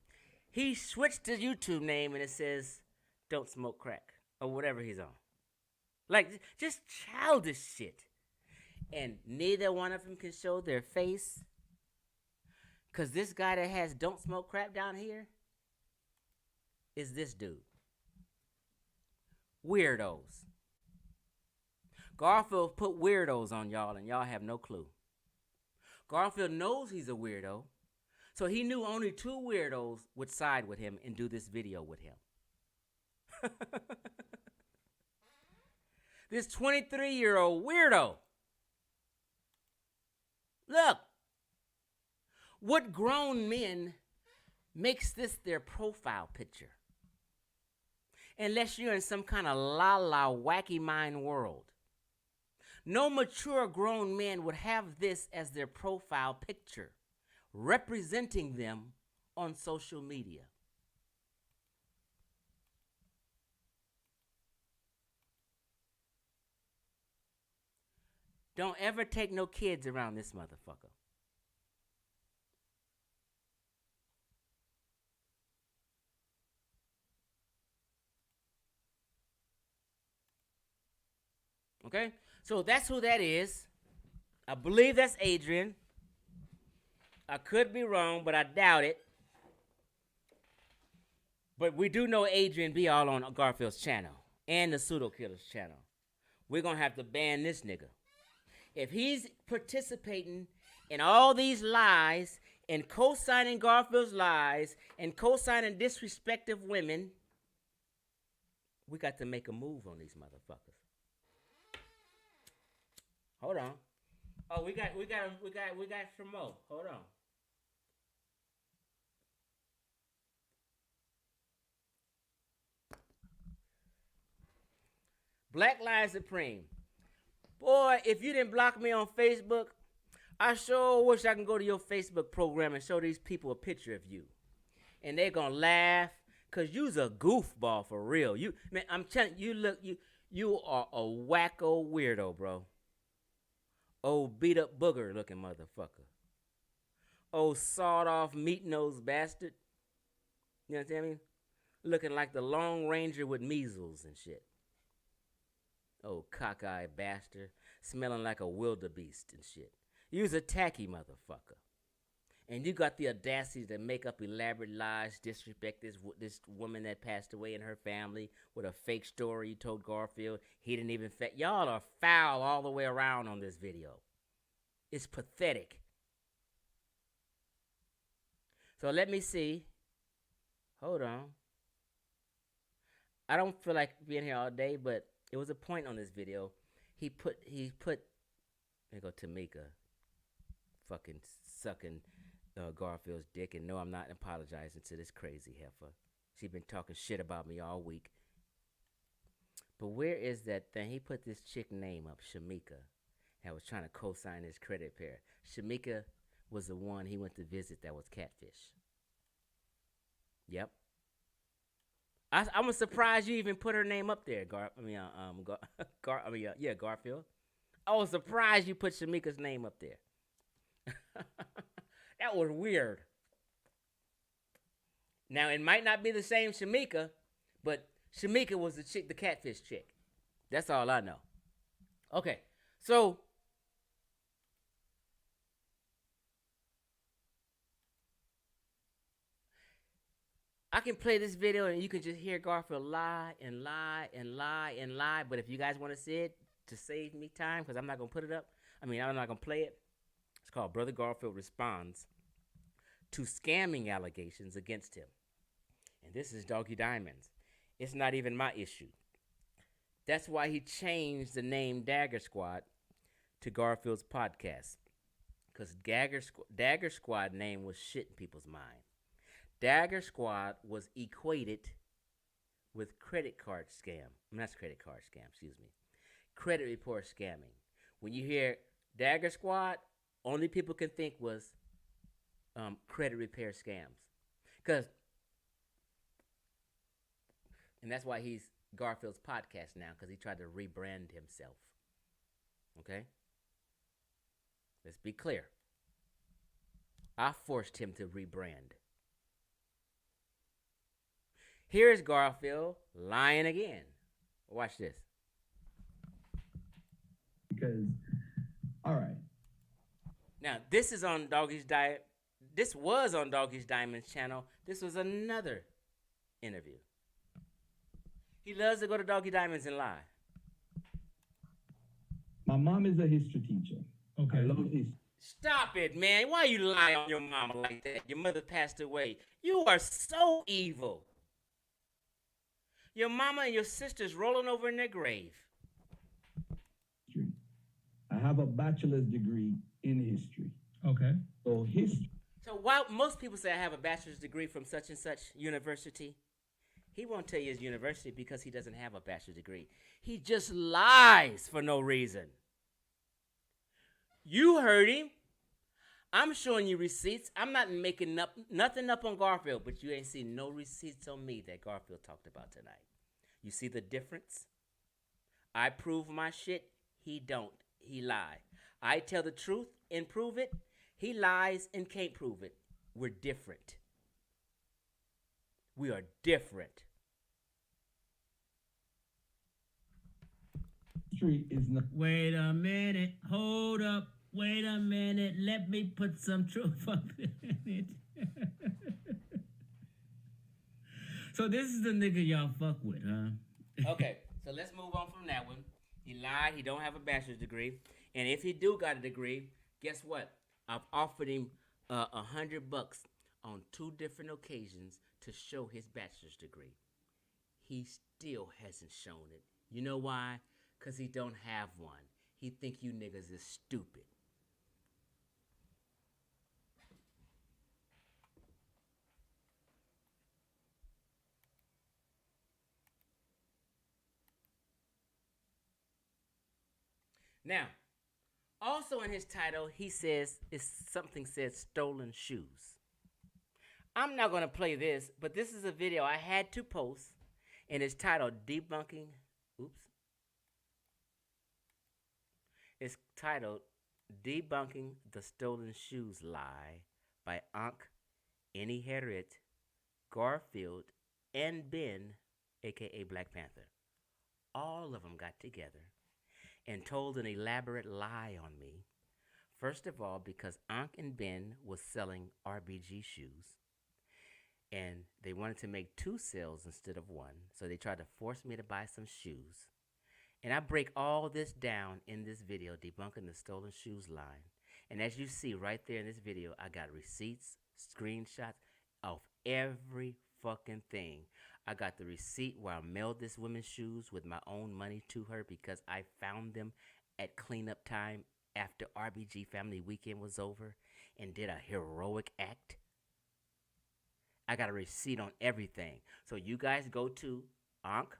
S2: he switched his YouTube name and it says, "Don't Smoke Crack," or whatever he's on. Like, just childish shit. And neither one of them can show their face. Because this guy that has "Don't Smoke Crack" down here is this dude. Weirdos. Garfield put weirdos on y'all, and y'all have no clue. Garfield knows he's a weirdo, so he knew only 2 weirdos would side with him and do this video with him. This 23-year-old weirdo Look, what grown men makes this their profile picture? Unless you're in some kind of la-la wacky mind world. No mature grown men would have this as their profile picture, representing them on social media. Don't ever take no kids around this motherfucker. Okay? So that's who that is. I believe that's Adrian. I could be wrong, but I doubt it. But we do know Adrian be all on Garfield's channel and the Pseudo Killer's channel. We're going to have to ban this nigga. If he's participating in all these lies and co-signing Garfield's lies and co-signing disrespectful women, we got to make a move on these motherfuckers. Hold on. Oh, we got some more. Hold on. Black Lives Supreme. Boy, if you didn't block me on Facebook, I sure wish I can go to your Facebook program and show these people a picture of you. And they're gonna laugh, cause you's a goofball for real. You, man, I'm telling you, you are a wacko weirdo, bro. Old beat up booger looking motherfucker. Old sawed off meat nosed bastard. You understand me? Looking like the Lone Ranger with measles and shit. Oh, cockeyed bastard. Smelling like a wildebeest and shit. You's a tacky motherfucker. And you got the audacity to make up elaborate lies, disrespect this woman that passed away and her family with a fake story you told Garfield. He didn't even y'all are foul all the way around on this video. It's pathetic. So let me see. Hold on. I don't feel like being here all day, but it was a point on this video. He put, there you go Tamika, fucking sucking Garfield's dick, and no, I'm not apologizing to this crazy heifer. She's been talking shit about me all week. But where is that thing? He put this chick name up, Shamika, and was trying to co-sign his credit pair. Shamika was the one he went to visit that was catfish. Yep. I was surprised you even put her name up there, Garfield. I was surprised you put Shamika's name up there. That was weird. Now, it might not be the same Shamika, but Shamika was the catfish chick. That's all I know. Okay, so I can play this video and you can just hear Garfield lie and lie and lie and lie. But if you guys want to see it to save me time, because I'm not going to put it up. I'm not going to play it. It's called Brother Garfield Responds to Scamming Allegations Against Him. And this is Doggy Diamonds. It's not even my issue. That's why he changed the name Dagger Squad to Garfield's podcast. Because Dagger Squad name was shit in people's mind. Dagger Squad was equated with credit report scamming. When you hear Dagger Squad, only people can think was credit repair scams. And that's why he's Garfield's podcast now, because he tried to rebrand himself. Okay? Let's be clear. I forced him to rebrand. Here's Garfield lying again. Watch this.
S3: Because, all right.
S2: Now, this is on Doggy's Diet. This was on Doggy's Diamonds channel. This was another interview. He loves to go to Doggy Diamonds and lie.
S3: My mom is a history teacher.
S4: Okay.
S3: I love history.
S2: Stop it, man. Why you lie on your mama like that? Your mother passed away. You are so evil. Your mama and your sisters rolling over in their grave.
S3: I have a bachelor's degree in history.
S2: while most people say I have a bachelor's degree from such and such university, he won't tell you his university because he doesn't have a bachelor's degree. He just lies for no reason. You heard him. I'm showing you receipts. I'm not making up nothing up on Garfield, but you ain't seen no receipts on me that Garfield talked about tonight. You see the difference? I prove my shit. He don't. He lie. I tell the truth and prove it. He lies and can't prove it. We're different. We are different.
S3: Street is not.
S4: Wait a minute. Hold up. Wait a minute. Let me put some truth up in it. So this is the nigga y'all fuck with, huh?
S2: Okay, so let's move on from that one. He lied. He don't have a bachelor's degree. And if he do got a degree, guess what? I've offered him $100 on 2 different occasions to show his bachelor's degree. He still hasn't shown it. You know why? Because he don't have one. He think you niggas is stupid. Now, also in his title, he says something says stolen shoes. I'm not going to play this, but this is a video I had to post, and it's titled Debunking. Oops. It's titled Debunking the Stolen Shoes Lie by Ankh, Inherit, Garfield, and Ben, aka Black Panther. All of them got together and told an elaborate lie on me. First of all, because Ankh and Ben was selling RBG shoes, and they wanted to make 2 sales instead of 1, so they tried to force me to buy some shoes. And I break all this down in this video, debunking the stolen shoes line. And as you see right there in this video, I got receipts, screenshots of every fucking thing. I got the receipt where I mailed this woman's shoes with my own money to her because I found them at cleanup time after RBG Family Weekend was over and did a heroic act. I got a receipt on everything. So you guys go to Ankh,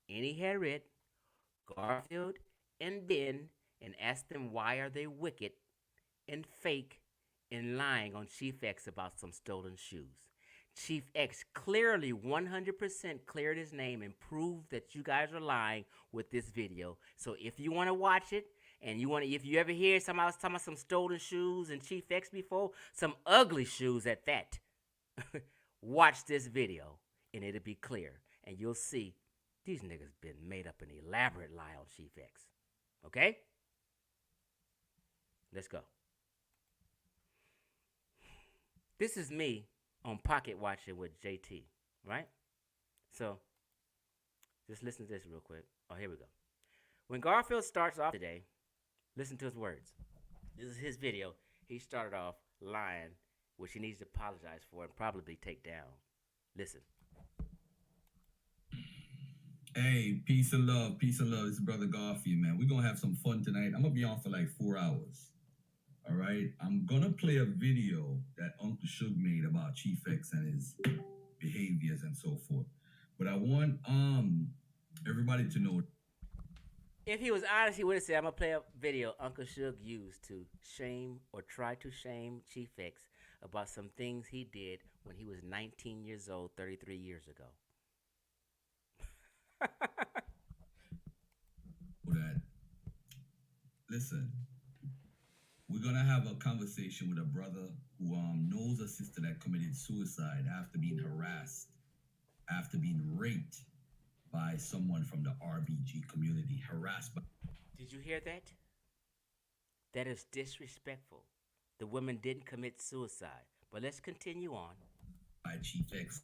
S2: Inherit, Garfield, and Ben and ask them why are they wicked and fake and lying on Chief X about some stolen shoes. Chief X clearly 100% cleared his name and proved that you guys are lying with this video. So if you want to watch it, and if you ever hear somebody else talking about some stolen shoes and Chief X before, some ugly shoes at that, watch this video and it'll be clear. And you'll see these niggas been made up an elaborate lie on Chief X. Okay? Let's go. This is me on pocket watching with JT, right? So, just listen to this real quick. Oh, here we go. When Garfield starts off today, listen to his words. This is his video. He started off lying, which he needs to apologize for and probably take down. Listen.
S5: Hey, peace and love, peace and love. This is Brother Garfield, man. We're going to have some fun tonight. I'm going to be on for like 4 hours. All right? I'm going to play a video that Uncle Suge made about Chief X and his behaviors and so forth. But I want everybody to know.
S2: If he was honest, he would have said, I'm going to play a video Uncle Suge used to shame or try to shame Chief X about some things he did when he was 19 years old, 33 years ago.
S5: That, listen, we're gonna have a conversation with a brother who knows a sister that committed suicide after being harassed, after being raped by someone from the RBG community. Harassed by.
S2: Did you hear that? That is disrespectful. The woman didn't commit suicide. But let's continue on.
S5: By Chief X.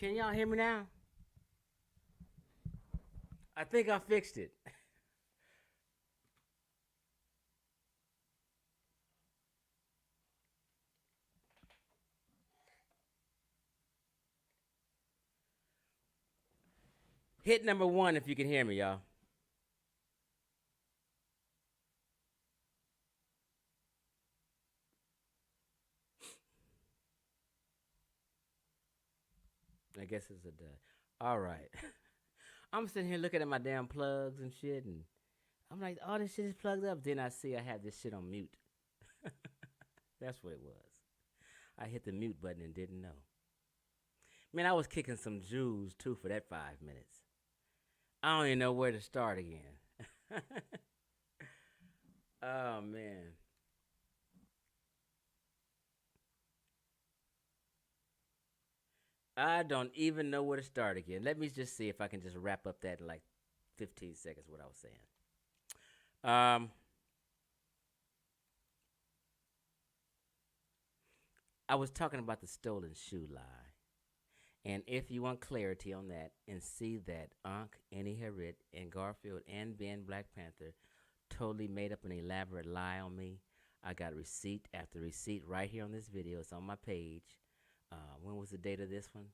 S2: Can y'all hear me now? I think I fixed it. Hit number 1 if you can hear me, y'all. I guess it's a dud. All right. I'm sitting here looking at my damn plugs and shit, and I'm like, all this shit is plugged up. Then I see I have this shit on mute. That's what it was. I hit the mute button and didn't know. Man, I was kicking some Jews too for that 5 minutes. I don't even know where to start again. Oh, man. I don't even know where to start again. Let me just see if I can just wrap up that in like 15 seconds, what I was saying. I was talking about the stolen shoe lie. And if you want clarity on that and see that Unc, Annie Harriet, and Garfield and Ben Black Panther totally made up an elaborate lie on me, I got receipt after receipt right here on this video. It's on my page. When was the date of this one?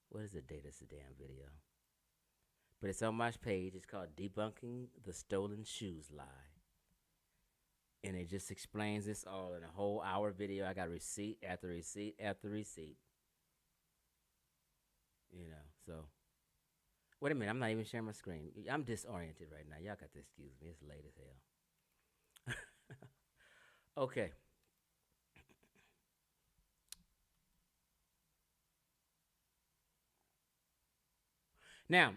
S2: What is the date of this damn video? But it's on my page. It's called Debunking the Stolen Shoes Lie. And it just explains this all in a whole hour video. I got receipt after receipt after receipt. You know, so. Wait a minute, I'm not even sharing my screen. I'm disoriented right now. Y'all got to excuse me. It's late as hell. Okay. Now,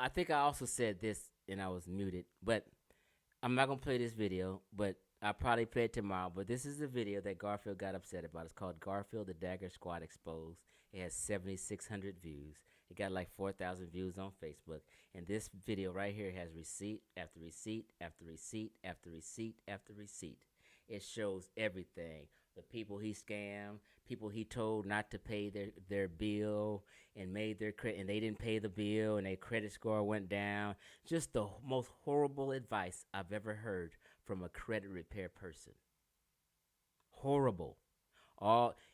S2: I think I also said this and I was muted, but I'm not going to play this video, but I'll probably play it tomorrow. But this is the video that Garfield got upset about. It's called Garfield the Dagger Squad Exposed. It has 7,600 views. It got like 4,000 views on Facebook. And this video right here has receipt after receipt after receipt after receipt after receipt. It shows everything. The people he scammed, people he told not to pay their bill and made their credit, and they didn't pay the bill and their credit score went down. Just the most horrible advice I've ever heard from a credit repair person. Horrible.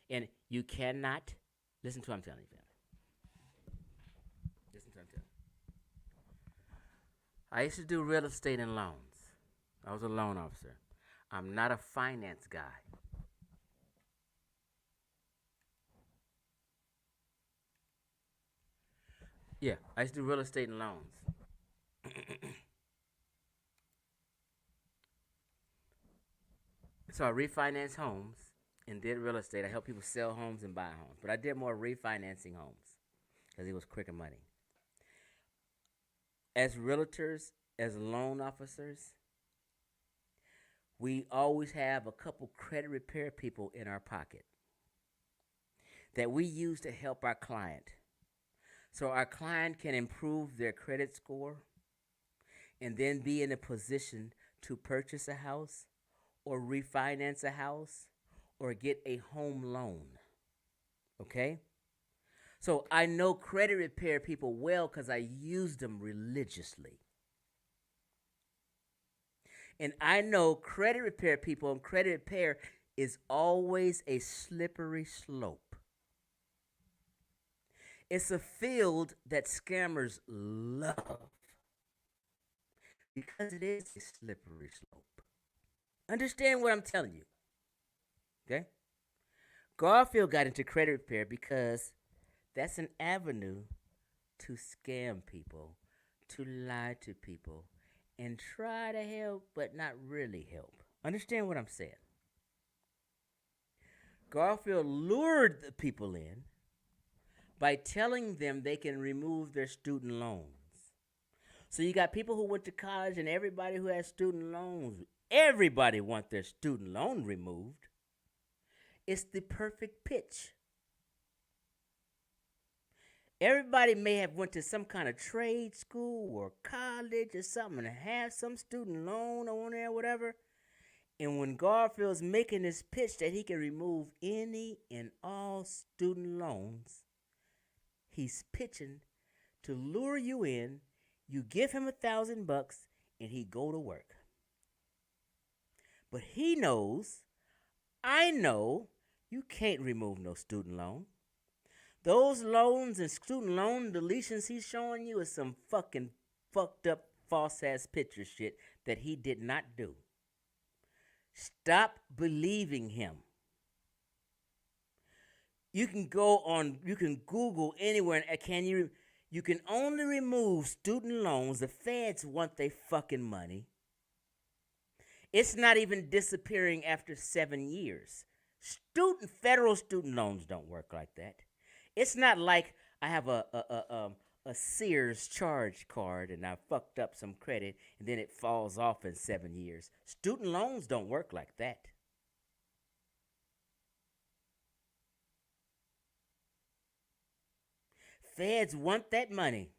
S2: And you cannot listen to what I'm telling you, family. Listen to what I'm telling you. I used to do real estate and loans. I was a loan officer. I'm not a finance guy. Yeah, I used to do real estate and loans. So I refinanced homes and did real estate. I helped people sell homes and buy homes. But I did more refinancing homes because it was quicker money. As realtors, as loan officers, we always have a couple credit repair people in our pocket that we use to help our client. So our client can improve their credit score and then be in a position to purchase a house or refinance a house or get a home loan. Okay? So I know credit repair people well because I use them religiously. And I know credit repair people, and credit repair is always a slippery slope. It's a field that scammers love because it is a slippery slope. Understand what I'm telling you, okay? Garfield got into credit repair because that's an avenue to scam people, to lie to people, and try to help but not really help. Understand what I'm saying? Garfield lured the people in by telling them they can remove their student loans. So you got people who went to college and everybody who has student loans, everybody want their student loan removed. It's the perfect pitch. Everybody may have went to some kind of trade school or college or something and have some student loan on there, whatever. And when Garfield's making this pitch that he can remove any and all student loans, he's pitching to lure you in. You give him $1,000 and he go to work. But he knows, I know, you can't remove no student loan. Those loans and student loan deletions he's showing you is some fucking fucked up false ass picture shit that he did not do. Stop believing him. You can Google anywhere, and you can only remove student loans. The feds want their fucking money. It's not even disappearing after 7 years. Federal student loans don't work like that. It's not like I have a Sears charge card and I fucked up some credit and then it falls off in 7 years. Student loans don't work like that. Feds want that money.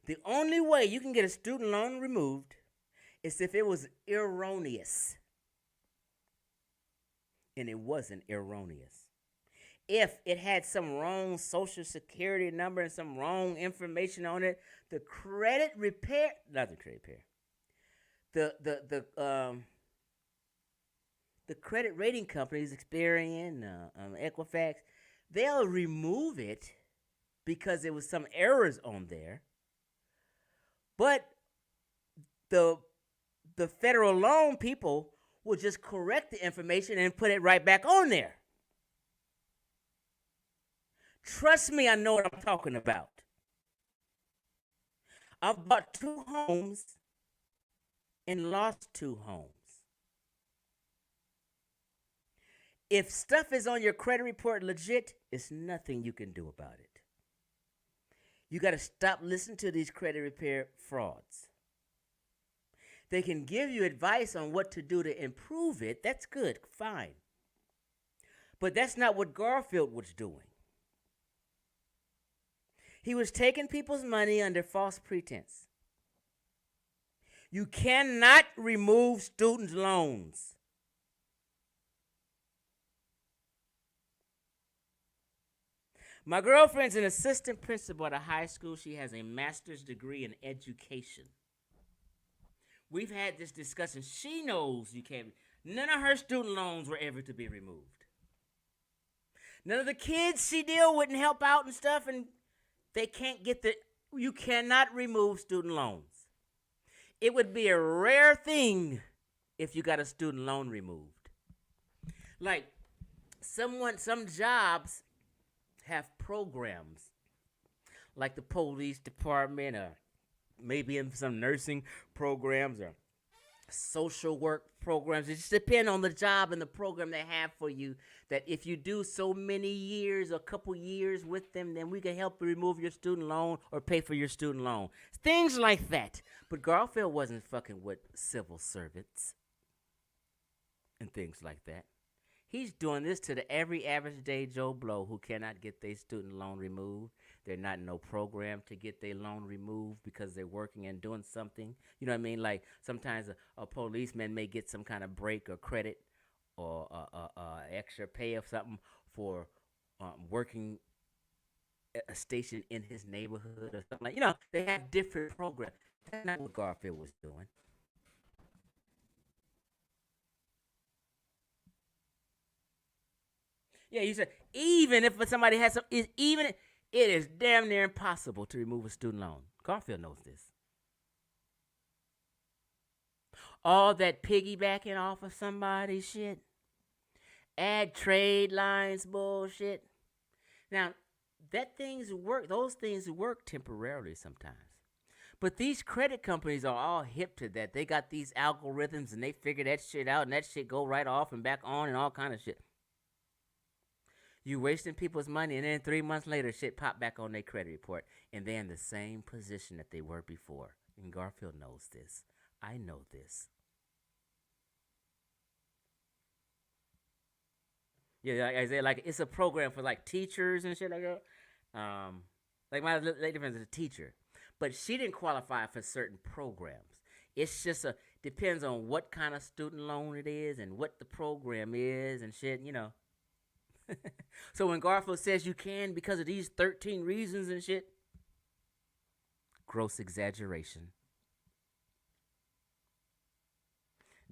S2: The only way you can get a student loan removed is if it was erroneous. And it wasn't erroneous. If it had some wrong social security number and some wrong information on it, the credit repair, not the credit repair, the credit rating companies, Experian, Equifax, they'll remove it because there was some errors on there. But the federal loan people will just correct the information and put it right back on there. Trust me, I know what I'm talking about. I've bought 2 homes and lost 2 homes. If stuff is on your credit report legit, it's nothing you can do about it. You got to stop listening to these credit repair frauds. They can give you advice on what to do to improve it. That's good, fine. But that's not what Garfield was doing. He was taking people's money under false pretense. You cannot remove student loans. My girlfriend's an assistant principal at a high school. She has a master's degree in education. We've had this discussion. She knows you can't. None of her student loans were ever to be removed. None of the kids she deal with and help out and stuff, and they can't get the. You cannot remove student loans. It would be a rare thing if you got a student loan removed. Like some jobs have programs, like the police department, or maybe in some nursing programs or social work programs. It just depends on the job and the program they have for you, that if you do so many years, a couple years with them, then we can help you remove your student loan or pay for your student loan. Things like that. But Garfield wasn't fucking with civil servants and things like that. He's doing this to the every average day Joe Blow who cannot get their student loan removed. They're not in no program to get their loan removed because they're working and doing something. You know what I mean? Like sometimes a policeman may get some kind of break or credit or extra pay or something for working at a station in his neighborhood or something like. You know, they have different programs. That's not what Garfield was doing. Yeah, you said even if somebody has some, it is damn near impossible to remove a student loan. Garfield knows this. All that piggybacking off of somebody's shit, add trade lines bullshit. Now, those things work temporarily sometimes. But these credit companies are all hip to that. They got these algorithms and they figure that shit out and that shit go right off and back on and all kind of shit. You wasting people's money, and then 3 months later, shit pop back on their credit report, and they're in the same position that they were before. And Garfield knows this. I know this. Yeah, Isaiah, like it's a program for like teachers and shit like that. Like my lady friend is a teacher, but she didn't qualify for certain programs. It's just depends on what kind of student loan it is and what the program is and shit. You know. So when Garfield says you can because of these 13 reasons and shit, gross exaggeration.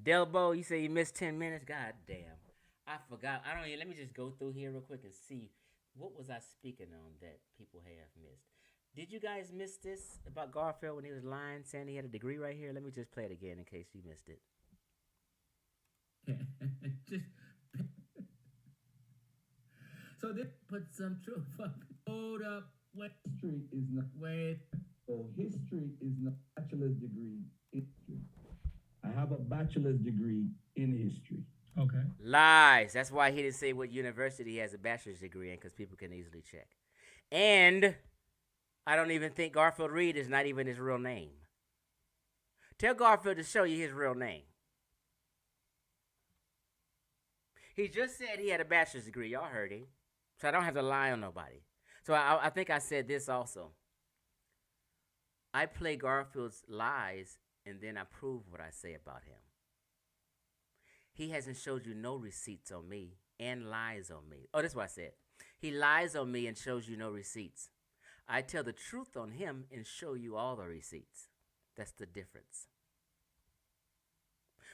S2: Delbo, you say you missed 10 minutes? God damn. I forgot. I don't even, let me just go through here real quick and see what was I speaking on that people have missed. Did you guys miss this about Garfield when he was lying, saying he had a degree right here? Let me just play it again in case you missed it.
S4: Just so they put some truth up. Hold up. Wait.
S3: History is not.
S4: Wait.
S3: So history is not a bachelor's degree in history. I have a bachelor's degree in history.
S4: Okay.
S2: Lies. That's why he didn't say what university he has a bachelor's degree in, because people can easily check. And I don't even think Garfield Reed is not even his real name. Tell Garfield to show you his real name. He just said he had a bachelor's degree. Y'all heard him. So I don't have to lie on nobody. So I think I said this also. I play Garfield's lies, and then I prove what I say about him. He hasn't showed you no receipts on me and lies on me. Oh, that's what I said. He lies on me and shows you no receipts. I tell the truth on him and show you all the receipts. That's the difference.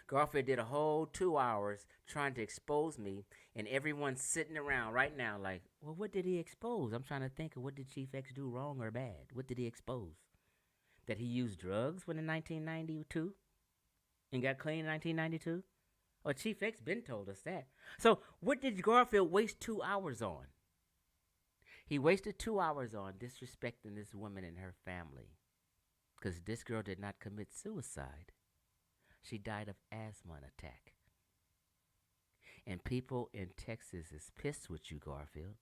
S2: Garfield did a whole 2 hours trying to expose me, and everyone's sitting around right now like, well, what did he expose? I'm trying to think of what did Chief X do wrong or bad? What did he expose? That he used drugs when in 1992 and got clean in 1992? Well, Chief X been told us that. So what did Garfield waste 2 hours on? He wasted 2 hours on disrespecting this woman and her family, because this girl did not commit suicide. She died of asthma attack. And people in Texas is pissed with you, Garfield.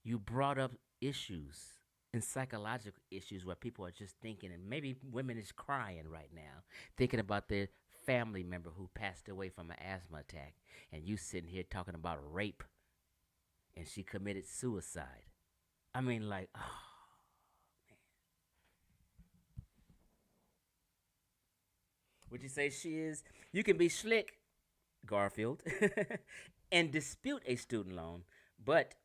S2: You brought up issues and psychological issues where people are just thinking, and maybe women is crying right now, thinking about their family member who passed away from an asthma attack, and you sitting here talking about rape, and she committed suicide. I mean, like, oh, man. Would you say she is? You can be slick, Garfield, and dispute a student loan, but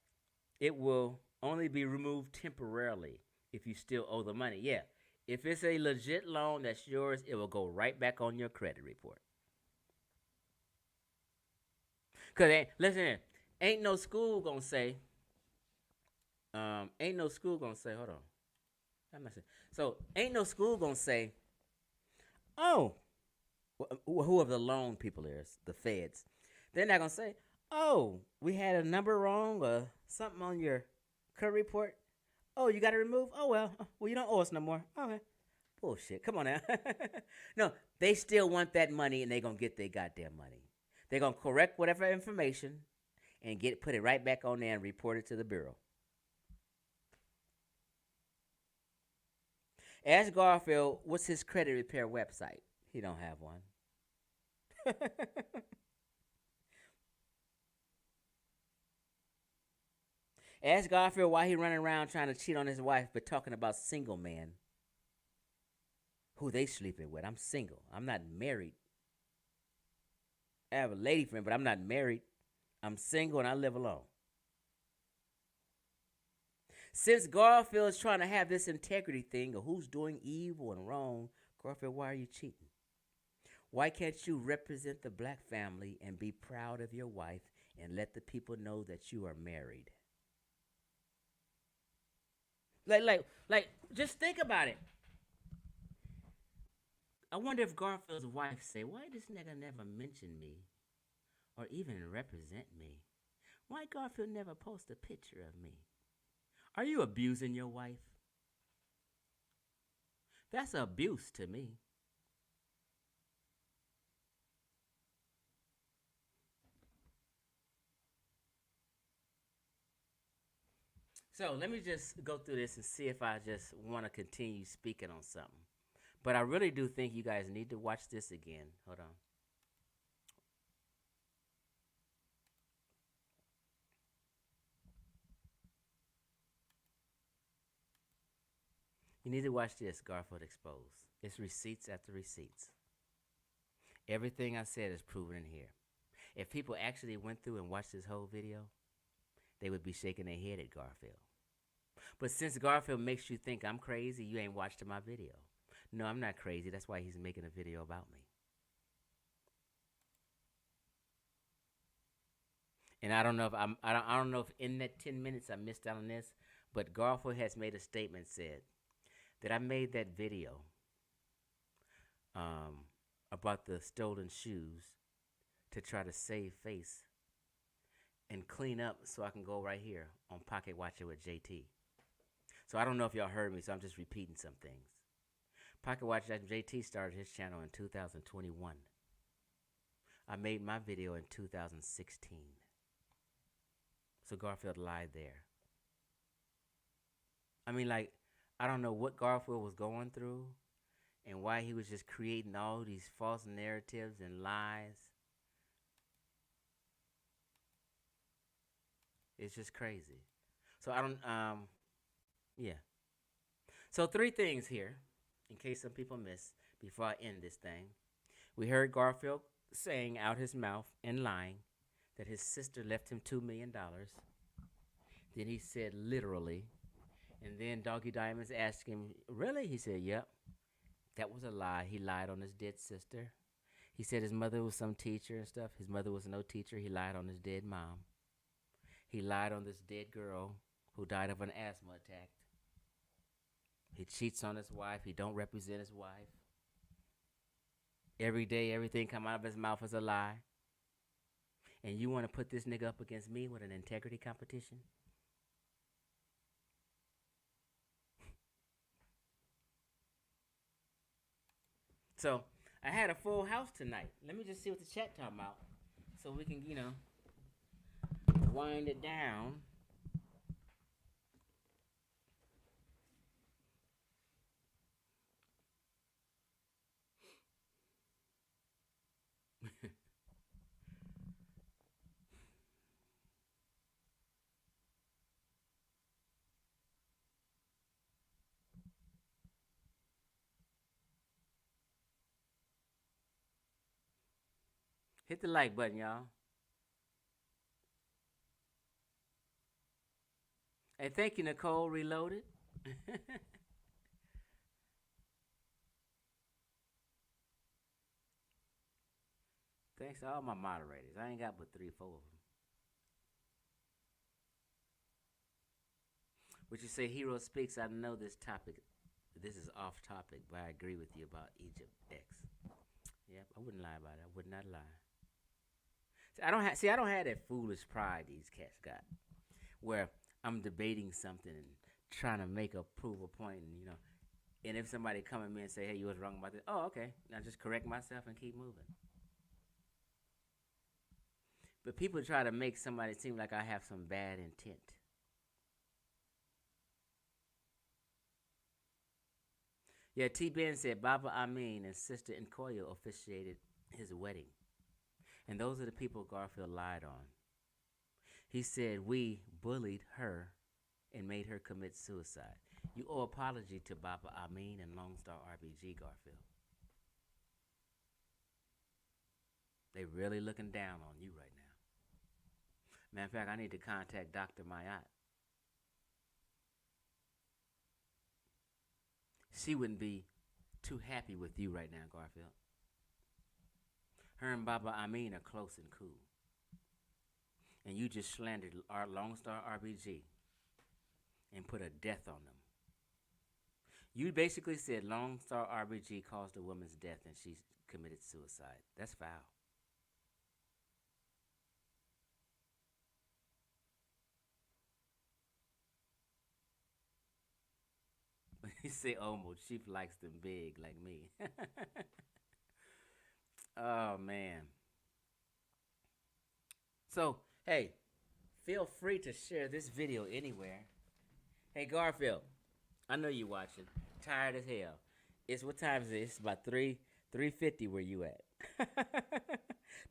S2: it will only be removed temporarily if you still owe the money. Yeah, if it's a legit loan that's yours, it will go right back on your credit report. Because, listen here, ain't no school gonna say, hold on. I'm not saying. So, ain't no school gonna say, oh, whoever the loan people is, the feds, they're not gonna say, oh, we had a number wrong or something on your credit report. Oh, you got to remove? Oh, well, you don't owe us no more. Okay. Bullshit. Come on now. No, they still want that money, and they're going to get their goddamn money. They're going to correct whatever information and put it right back on there and report it to the Bureau. Ask Garfield, what's his credit repair website? He don't have one. Ask Garfield why he running around trying to cheat on his wife but talking about single men. Who they sleeping with? I'm single. I'm not married. I have a lady friend, but I'm not married. I'm single and I live alone. Since Garfield is trying to have this integrity thing of who's doing evil and wrong, Garfield, why are you cheating? Why can't you represent the black family and be proud of your wife and let the people know that you are married? Like, just think about it. I wonder if Garfield's wife say, why this nigga never mention me or even represent me? Why Garfield never post a picture of me? Are you abusing your wife? That's abuse to me. So let me just go through this and see if I just want to continue speaking on something. But I really do think you guys need to watch this again. Hold on. You need to watch this, Garfield Exposed. It's receipts after receipts. Everything I said is proven in here. If people actually went through and watched this whole video, they would be shaking their head at Garfield. But since Garfield makes you think I'm crazy, you ain't watched my video. No, I'm not crazy. That's why he's making a video about me. And I don't know if I don't know if in that 10 minutes I missed out on this, but Garfield has made a statement said that I made that video about the stolen shoes to try to save face and clean up so I can go right here on Pocket Watcher with JT. So I don't know if y'all heard me, so I'm just repeating some things. Pocket Watcher JT started his channel in 2021. I made my video in 2016. So Garfield lied there. I mean, like, I don't know what Garfield was going through and why he was just creating all these false narratives and lies. It's just crazy. So I don't, yeah. So 3 things here, in case some people miss, before I end this thing. We heard Garfield saying out his mouth and lying that his sister left him $2 million. Then he said literally. And then Doggy Diamonds asked him, really? He said, yep. That was a lie. He lied on his dead sister. He said his mother was some teacher and stuff. His mother was no teacher. He lied on his dead mom. He lied on this dead girl who died of an asthma attack. He cheats on his wife. He don't represent his wife. Every day, everything come out of his mouth is a lie. And you want to put this nigga up against me with an integrity competition? So, I had a full house tonight. Let me just see what the chat talking about so we can, wind it down. Hit the like button, y'all. Hey, thank you, Nicole Reloaded. Thanks to all my moderators. I ain't got but 3, 4 of them. Would you say Hero Speaks? I know this topic, this is off topic, but I agree with you about Egypt X. Yep, I wouldn't lie about it. I would not lie. I don't have that foolish pride these cats got, where I'm debating something and trying to prove a point, and and if somebody come at me and say, "Hey, you was wrong about this," oh, okay, now just correct myself and keep moving. But people try to make somebody seem like I have some bad intent. Yeah, T. Ben said Baba Amin and Sister Nkoyo officiated his wedding. And those are the people Garfield lied on. He said we bullied her and made her commit suicide. You owe apology to Baba Amin and Lone Star RBG, Garfield. They really looking down on you right now. Matter of fact, I need to contact Dr. Mayat. She wouldn't be too happy with you right now, Garfield. Her and Baba Amin are close and cool. And you just slandered our Lone Star RBG and put a death on them. You basically said Lone Star RBG caused a woman's death and she committed suicide. That's foul. He said, "Oh, Chief likes them big like me." Oh, man. So, hey, feel free to share this video anywhere. Hey, Garfield, I know you watching. Tired as hell. What time is it? It's about 3:50 where you at.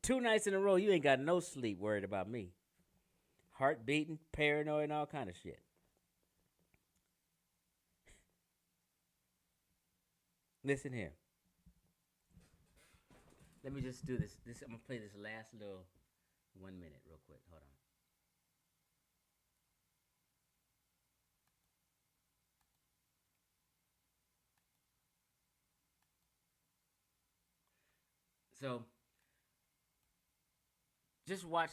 S2: 2 nights in a row, you ain't got no sleep worried about me. Heart beating, paranoid, and all kind of shit. Listen here. Let me just do this. I'm going to play this last little 1 minute real quick. Hold on. So just watch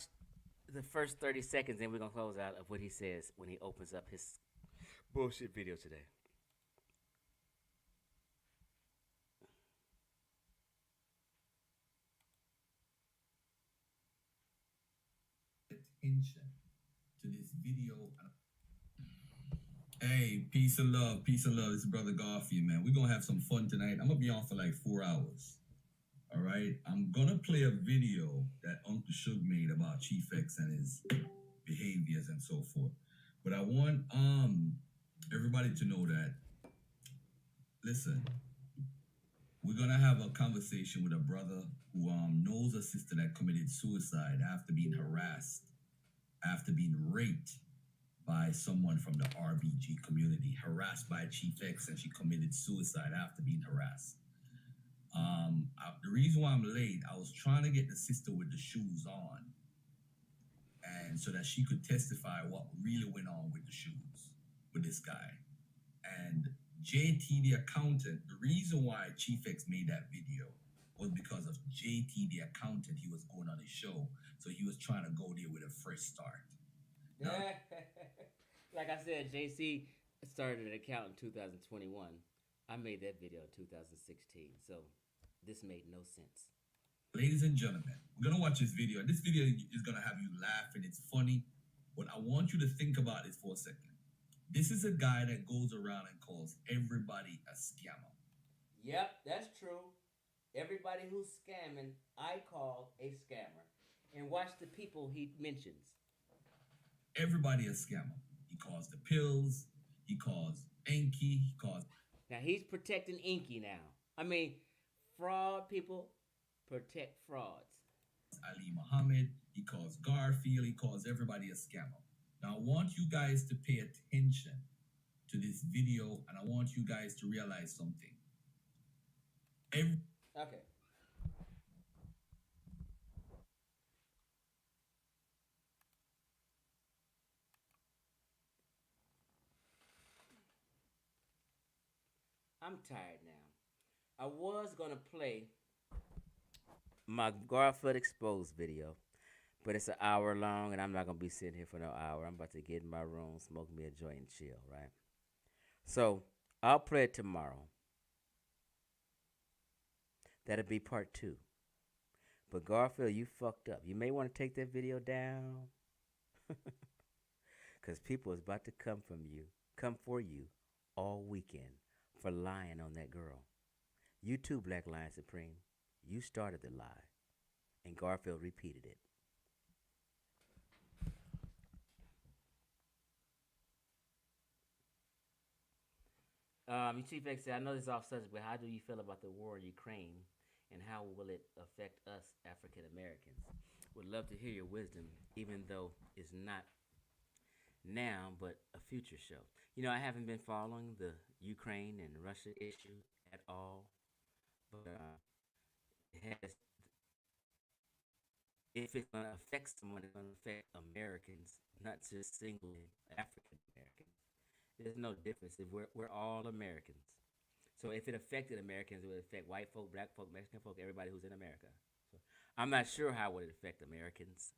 S2: the first 30 seconds, and we're gonna close out of what he says when he opens up his bullshit video today.
S3: Attention to this video. Hey, peace and love, peace and love. This is Brother Garfield, man. We're gonna have some fun tonight. I'm gonna be on for like 4 hours. All right. I'm gonna play a video that Uncle Suge made about Chief X and his behaviors and so forth. But I want everybody to know that, listen, we're gonna have a conversation with a brother who knows a sister that committed suicide after being harassed, after being raped by someone from the RBG community, harassed by Chief X, and she committed suicide after being harassed. The reason why I'm late, I was trying to get the sister with the shoes on, and so that she could testify what really went on with the shoes with this guy. And JT the accountant, the reason why Chief X made that video was because of JT the accountant. He was going on his show, so he was trying to go there with a fresh start. Now,
S2: like I said, JC started an account in 2021. I made that video in 2016, so this made no sense.
S3: Ladies and gentlemen, we're gonna watch this video. This video is gonna have you laughing. It's funny, but I want you to think about this for a second. This is a guy that goes around and calls everybody a scammer.
S2: Yep, that's true. Everybody who's scamming, I call a scammer. And watch the people he mentions.
S3: Everybody a scammer. He calls the pills. He calls Enki. He calls.
S2: Now he's protecting Inky now. I mean, fraud people protect frauds.
S3: Ali Muhammad. He calls Garfield. He calls everybody a scammer. Now I want you guys to pay attention to this video, and I want you guys to realize something.
S2: Okay. I'm tired now. I was gonna play my Garfield Exposed video, but it's an hour long, and I'm not gonna be sitting here for no hour. I'm about to get in my room, smoke me a joint, and chill, right? So I'll play it tomorrow. That'll be part 2. But Garfield, you fucked up. You may want to take that video down, cause people is about to come for you all weekend for lying on that girl. You too, Black Lion Supreme. You started the lie, and Garfield repeated it. Chief X said, I know this is off subject, but how do you feel about the war in Ukraine, and how will it affect us African Americans? Would love to hear your wisdom, even though it's not now, but a future show. You know, I haven't been following the Ukraine and Russia issue at all, but it has. If it's going to affect someone, it's going to affect Americans, not just single African Americans. There's no difference. If we're all Americans. So if it affected Americans, it would affect white folk, black folk, Mexican folk, everybody who's in America. So I'm not sure how it would affect Americans,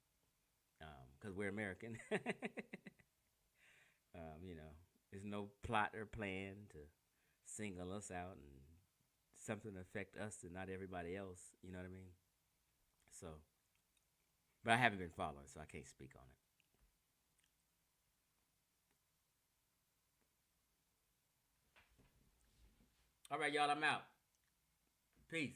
S2: because we're American. You know, there's no plot or plan to single us out and something to affect us and not everybody else. You know what I mean? So, but I haven't been following, so I can't speak on it. All right, y'all, I'm out. Peace.